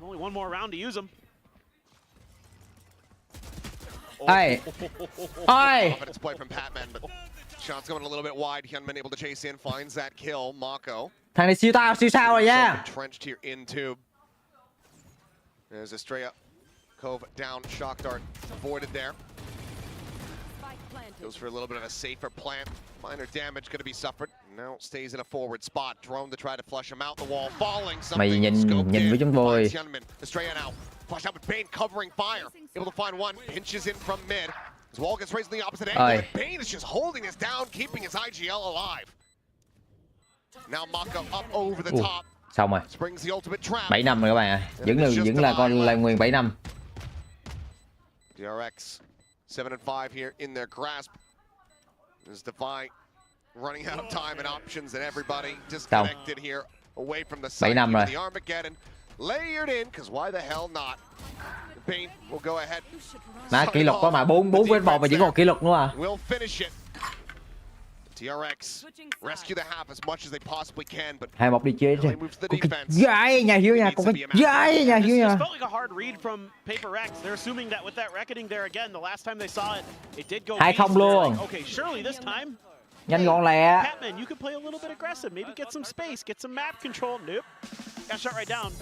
G: Only one more round to use them.
D: Ôi.
F: Shots going a little bit wide. Hyunmin able to chase in, finds that kill. Mako.
D: Thằng này siêu sao rồi nha.
F: Trenched here in tube. There's Estrella. Cove down. Shock dart avoided there. Goes for a little bit of a safer plant. Minor damage going to be suffered. Now stays in a forward spot. Drone to try to flush him out. The wall falling.
D: Mày nhìn với chúng tôi.
F: Estrella now. Flush out with Bane covering fire. Able to find one. Pinches in from mid. His wall gets raised in the opposite angle. Bane is just holding this down, keeping his IGL alive. Now Mako up over the top.
D: Xong rồi.
F: Springs the ultimate trap.
D: 7 năm rồi các bạn ạ. Vẫn là con lời nguyền 7 năm.
F: DRX 7-5 here in their grasp. There's Defi running out of time and options, and everybody disconnected here away from the site.
D: 7 năm rồi.
F: The Armageddon layered in, because why the hell not? Bane will go ahead.
D: Má kỷ lục có mà 4 quên bầu mà chỉ còn kỷ lục nữa à.
F: We'll finish it. TRX rescue the half as much as they possibly can, but
D: 2-1 đi chơi rồi.
F: moves the
D: Con cái
F: defense.
D: gái nhà hiếu nhà, con cái gái nhà hiếu nhà.
G: This felt like a hard read from Paper X. They're assuming that with that reckoning there again, the last time they saw it, it did go
D: 2-0 luôn.
G: like, okay, surely this time.
D: Nhanh gọn lẹ.
G: Batman, you can play a little bit aggressive, maybe get some space, get some map control. Nope, got shot right down.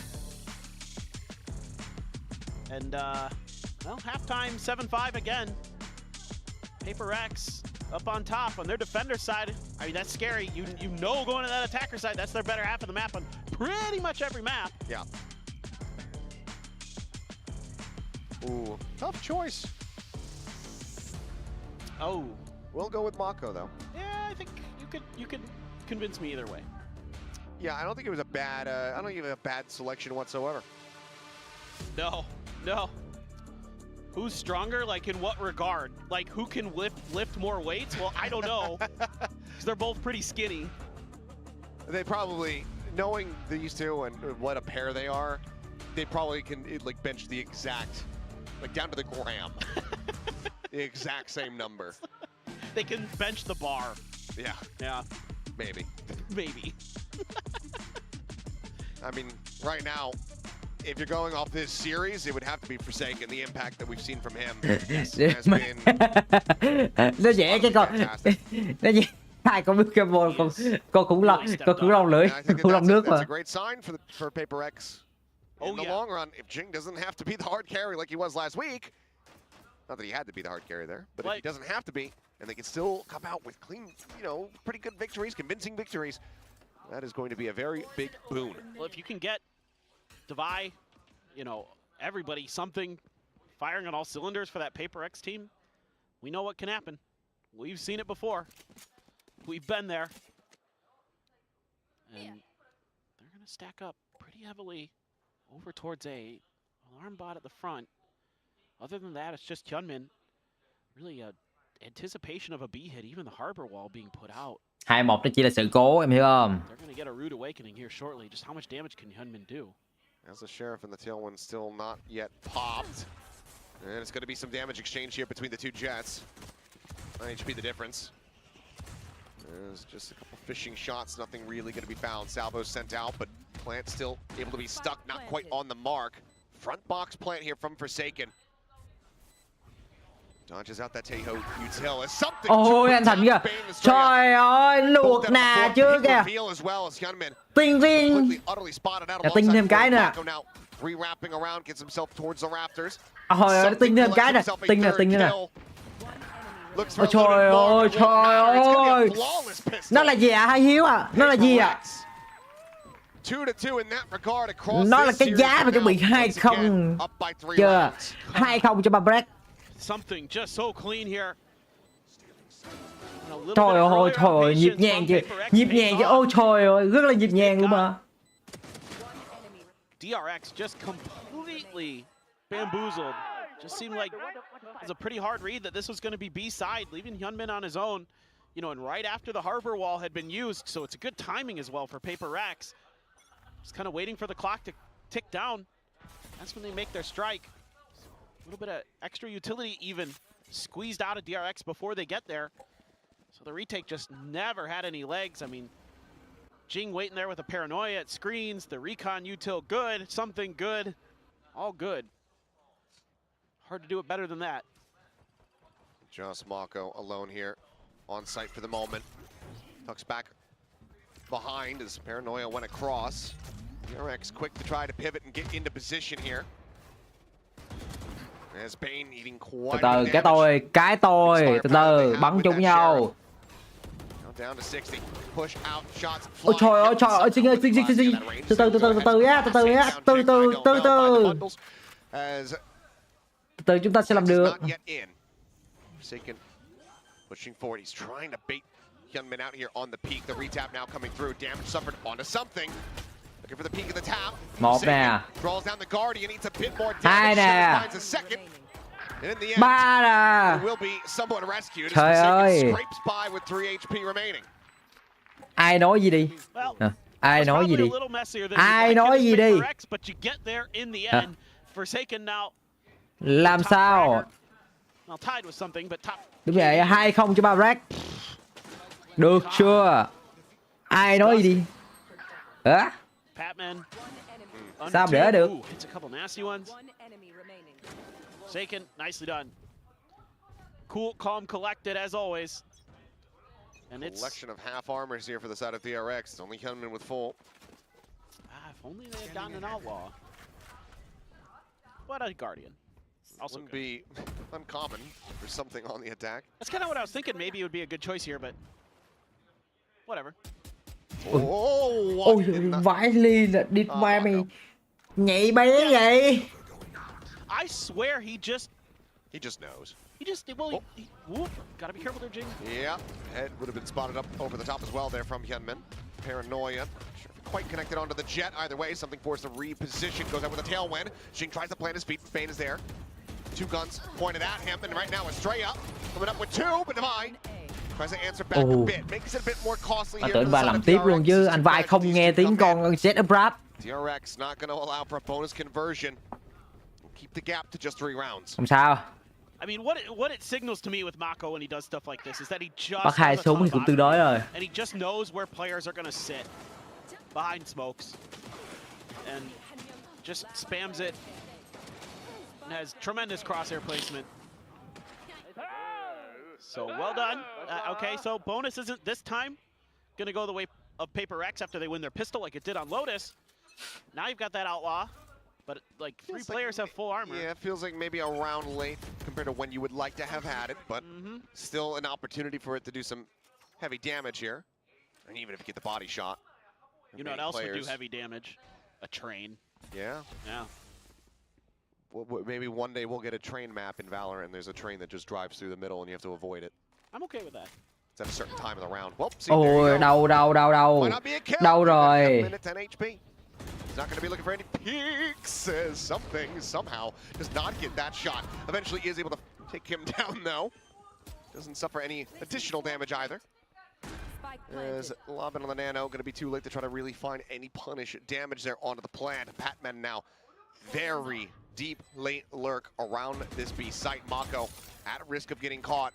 G: And well, halftime 7-5 again. Paper X up on top on their defender side. I mean, that's scary. You know, going to that attacker side, that's their better half of the map on pretty much every map.
F: Yeah. Ooh, tough choice.
G: Oh.
F: We'll go with Mako though.
G: Yeah, I think you could convince me either way.
F: Yeah, I don't think it was a bad. I don't think it was a bad selection whatsoever.
G: No. Who's stronger? Like in what regard? Like who can lift more weights? Well, I don't know, because they're both pretty skinny.
F: They probably, knowing these two and what a pair they are, they probably can like bench the exact, like down to the gram, the exact same number.
G: They can bench the bar.
F: Yeah, maybe. I mean, right now, if you're going off this series, it would have to be Forsaken. The impact that we've seen from him has been
D: nó dễ cái con. Nó dễ. Hai con biết cái ball, con khủng long lưỡi, khủng long nước mà.
F: That's a great sign for Paper X. In the long run, if Giành doesn't have to be the hard carry like he was last week, not that he had to be the hard carry there, but if he doesn't have to be, and they can still come out with clean, pretty good victories, convincing victories, that is going to be a very big boon.
G: Well, if you can get Devi, everybody, something firing on all cylinders for that Paper X team, we know what can happen. We've seen it before. We've been there. And they're going to stack up pretty heavily over towards A. Alarm bot at the front. Other than that, it's just Hyunmin. Really a anticipation of a B hit, even the harbor wall being put out.
D: 2-1 nó chỉ là sự cố, em hiểu không?
G: They're going to get a rude awakening here shortly. Just how much damage can Hyunmin do?
F: As the Sheriff and the Tailwind still not yet popped. And it's going to be some damage exchange here between the two Jets. 9 HP the difference. There's just a couple fishing shots, nothing really going to be found. Salvo sent out, but Plant still able to be stuck, not quite on the mark. Front box Plant here from Forsaken. Dodges out that Taeho util as something.
D: Ôi anh Thành kìa. Trời ơi, luộc nà chưa kìa. Tinh viên. Đã tinh thêm cái nữa.
F: Rewrapping around, gets himself towards the rafters.
D: Ôi ơi, tinh thêm cái nè. Tinh nè. Ôi trời ơi. Nó là gì ạ, Hai Hiếu à? Nó là gì ạ? Nó là cái giá mà chuẩn bị 2-0. Chưa. 2-0 cho Babrak.
G: Something just so clean here.
D: Trời ơi, nhịp nhàng chứ, ôi trời ơi, rất là nhịp nhàng luôn mà.
G: DRX just completely bamboozled. Just seemed like it was a pretty hard read that this was going to be B-side, leaving Hyunmin on his own, and right after the harbor wall had been used, so it's a good timing as well for Paper X. Just kind of waiting for the clock to tick down. That's when they make their strike. A little bit of extra utility even squeezed out of DRX before they get there. So the retake just never had any legs. I mean, Giành waiting there with a paranoia at screens. The recon util good, something good, all good. Hard to do it better than that.
F: Just Mako alone here on site for the moment. Tucks back behind as paranoia went across. DRX quick to try to pivot and get into position here. As Bane eating quite
D: từ từ, từ từ, bắn trúng nhau.
F: Down to 60. Push out shots.
D: Ôi trời ơi, Giành ơi, Giành. Từ chúng ta sẽ làm được.
F: Forsaken pushing forward. He's trying to bait Hyunmin out here on the peak. The retap now coming through. Damage suffered onto something. Looking for the peak of the tap.
D: Một nè.
F: Draws down the Guardian. Needs a bit more
D: Hai
F: damage.
D: nè.
F: Finds a second. And in the end,
D: ba nè.
F: will be somewhat rescued.
D: Trời ơi.
F: Scrapes by with 3 HP remaining.
D: Ai nói gì đi? Ai nói gì đi? Ai nói gì đi? Làm sao? Đúng vậy, 2-0 cho Babrak. Được chưa? Ai nói gì đi? Hả?
G: Patman.
D: Sao để được?
G: Hits a couple nasty ones. Shaken, nicely done. Cool, calm, collected as always. And it's
F: collection of half armors here for the side of DRX. It's only Hyunmin with full.
G: If only they had gotten an outlaw. What a guardian. Also
F: wouldn't be uncommon for something on the attack.
G: That's kind of what I was thinking. Maybe it would be a good choice here, but whatever.
D: Ôi vãi ly là đi qua mày nhạy bé vậy.
G: I swear he just
F: knows.
G: He just well whoop, gotta be careful there, Jing.
F: Yeah, head would have been spotted up over the top as well there from Hyunmin. Paranoia. Quite connected onto the jet either way. Something forced to reposition. Goes out with a tailwind. Jing tries to plant his feet. Bane is there. Two guns pointed at him, and right now Estrella coming up with two, but Divine tries to answer back a bit, makes it a bit more costly here.
D: Tưởng bạn làm tiếp luôn chứ anh vai không nghe tiếng con set up rap.
F: DRX not going to allow for a bonus conversion. Keep the gap to just 3 rounds.
D: Không sao.
G: I mean, what it signals to me with Mako when he does stuff like this is that he just
D: bắt 2 súng thì cũng tương đối rồi.
G: And he just knows where players are going to sit behind smokes and just spams it. And has tremendous crosshair placement. So well done. Okay, so bonus isn't this time going to go the way of Paper X after they win their pistol like it did on Lotus. Now you've got that outlaw, but like 3 players have full armor.
F: Yeah, it feels like maybe a round late compared to when you would like to have had it, but still an opportunity for it to do some heavy damage here. And even if you get the body shot.
G: You know what else would do heavy damage? A train.
F: Yeah.
G: Yeah.
F: Well, maybe one day we'll get a train map in Valorant and there's a train that just drives through the middle and you have to avoid it.
G: I'm okay with that.
F: It's at a certain time of the round. Well, see,
D: ôi đâu. Đâu rồi.
F: He's not going to be looking for any peeks. Something, somehow, does not get that shot. Eventually is able to take him down, though. Doesn't suffer any additional damage either. As lobbing on the nano, going to be too late to try to really find any punish damage there onto the plant. Patman now very deep late lurk around this B site. Mako at risk of getting caught.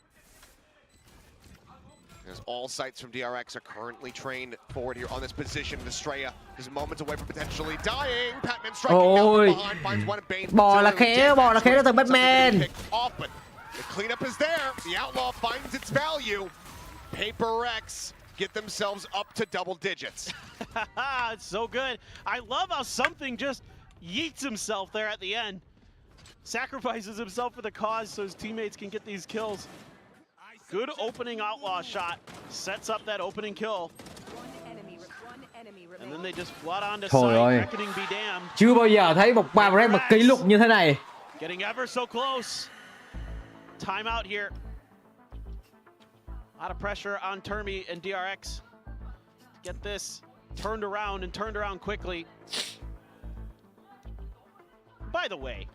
F: As all sights from DRX are currently trained forward here on this position. Estrella is moments away from potentially dying. Patman striking down from behind, finds one at Bane.
D: Bò là khéo từ Batman.
F: Off, but the cleanup is there. The outlaw finds its value. Paper X get themselves up to double digits.
G: It's so good. I love how something just yeets himself there at the end. Sacrifices himself for the cause so his teammates can get these kills. Good opening outlaw shot. Sets up that opening kill. And then they just flood onto site. Reckoning be damned.
D: Chưa bao giờ thấy một valorant mà kỷ lục như thế này.
G: Getting ever so close. Time out here. A lot of pressure on Termi and DRX. Get this turned around and turned around quickly. By the way,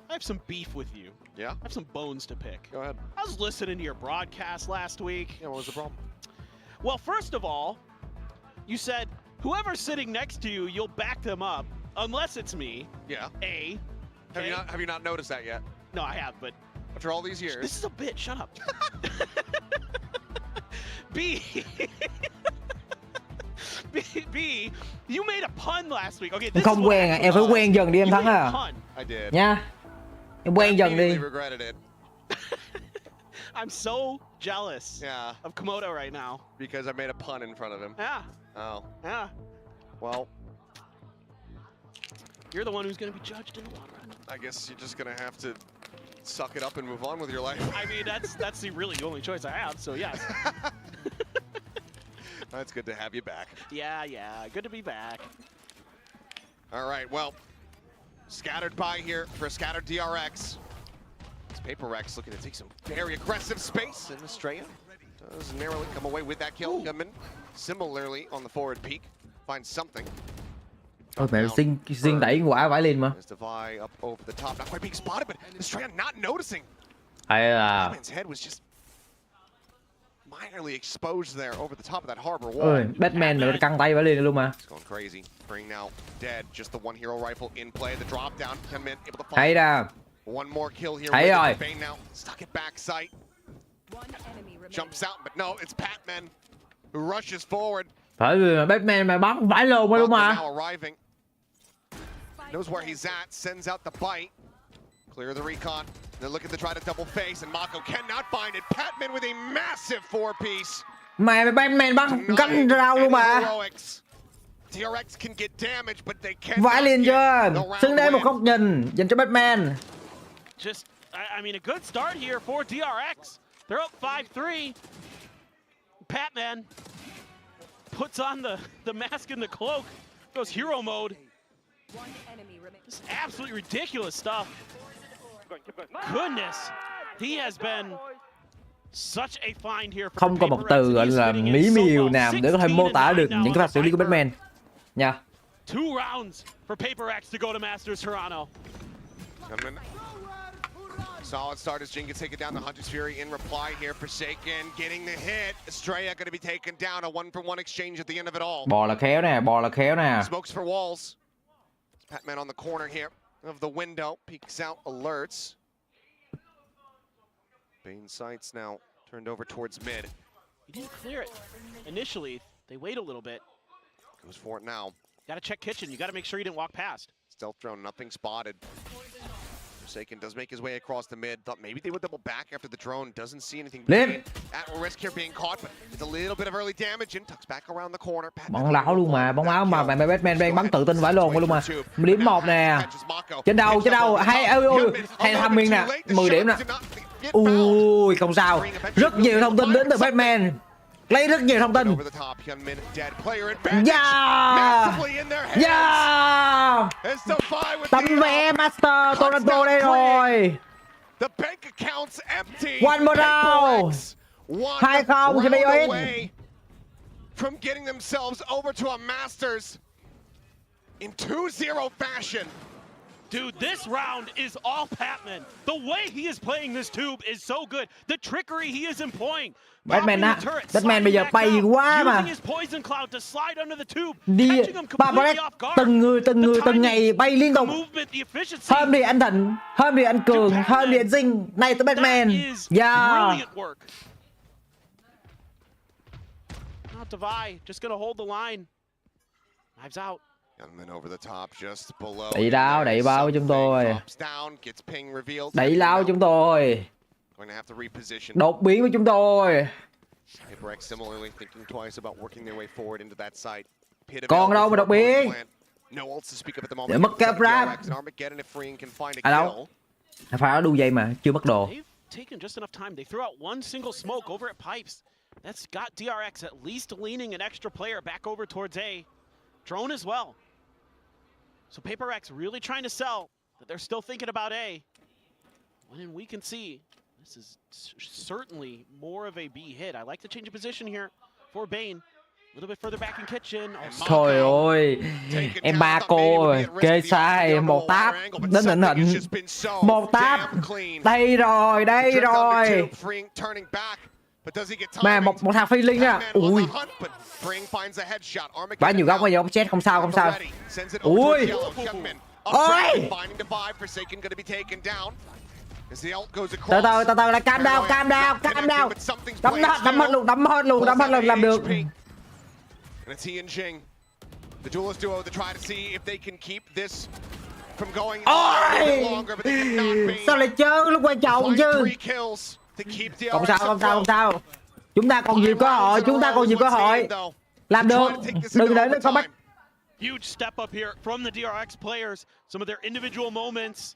G: I have some beef with you.
F: Yeah?
G: I have some bones to pick.
F: Go ahead.
G: I was listening to your broadcast last week.
F: Yeah, what was the problem?
G: Well, first of all, you said, whoever's sitting next to you, you'll back them up, unless it's me.
F: Yeah.
G: A.
F: Have you not noticed that yet?
G: No, I have, but...
F: After all these years.
G: This is a bit, shut up. B. B, you made a pun last week. Okay, this
D: không quen à, em phải quen dần đi em thắng à.
F: I did.
D: Nha. Em quen dần đi.
F: Regretted it.
G: I'm so jealous of Komodo right now.
F: Because I made a pun in front of him.
G: Yeah.
F: Oh.
G: Yeah.
F: Well.
G: You're the one who's going to be judged in the long run.
F: I guess you're just going to have to suck it up and move on with your life.
G: I mean, that's really the only choice I have, so yes.
F: It's good to have you back.
G: Yeah, good to be back.
F: All right, well, scattered by here for a scattered DRX. It's Paper X looking to take some very aggressive space, and Estrella does narrowly come away with that kill. Gunman similarly on the forward peak finds something.
D: Ôi mẹ xin đẩy quả vãi lên mà.
F: Divide up over the top, not quite being spotted, but Estrella not noticing.
D: Hay là
F: Gunman's head was just minorly exposed there over the top of that harbor wall.
D: ôi Batman nữa căng tay vãi lên luôn mà.
F: It's going crazy. Bring now dead. Just the one hero rifle in play. The drop down. 10 men able to find.
D: Hay ra.
F: One more kill here.
D: Thấy rồi.
F: Bane now stuck at back sight. Jumps out, but no, it's Patman who rushes forward.
D: Phải vì Batman mà bắn vãi lồn luôn mà.
F: Now arriving. Knows where he's at, sends out the bite. Clear the recon. Then look at the try to double face, and Mako cannot find it. Patman with a massive 4-piece.
D: Mà Batman bắn cánh rau luôn mà.
F: DRX can get damage, but they can't.
D: Vãi liền chưa? Xứng đáng một góc nhìn dành cho Batman.
G: Just, I mean, a good start here for DRX. They're up 5-3. Patman puts on the mask and the cloak, goes hero mode. This is absolutely ridiculous stuff. Goodness, he has been such a find here.
D: Không có một từ gọi là mỹ miều nào để có thể mô tả được những cái pha xử lý của Batman nha.
G: 2 rounds for Paper X to go to Masters Toronto.
F: Solid start as Giành gets taken down. The Hunter's Fury in reply here. Forsaken getting the hit. Estrella going to be taken down. A 1-for-1 exchange at the end of it all.
D: Bò là khéo nè, bò là khéo nè.
F: Smokes for walls. Patman on the corner here of the window. Peeks out, alerts. Bane sights now turned over towards mid.
G: He didn't clear it initially. They wait a little bit.
F: Goes for it now.
G: Got to check kitchen. You got to make sure you didn't walk past.
F: Stealth drone, nothing spotted. Forsaken does make his way across the mid. Thought maybe they would double back after the drone. Doesn't see anything. At risk here being caught, but it's a little bit of early damage and tucks back around the corner.
D: Bóng láo luôn mà, bóng áo mà Batman đang bắn tự tin vãi lồn luôn mà. Điểm 1 nè. Trên đầu, hay hay Tham viên nè, 10 điểm nè. Ui, không sao. Rất nhiều thông tin đến từ Batman. Lấy rất nhiều thông tin. Tấm vé Master Toronto đây rồi. One more round. 2-0 cho BOS.
F: From getting themselves over to a Masters in 2-0 fashion.
G: Dude, this round is all Patman. The way he is playing this tube is so good. The trickery he is employing.
D: Batman á, Batman bây giờ bay quá mà. Đi Paparazzi từng ngày bay liên tục. Hôm thì anh Thịnh, hôm thì anh Cường, hôm thì anh Giành, nay tới Batman. Yeah.
G: Not Divide, just gonna hold the line. Knives out.
D: Đẩy lao, đẩy bao chúng tôi. Đẩy lao chúng tôi. Đột biến với chúng tôi. Còn đâu mà đột biến. Để mất cái rap. À đâu? Phải đó đu dây mà, chưa mất đồ.
G: That's got DRX at least leaning an extra player back over towards A. Drone as well. So Paper X really trying to sell that they're still thinking about A. When we can see this is certainly more of a B hit. I like the change of position here for Bane. A little bit further back in kitchen.
D: Trời ơi, em ba cô kê sai một táp đến định hình. Một táp. Đây rồi, đây rồi. Mà một thằng phi linh nè. Ui. Quá nhiều góc bây giờ ông chết không sao, không sao. Ui. Ôi. Từ từ là cam down. Đấm hết luôn làm được. Ôi. Sao lại chơi lúc quan trọng chứ? Không sao. Chúng ta còn nhiều cơ hội. Làm được. Đừng để nó có bắt.
G: Huge step up here from the DRX players. Some of their individual moments.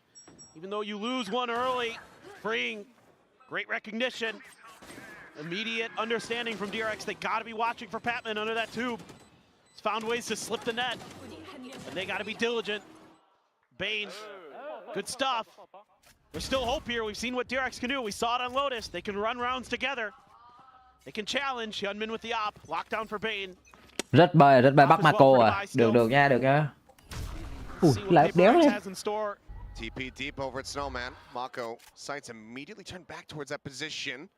G: Even though you lose one early, freeing. Great recognition. Immediate understanding from DRX. They gotta be watching for Patman under that tube. He's found ways to slip the net. And they gotta be diligent. Bane. Good stuff. There's still hope here. We've seen what DRX can do. We saw it on Lotus. They can run rounds together. They can challenge. Hyunmin with the op. Lockdown for Bane.
D: Rất bơi bắt Mako à. Được nha. Ui, lại đéo lên.
F: TP deep over at Snowman. Mako sights immediately turned back towards that position.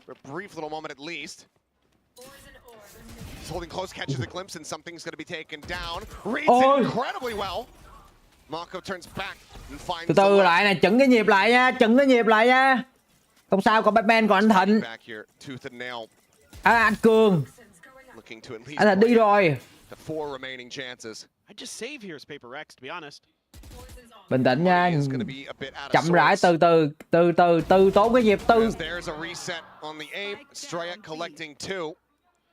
F: For a brief little moment at least. He's holding close, catches a glimpse, and something's going to be taken down. Reads it incredibly well. Mako turns back and finds
D: từ lại nè, chững cái nhịp lại nha. Không sao, còn Batman, còn anh Thịnh.
F: Back here, tooth and nail,
D: Anh Cường.
F: looking to at least
D: Anh Thịnh đi rồi.
F: the 4 remaining chances.
G: I just save here as Paper Rex, to be honest.
D: Bình tĩnh nha.
F: Is gonna be a bit out of
D: Chậm rãi,
F: sorts.
D: từ tốn cái nhịp từ.
F: As there's a reset on the aim. Strayek collecting 2.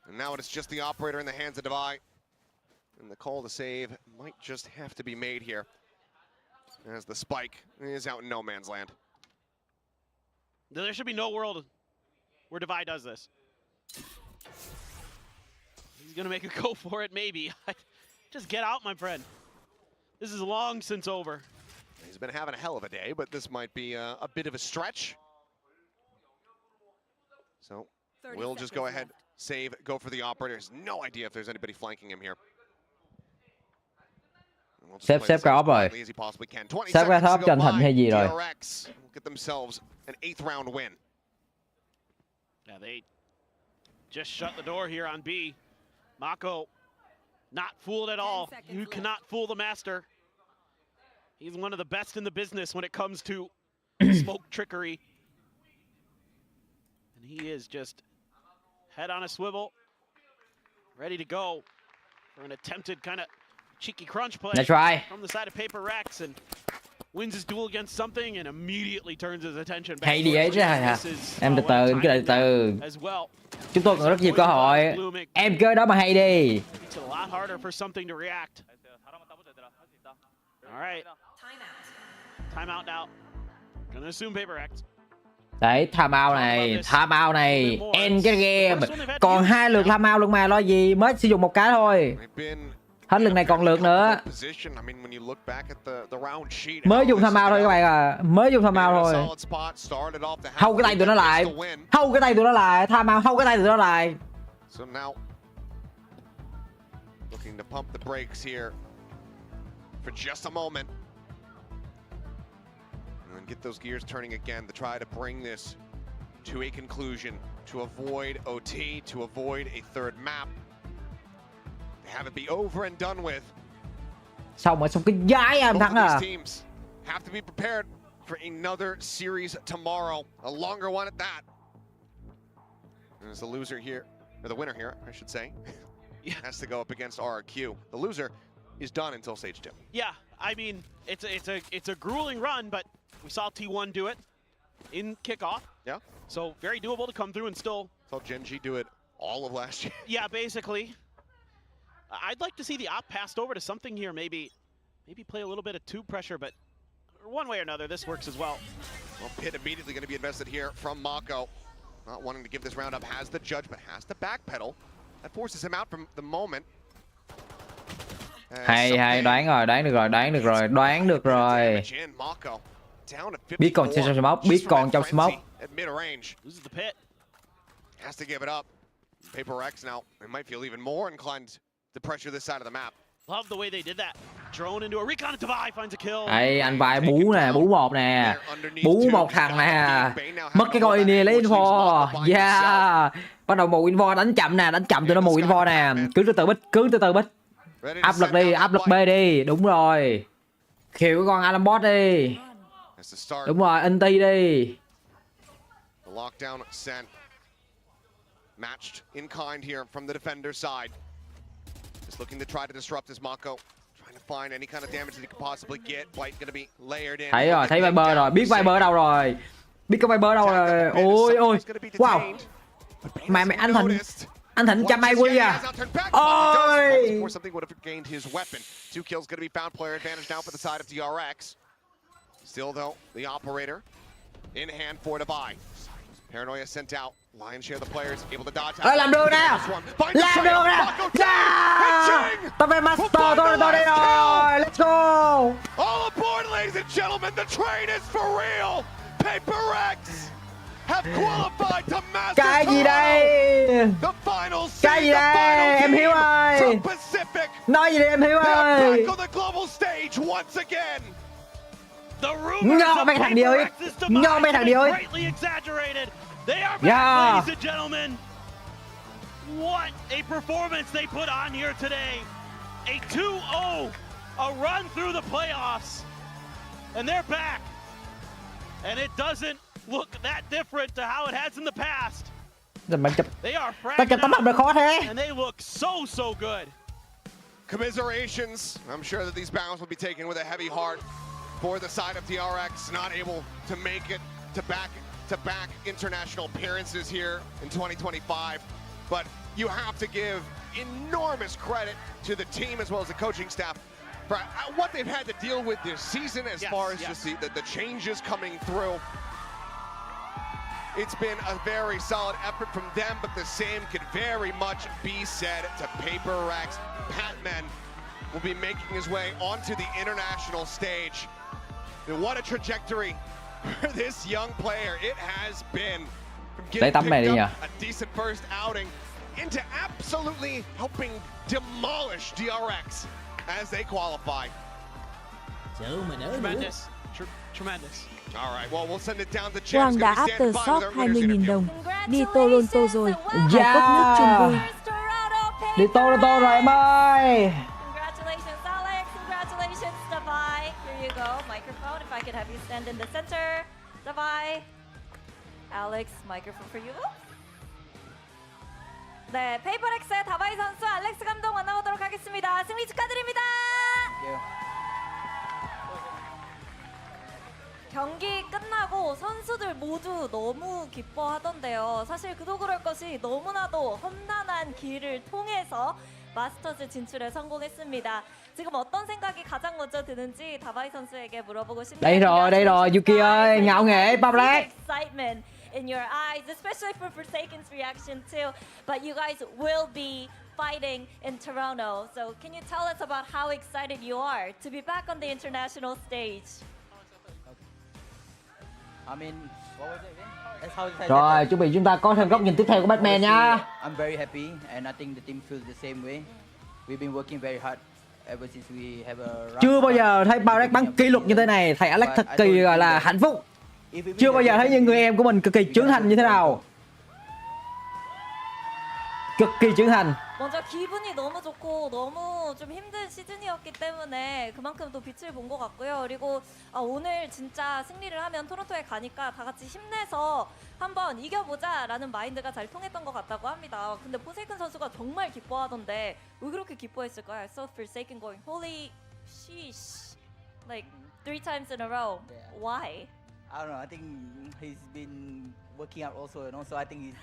F: And now it's just the operator in the hands of Devi. And the call to save might just have to be made here. As the spike is out in no man's land.
G: There should be no world where Devi does this. He's gonna make a go for it, maybe. Just get out, my friend. This is long since over.
F: He's been having a hell of a day, but this might be a bit of a stretch. So we'll just go ahead, save, go for the operator. Has no idea if there's anybody flanking him here. We'll just
D: Xếp
F: play
D: xếp
F: this
D: ra
F: as
D: top rồi.
F: quietly as he possibly can. 20
D: Xếp ra
F: seconds
D: top
F: to
D: cho
F: go
D: anh Thịnh
F: by.
D: hay gì rồi.
F: TRX will get themselves an 8th round win.
G: Yeah, they just shut the door here on B. Mako, not fooled at all. You cannot fool the master. He's one of the best in the business when it comes to smoke trickery. And he is just head on a swivel, ready to go for an attempted kind of cheeky crunch play
D: That's right.
G: from the side of Paper Rex, and wins his duel against something and immediately turns his attention back.
D: Hay đi ấy chứ hả?
G: This is,
D: Em từ
G: well
D: từ, em cứ
G: timed
D: từ từ.
G: as well.
D: Chúng tôi còn rất nhiều cơ hội. Em chơi đó mà hay đi.
G: Makes it a lot harder for something to react. All right. Timeout now. Gonna assume Paper Rex.
D: Đấy, time out này, end cái game. Còn 2 lượt time out luôn mà, lo gì, mới sử dụng một cái thôi. Hết lượt này còn lượt nữa. Mới dùng time out thôi các bạn à, mới dùng time out thôi. Hâu cái tay tụi nó lại, hâu cái tay tụi nó lại, time out, hâu cái tay tụi nó lại.
F: So now, looking to pump the brakes here for just a moment. And get those gears turning again to try to bring this to a conclusion, to avoid OT, to avoid a third map. To have it be over and done with.
D: Xong rồi, xong cái giái em thắng à.
F: Teams have to be prepared for another series tomorrow, a longer one at that. And as the loser here, or the winner here, I should say, has to go up against RRQ. The loser is done until stage 2.
G: Yeah, I mean, it's a grueling run, but we saw T1 do it in kickoff.
F: Yeah.
G: So very doable to come through and still.
F: Saw Genji do it all of last year.
G: Yeah, basically. I'd like to see the op passed over to something here, maybe play a little bit of tube pressure, but one way or another, this works as well.
F: Well, Pit immediately going to be invested here from Mako. Not wanting to give this round up, has the judge, but has to backpedal. That forces him out from the moment.
D: Hay, đoán được rồi. Biết còn trong smoke, biết còn trong smoke.
G: Loses the pit.
F: Has to give it up. Paper Rex now, they might feel even more inclined to pressure this side of the map.
G: Love the way they did that. Drone into a recon, Devi finds a kill.
D: Đây, anh vai bú nè, bú một nè. Bú một thằng nè. Mất cái con Inia lấy info. Yeah. Bắt đầu mù info đánh chậm tụi nó mù info nè. Cứ từ từ bích. Áp lực đi, áp lực B đi. Đúng rồi. Khiêu cái con Alambot đi. Đúng rồi, Inti đi.
F: The lockdown sent. Matched in kind here from the defender side. Just looking to try to disrupt this Mako. Trying to find any kind of damage that he could possibly get. Blight gonna be layered in.
D: Thấy rồi, thấy Viper rồi, biết Viper đâu rồi. Biết có Viper đâu rồi. Ôi, wow. Mày anh Thịnh chăm ai quy à. Ôi.
F: Something would have gained his weapon. 2 kills gonna be found. Player advantage now for the side of DRX. Still though, the operator in hand for the buy. Paranoia sent out. Lion's share of the players able to dodge.
D: Làm được nè. Làm được nè. Yeah. Tao về master tôi đây rồi. Let's go.
F: All aboard, ladies and gentlemen. The train is for real. Paper Rex have qualified to master.
D: Cái gì đây?
F: The final
D: cái gì đây? Em Hiếu ơi. Nói gì đây em Hiếu ơi.
F: On the global stage once again.
D: Ngon mấy thằng đi ơi. Ngon mấy thằng đi ơi.
G: They are back, ladies and gentlemen. What a performance they put on here today. A 2-0, a run through the playoffs. And they're back. And it doesn't look that different to how it has in the past.
D: Rồi mình chụp.
G: They are
D: Ta chụp tấm
G: fragging
D: mặt được khó thế.
G: and they look so good.
F: Commiserations. I'm sure that these battles will be taken with a heavy heart for the side of DRX, not able to make it to back international appearances here in 2025. But you have to give enormous credit to the team as well as the coaching staff for what they've had to deal with this season as far as just the changes coming through. It's been a very solid effort from them, but the same could very much be said to Paper Rex. Patman will be making his way onto the international stage. And what a trajectory for this young player it has been. From getting picked up a decent first outing into absolutely helping demolish DRX as they qualify.
G: Tremendous. Tremendous.
F: All right, well, we'll send it down to
H: Quang đã aftershot 20.000 đồng. Đi Toronto rồi.
D: Yeah.
H: Cốc nước chung vui.
D: Đi Toronto rồi em ơi.
A: Congratulations, Alex. Congratulations, Davai. Here you go. Microphone, if I could have you stand in the center. Davai. Alex, microphone for you. 네, 페이퍼렉스의 다바이 선수 알렉스 감독 만나보도록 하겠습니다. 승리 축하드립니다. 경기 끝나고 선수들 모두 너무 기뻐하던데요. 사실 그도 그럴 것이 너무나도 험난한 길을 통해서 마스터즈 진출에 성공했습니다. 지금 어떤 생각이 가장 먼저 드는지 다바이 선수에게 물어보고 싶네요.
D: đây rồi, Yuki ơi, ngạo nghễ, Pablet.
A: Excitement in your eyes, especially for Forsaken's reaction too. But you guys will be fighting in Toronto. So can you tell us about how excited you are to be back on the international stage?
I: I mean, what was it again? That's how it's
D: Rồi, chuẩn bị chúng ta có thêm góc nhìn tiếp theo của Batman nha.
I: I'm very happy and I think the team feels the same way. We've been working very hard ever since we have a
D: Chưa bao giờ thấy Pablet bắn kỷ lục như thế này, thầy Alex thật kỳ gọi là hạnh phúc. Chưa bao giờ thấy những người em của mình cực kỳ trưởng thành như thế nào. cực kỳ trưởng thành.
A: 먼저 기분이 너무 좋고 너무 좀 힘든 시즌이었기 때문에 그만큼 또 빛을 본 것 같고요. 그리고 오늘 진짜 승리를 하면 토론토에 가니까 다 같이 힘내서 한번 이겨보자라는 마인드가 잘 통했던 것 같다고 합니다. 근데 포세이큰 선수가 정말 기뻐하던데 왜 그렇게 기뻐했을까요? I saw Forsaken going holy sheesh like 3 times in a row.
I: Yeah.
A: Why?
I: I don't know. I think he's been working out also, and also I think he's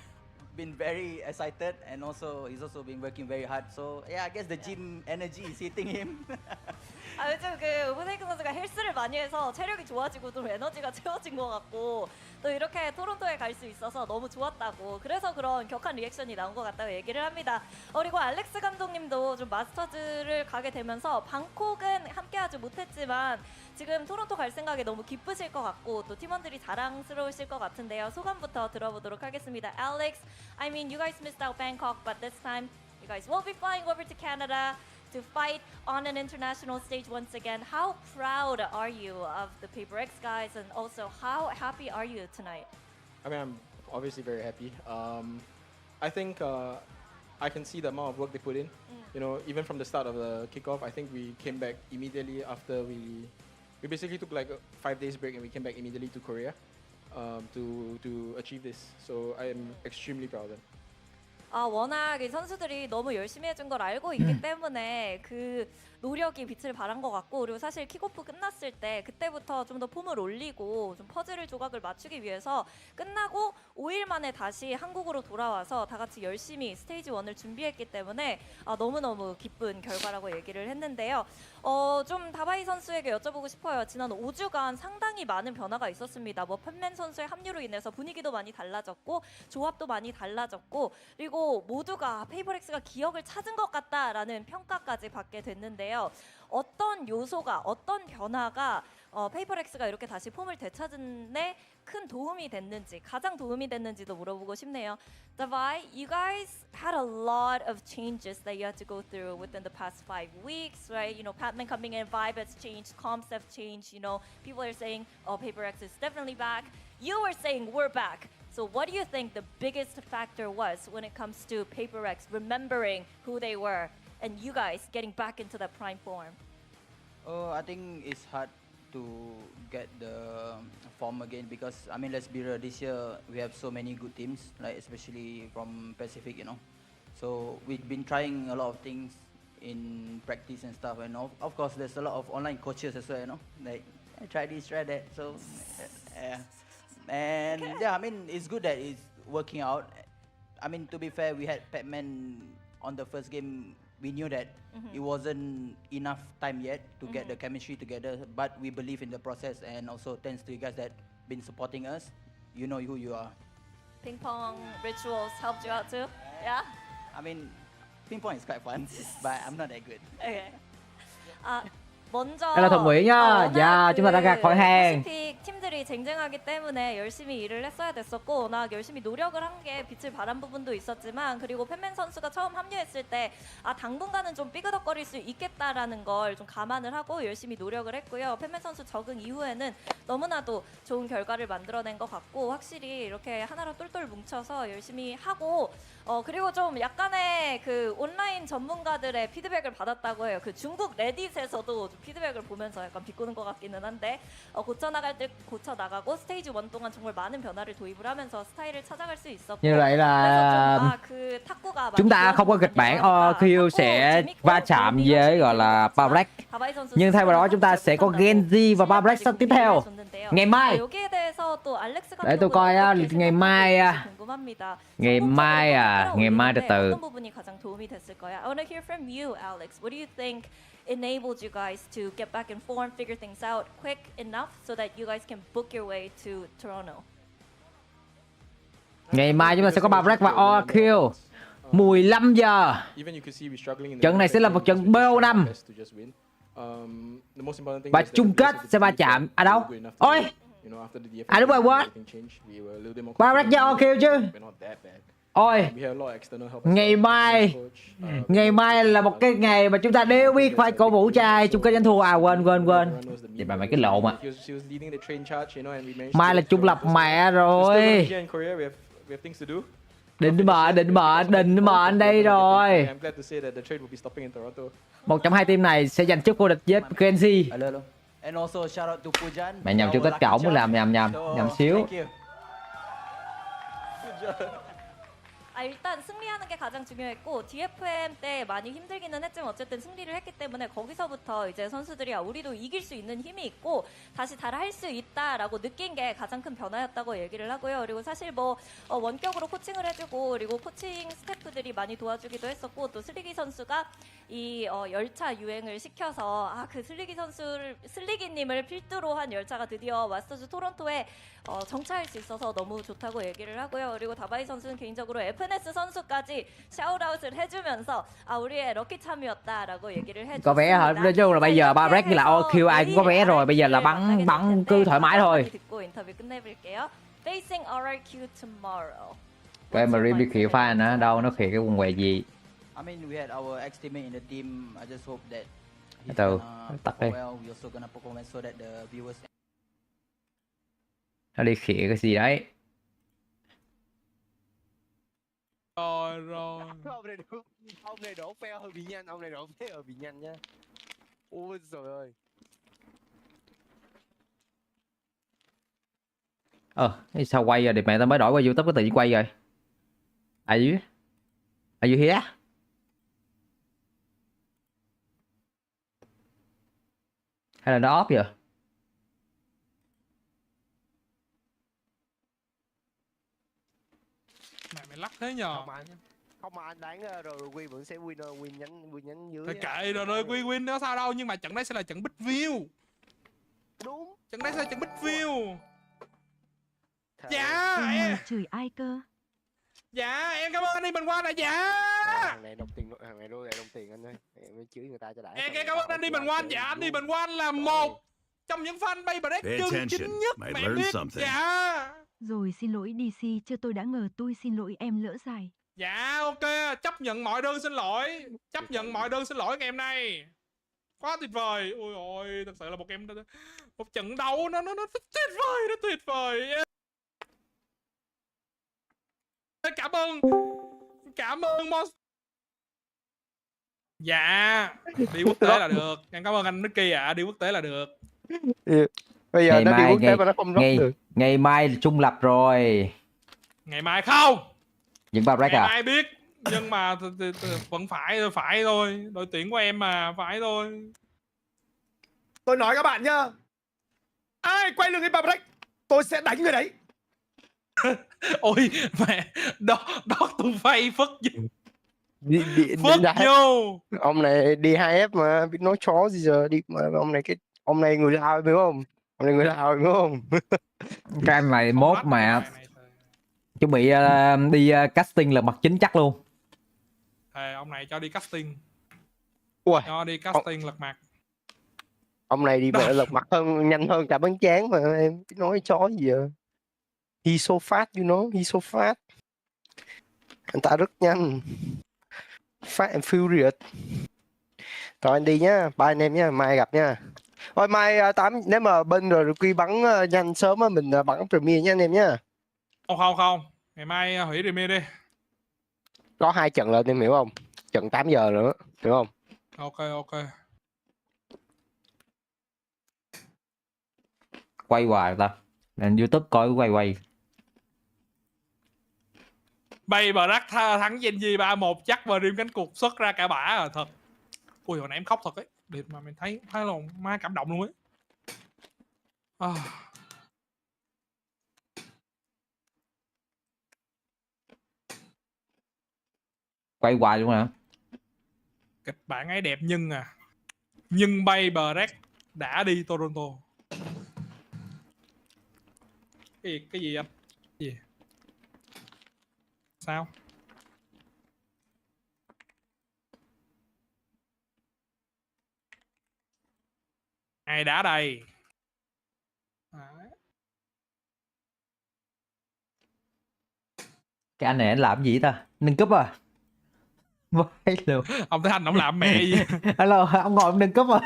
I: been very excited, and also he's also been working very hard. So yeah, I guess the gym energy is hitting him.
A: 요즘 그 포세이큰 선수가 헬스를 많이 해서 체력이 좋아지고 좀 에너지가 채워진 것 같고 또 이렇게 토론토에 갈 수 있어서 너무 좋았다고 그래서 그런 격한 리액션이 나온 것 같다고 얘기를 합니다. 그리고 알렉스 감독님도 좀 마스터즈를 가게 되면서 방콕은 함께하지 못했지만 지금 토론토 갈 생각에 너무 기쁘실 것 같고 또 팀원들이 자랑스러우실 것 같은데요. 소감부터 들어보도록 하겠습니다. Alex, I mean you guys missed out Bangkok, but this time you guys will be flying over to Canada to fight on an international stage once again. How proud are you of the Paper X guys, and also how happy are you tonight?
J: I mean, I'm obviously very happy. I think I can see the amount of work they put in. You know, even from the start of the kickoff, I think we came back immediately after we basically took like a 5 days break and we came back immediately to Korea to achieve this. So I am extremely proud of them.
A: 워낙 이 선수들이 너무 열심히 해준 걸 알고 있기 때문에 그 노력이 빛을 발한 것 같고 그리고 사실 킥오프 끝났을 때 그때부터 좀 더 폼을 올리고 좀 퍼즐을 조각을 맞추기 위해서 끝나고 5일 만에 다시 한국으로 돌아와서 다 같이 열심히 스테이지 1을 준비했기 때문에 너무너무 기쁜 결과라고 얘기를 했는데요. 좀 다바이 선수에게 여쭤보고 싶어요. 지난 5주간 상당히 많은 변화가 있었습니다. 뭐 팬맨 선수의 합류로 인해서 분위기도 많이 달라졌고 조합도 많이 달라졌고 그리고 모두가 페이퍼렉스가 기억을 찾은 것 같다라는 평가까지 받게 됐는데요. 어떤 요소가 어떤 변화가 페이퍼렉스가 이렇게 다시 폼을 되찾은 데 큰 도움이 됐는지 가장 도움이 됐는지도 물어보고 싶네요. Davai, you guys had a lot of changes that you had to go through within the past 5 weeks, right? You know, Patman coming in, vibe has changed, comps have changed. You know, people are saying, "Oh, PaperX is definitely back." You were saying we're back. So what do you think the biggest factor was when it comes to PaperX remembering who they were and you guys getting back into that prime form?
I: I think it's hard to get the form again because I mean let's be real, this year we have so many good teams, like especially from Pacific, you know. So we've been trying a lot of things in practice and stuff, and of course there's a lot of online coaches as well, you know, like try this, try that. So and yeah, I mean it's good that it's working out. I mean, to be fair, we had Pac-Man on the first game. We knew that it wasn't enough time yet to get the chemistry together, but we believe in the process, and also thanks to you guys that been supporting us. You know who you are.
K: Ping pong rituals helped you out too? Yeah?
I: I mean, ping pong is quite fun, but I'm not that good.
K: Okay. 먼저
D: Đây là Thuận Nguyễn nhá. Dạ, chúng ta đã gạt khỏi hàng.
K: 패시픽 팀들이 쟁쟁하기 때문에 열심히 일을 했어야 됐었고 워낙 열심히 노력을 한 게 빛을 발한 부분도 있었지만 그리고 팬맨 선수가 처음 합류했을 때 당분간은 좀 삐그덕거릴 수 있겠다라는 걸 좀 감안을 하고 열심히 노력을 했고요. 팬맨 선수 적응 이후에는 너무나도 좋은 결과를 만들어낸 것 같고 확실히 이렇게 하나로 똘똘 뭉쳐서 열심히 하고 그리고 좀 약간의 그 온라인 전문가들의 피드백을 받았다고 해요. 그 중국 레딧에서도 좀 피드백을 보면서 약간 비꼬는 것 같기는 한데 고쳐 나갈 때 고쳐 나가고 스테이지 1 동안 정말 많은 변화를 도입을 하면서 스타일을 찾아갈 수 있었고
D: Như vậy là chúng ta không có kịch bản OcleoP sẽ va chạm với gọi là Black, nhưng thay vào đó chúng ta sẽ có Genji và Black sắp tiếp theo ngày mai. Để tôi coi ngày mai ngày mai từ từ.
K: I want to hear from you, Alex. What do you think enabled you guys to get back in form, figure things out quick enough so that you guys can book your way to Toronto?
D: Ngày mai chúng ta sẽ có Black và OcleoP 15 giờ. Trận này sẽ là một trận BO5. Và chung kết sẽ va chạm ở đâu? Ôi! Đúng rồi, quên. Black với OcleoP chứ. Ôi, ngày mai là một cái ngày mà chúng ta đều biết phải cổ vũ trai chung kết giành thua. Quên. Vậy mà mày cái lộn à. Mai là trung lập mẹ rồi. Định mệnh đây rồi. Một trong hai team này sẽ giành chức vô địch với Genji. Mẹ nhầm chung kết cổng mới làm nhầm xíu.
K: 일단 승리하는 게 가장 중요했고 DFM 때 많이 힘들기는 했지만 어쨌든 승리를 했기 때문에 거기서부터 이제 선수들이 우리도 이길 수 있는 힘이 있고 다시 다 할 수 있다라고 느낀 게 가장 큰 변화였다고 얘기를 하고요. 그리고 사실 뭐 원격으로 코칭을 해주고 그리고 코칭 스태프들이 많이 도와주기도 했었고 또 슬리기 선수가 이 열차 유행을 시켜서 그 슬리기님을 필두로 한 열차가 드디어 마스터즈 토론토에 정차할 수 있어서 너무 좋다고 얘기를 하고요. 그리고 다바이 선수는 개인적으로 FNS 선수까지 샤웃아웃을 해주면서 우리의 럭키 참이었다라고 얘기를 해줬습니다.
D: Có vé hả? Nói chung là bây giờ Black như là OcleoP ai cũng có vé rồi, bây giờ là bắn cứ thoải mái thôi.
K: 듣고 인터뷰 끝내볼게요. Facing RRQ tomorrow.
D: Cái mà review khịa fan á, đâu nó khịa cái quần què gì.
I: I mean, we had our ex-teammate in the team. I just hope that he's
D: Từ tắt đi.
I: well. We also gonna perform so that the viewers.
D: Nó đi khịa cái gì đấy.
L: Rồi. Ông này đổ fail hơi bị nhanh, nha. Ôi trời ơi.
D: Sao quay rồi? Thì mẹ tao mới đổi qua YouTube có tự nhiên quay rồi. Are you here? Hay là nó off vậy?
L: Mày lắc thế nhờ. Không mà anh đoán rồi Win vẫn sẽ win nhánh dưới. Thôi kệ rồi win nó sao đâu, nhưng mà trận đấy sẽ là trận bích view. Đúng. Trận đấy sẽ là trận bích view. Dạ em
H: chửi ai cơ?
L: Dạ em cảm ơn anh đi mình qua này. Dạ thằng này đồng tiền anh ơi, em mới chửi người ta cho đã. Em cảm ơn anh đi mình qua. Dạ anh đi mình qua là một trong những fan bay break chân chính nhất mẹ biết. Dạ
H: Rồi xin lỗi DC, chưa tôi đã ngờ, tôi xin lỗi em lỡ dài.
L: Dạ ok, chấp nhận mọi đơn xin lỗi. Chấp nhận mọi đơn xin lỗi ngày hôm nay. Quá tuyệt vời. Ôi ôi, thật sự là một trận đấu nó tuyệt vời. Cảm ơn Monster. Dạ, đi quốc tế là được. Em cảm ơn anh Nicky ạ, đi quốc tế là được.
M: Bây giờ
D: ngày
M: nó đi
D: mai
M: quốc tế mà nó không rót được.
D: Ngày mai trung lập rồi.
L: Ngày mai không.
D: Những ba break
L: Ngày
D: à?
L: mai biết, nhưng mà vẫn phải thôi. Đội tuyển của em mà phải thôi.
N: Tôi nói các bạn nhá, ai quay lưng cái bà break, tôi sẽ đánh người đấy.
L: Ôi mẹ, đó tụi phay phất
M: Phất
L: vô.
M: Ông này đi 2F mà biết nói chó gì giờ đi mà ông này người Lào phải không? Ông này người Lào phải không?
D: Cái anh này mốt mà chuẩn bị đi casting là mặt chính chắc luôn.
L: Thề, ông này cho đi casting.
M: Ui,
L: cho đi casting lật mặt.
M: Ông này đi mẹ lật mặt nhanh hơn cả bắn chán mà em biết nói chó gì giờ. He so fast, you know, he so fast. Anh ta rất nhanh. Fast and furious. Rồi anh đi nhá, bye anh em nhá, mai gặp nha. Thôi mai nếu mà bên rồi quy bắn nhanh sớm á, mình bắn Premier nha anh em nhá.
L: Không, ngày mai hủy Premier đi.
M: Có 2 trận lên em hiểu không? Trận 8 giờ nữa, hiểu không?
L: Ok.
D: Quay hoài ta. Nên YouTube coi quay.
L: Bay bờ rắc thắng Giành 3-1 chắc và Dream cánh cục xuất ra cả bả rồi thật. Ui hồi nãy em khóc thật ấy. Điệp mà mình thấy là má cảm động luôn ấy.
D: Quay hoài luôn hả?
L: Kịch bản ấy đẹp nhưng bay bờ rắc đã đi Toronto. Cái gì anh? Cái gì? Sao? Ai đá đây?
D: Cái anh này anh làm gì ta? Nâng cúp à? Vãi luôn.
L: Ông thấy anh ông làm mẹ gì?
D: Hello, ông ngồi ông nâng cúp à?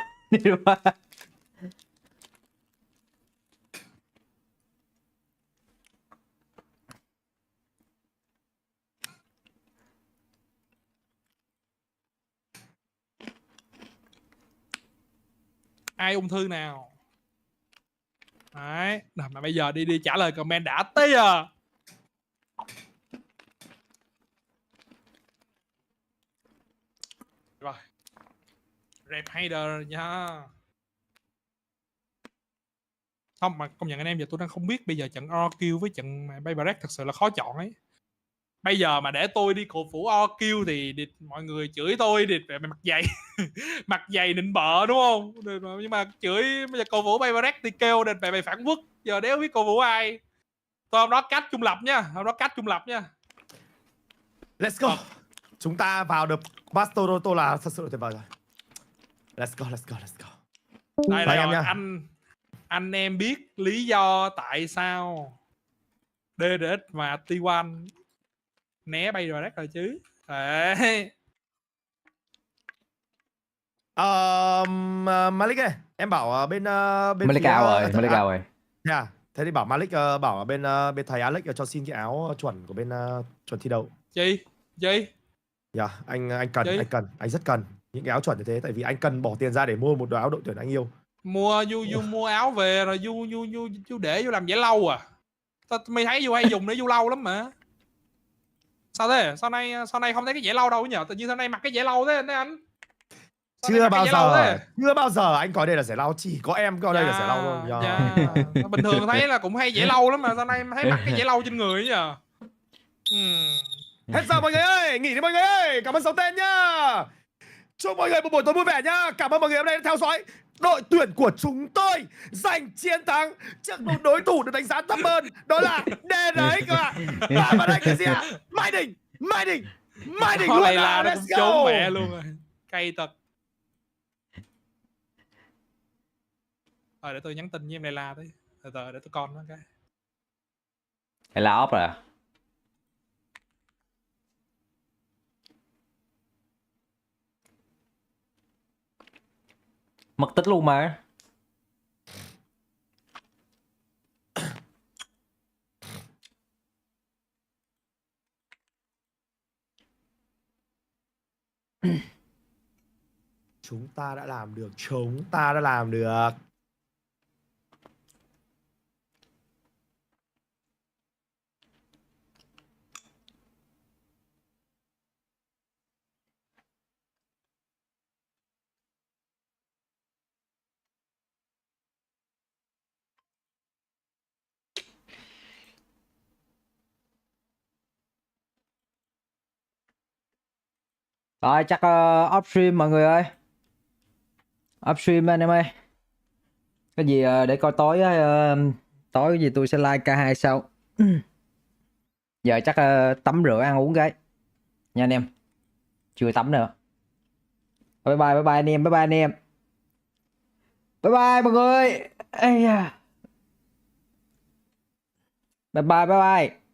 L: Ai ung thư nào? Đấy, mà bây giờ đi trả lời comment đã tí à. Rồi. Rep hater nha. Không mà công nhận anh em giờ tôi đang không biết bây giờ trận OQ với trận Baybarak thật sự là khó chọn ấy. Bây giờ mà để tôi đi cổ vũ OQ thì mọi người chửi tôi về mặt dày. Mặt dày nịnh bợ đúng không? Nhưng mà chửi bây giờ cổ vũ Baybarak thì kêu đền về phản quốc. Giờ đéo biết cổ vũ ai. Tôi hôm đó Cách trung lập nha.
N: Let's go. Chúng ta vào được Toronto là thật sự tuyệt vời rồi. Let's go.
L: Đây rồi, anh em biết lý do tại sao DRX và T1 né bay rồi rồi chứ. Đấy.
N: Malik ơi, em bảo bên
D: Malik cao rồi.
N: Yeah. Thế thì bảo Malik bảo bên thầy Alex cho xin cái áo chuẩn của bên chuẩn thi đấu.
L: Gì?
N: Yeah, anh rất cần những cái áo chuẩn như thế, tại vì anh cần bỏ tiền ra để mua một đội áo đội tuyển anh yêu.
L: Mua áo về rồi du để vô làm giải lâu à? Mày thấy du hay dùng để du lâu lắm mà. Sao thế? Sau này không thấy cái giải lâu đâu nhờ? Tự nhiên sau này mặc cái giải lâu thế anh?
N: Chưa bao giờ anh coi đây là giải lâu, chỉ có em coi đây là giải lâu thôi.
L: Bình thường thấy là cũng hay giải lâu lắm mà sau này thấy mặc cái giải lâu trên người nhờ.
N: Hết giờ mọi người ơi, nghỉ đi mọi người ơi. Cảm ơn 6 tên nhá. Chúc mọi người một buổi tối vui vẻ nhá. Cảm ơn mọi người hôm nay đã theo dõi. Đội tuyển của chúng tôi giành chiến thắng trước một đối thủ được đánh giá thấp hơn, đó là DRX các bạn. Và đây cái gì ạ? Mai Đình luôn
L: là nó cũng trốn mẹ luôn rồi. Cay thật. Rồi để tôi nhắn tin với em Layla tí. Từ từ để tôi con nó cái.
D: Layla off rồi à? Mất tích luôn mà.
N: Chúng ta đã làm được.
D: Rồi chắc off stream mọi người ơi. Off stream anh em ơi. Cái gì để coi tối tối cái gì tôi sẽ like K2 sau. Giờ chắc tắm rửa ăn uống cái nha anh em. Chưa tắm nữa. Bye bye anh em, bye bye anh em. Bye bye mọi người. Ây da. Bye bye.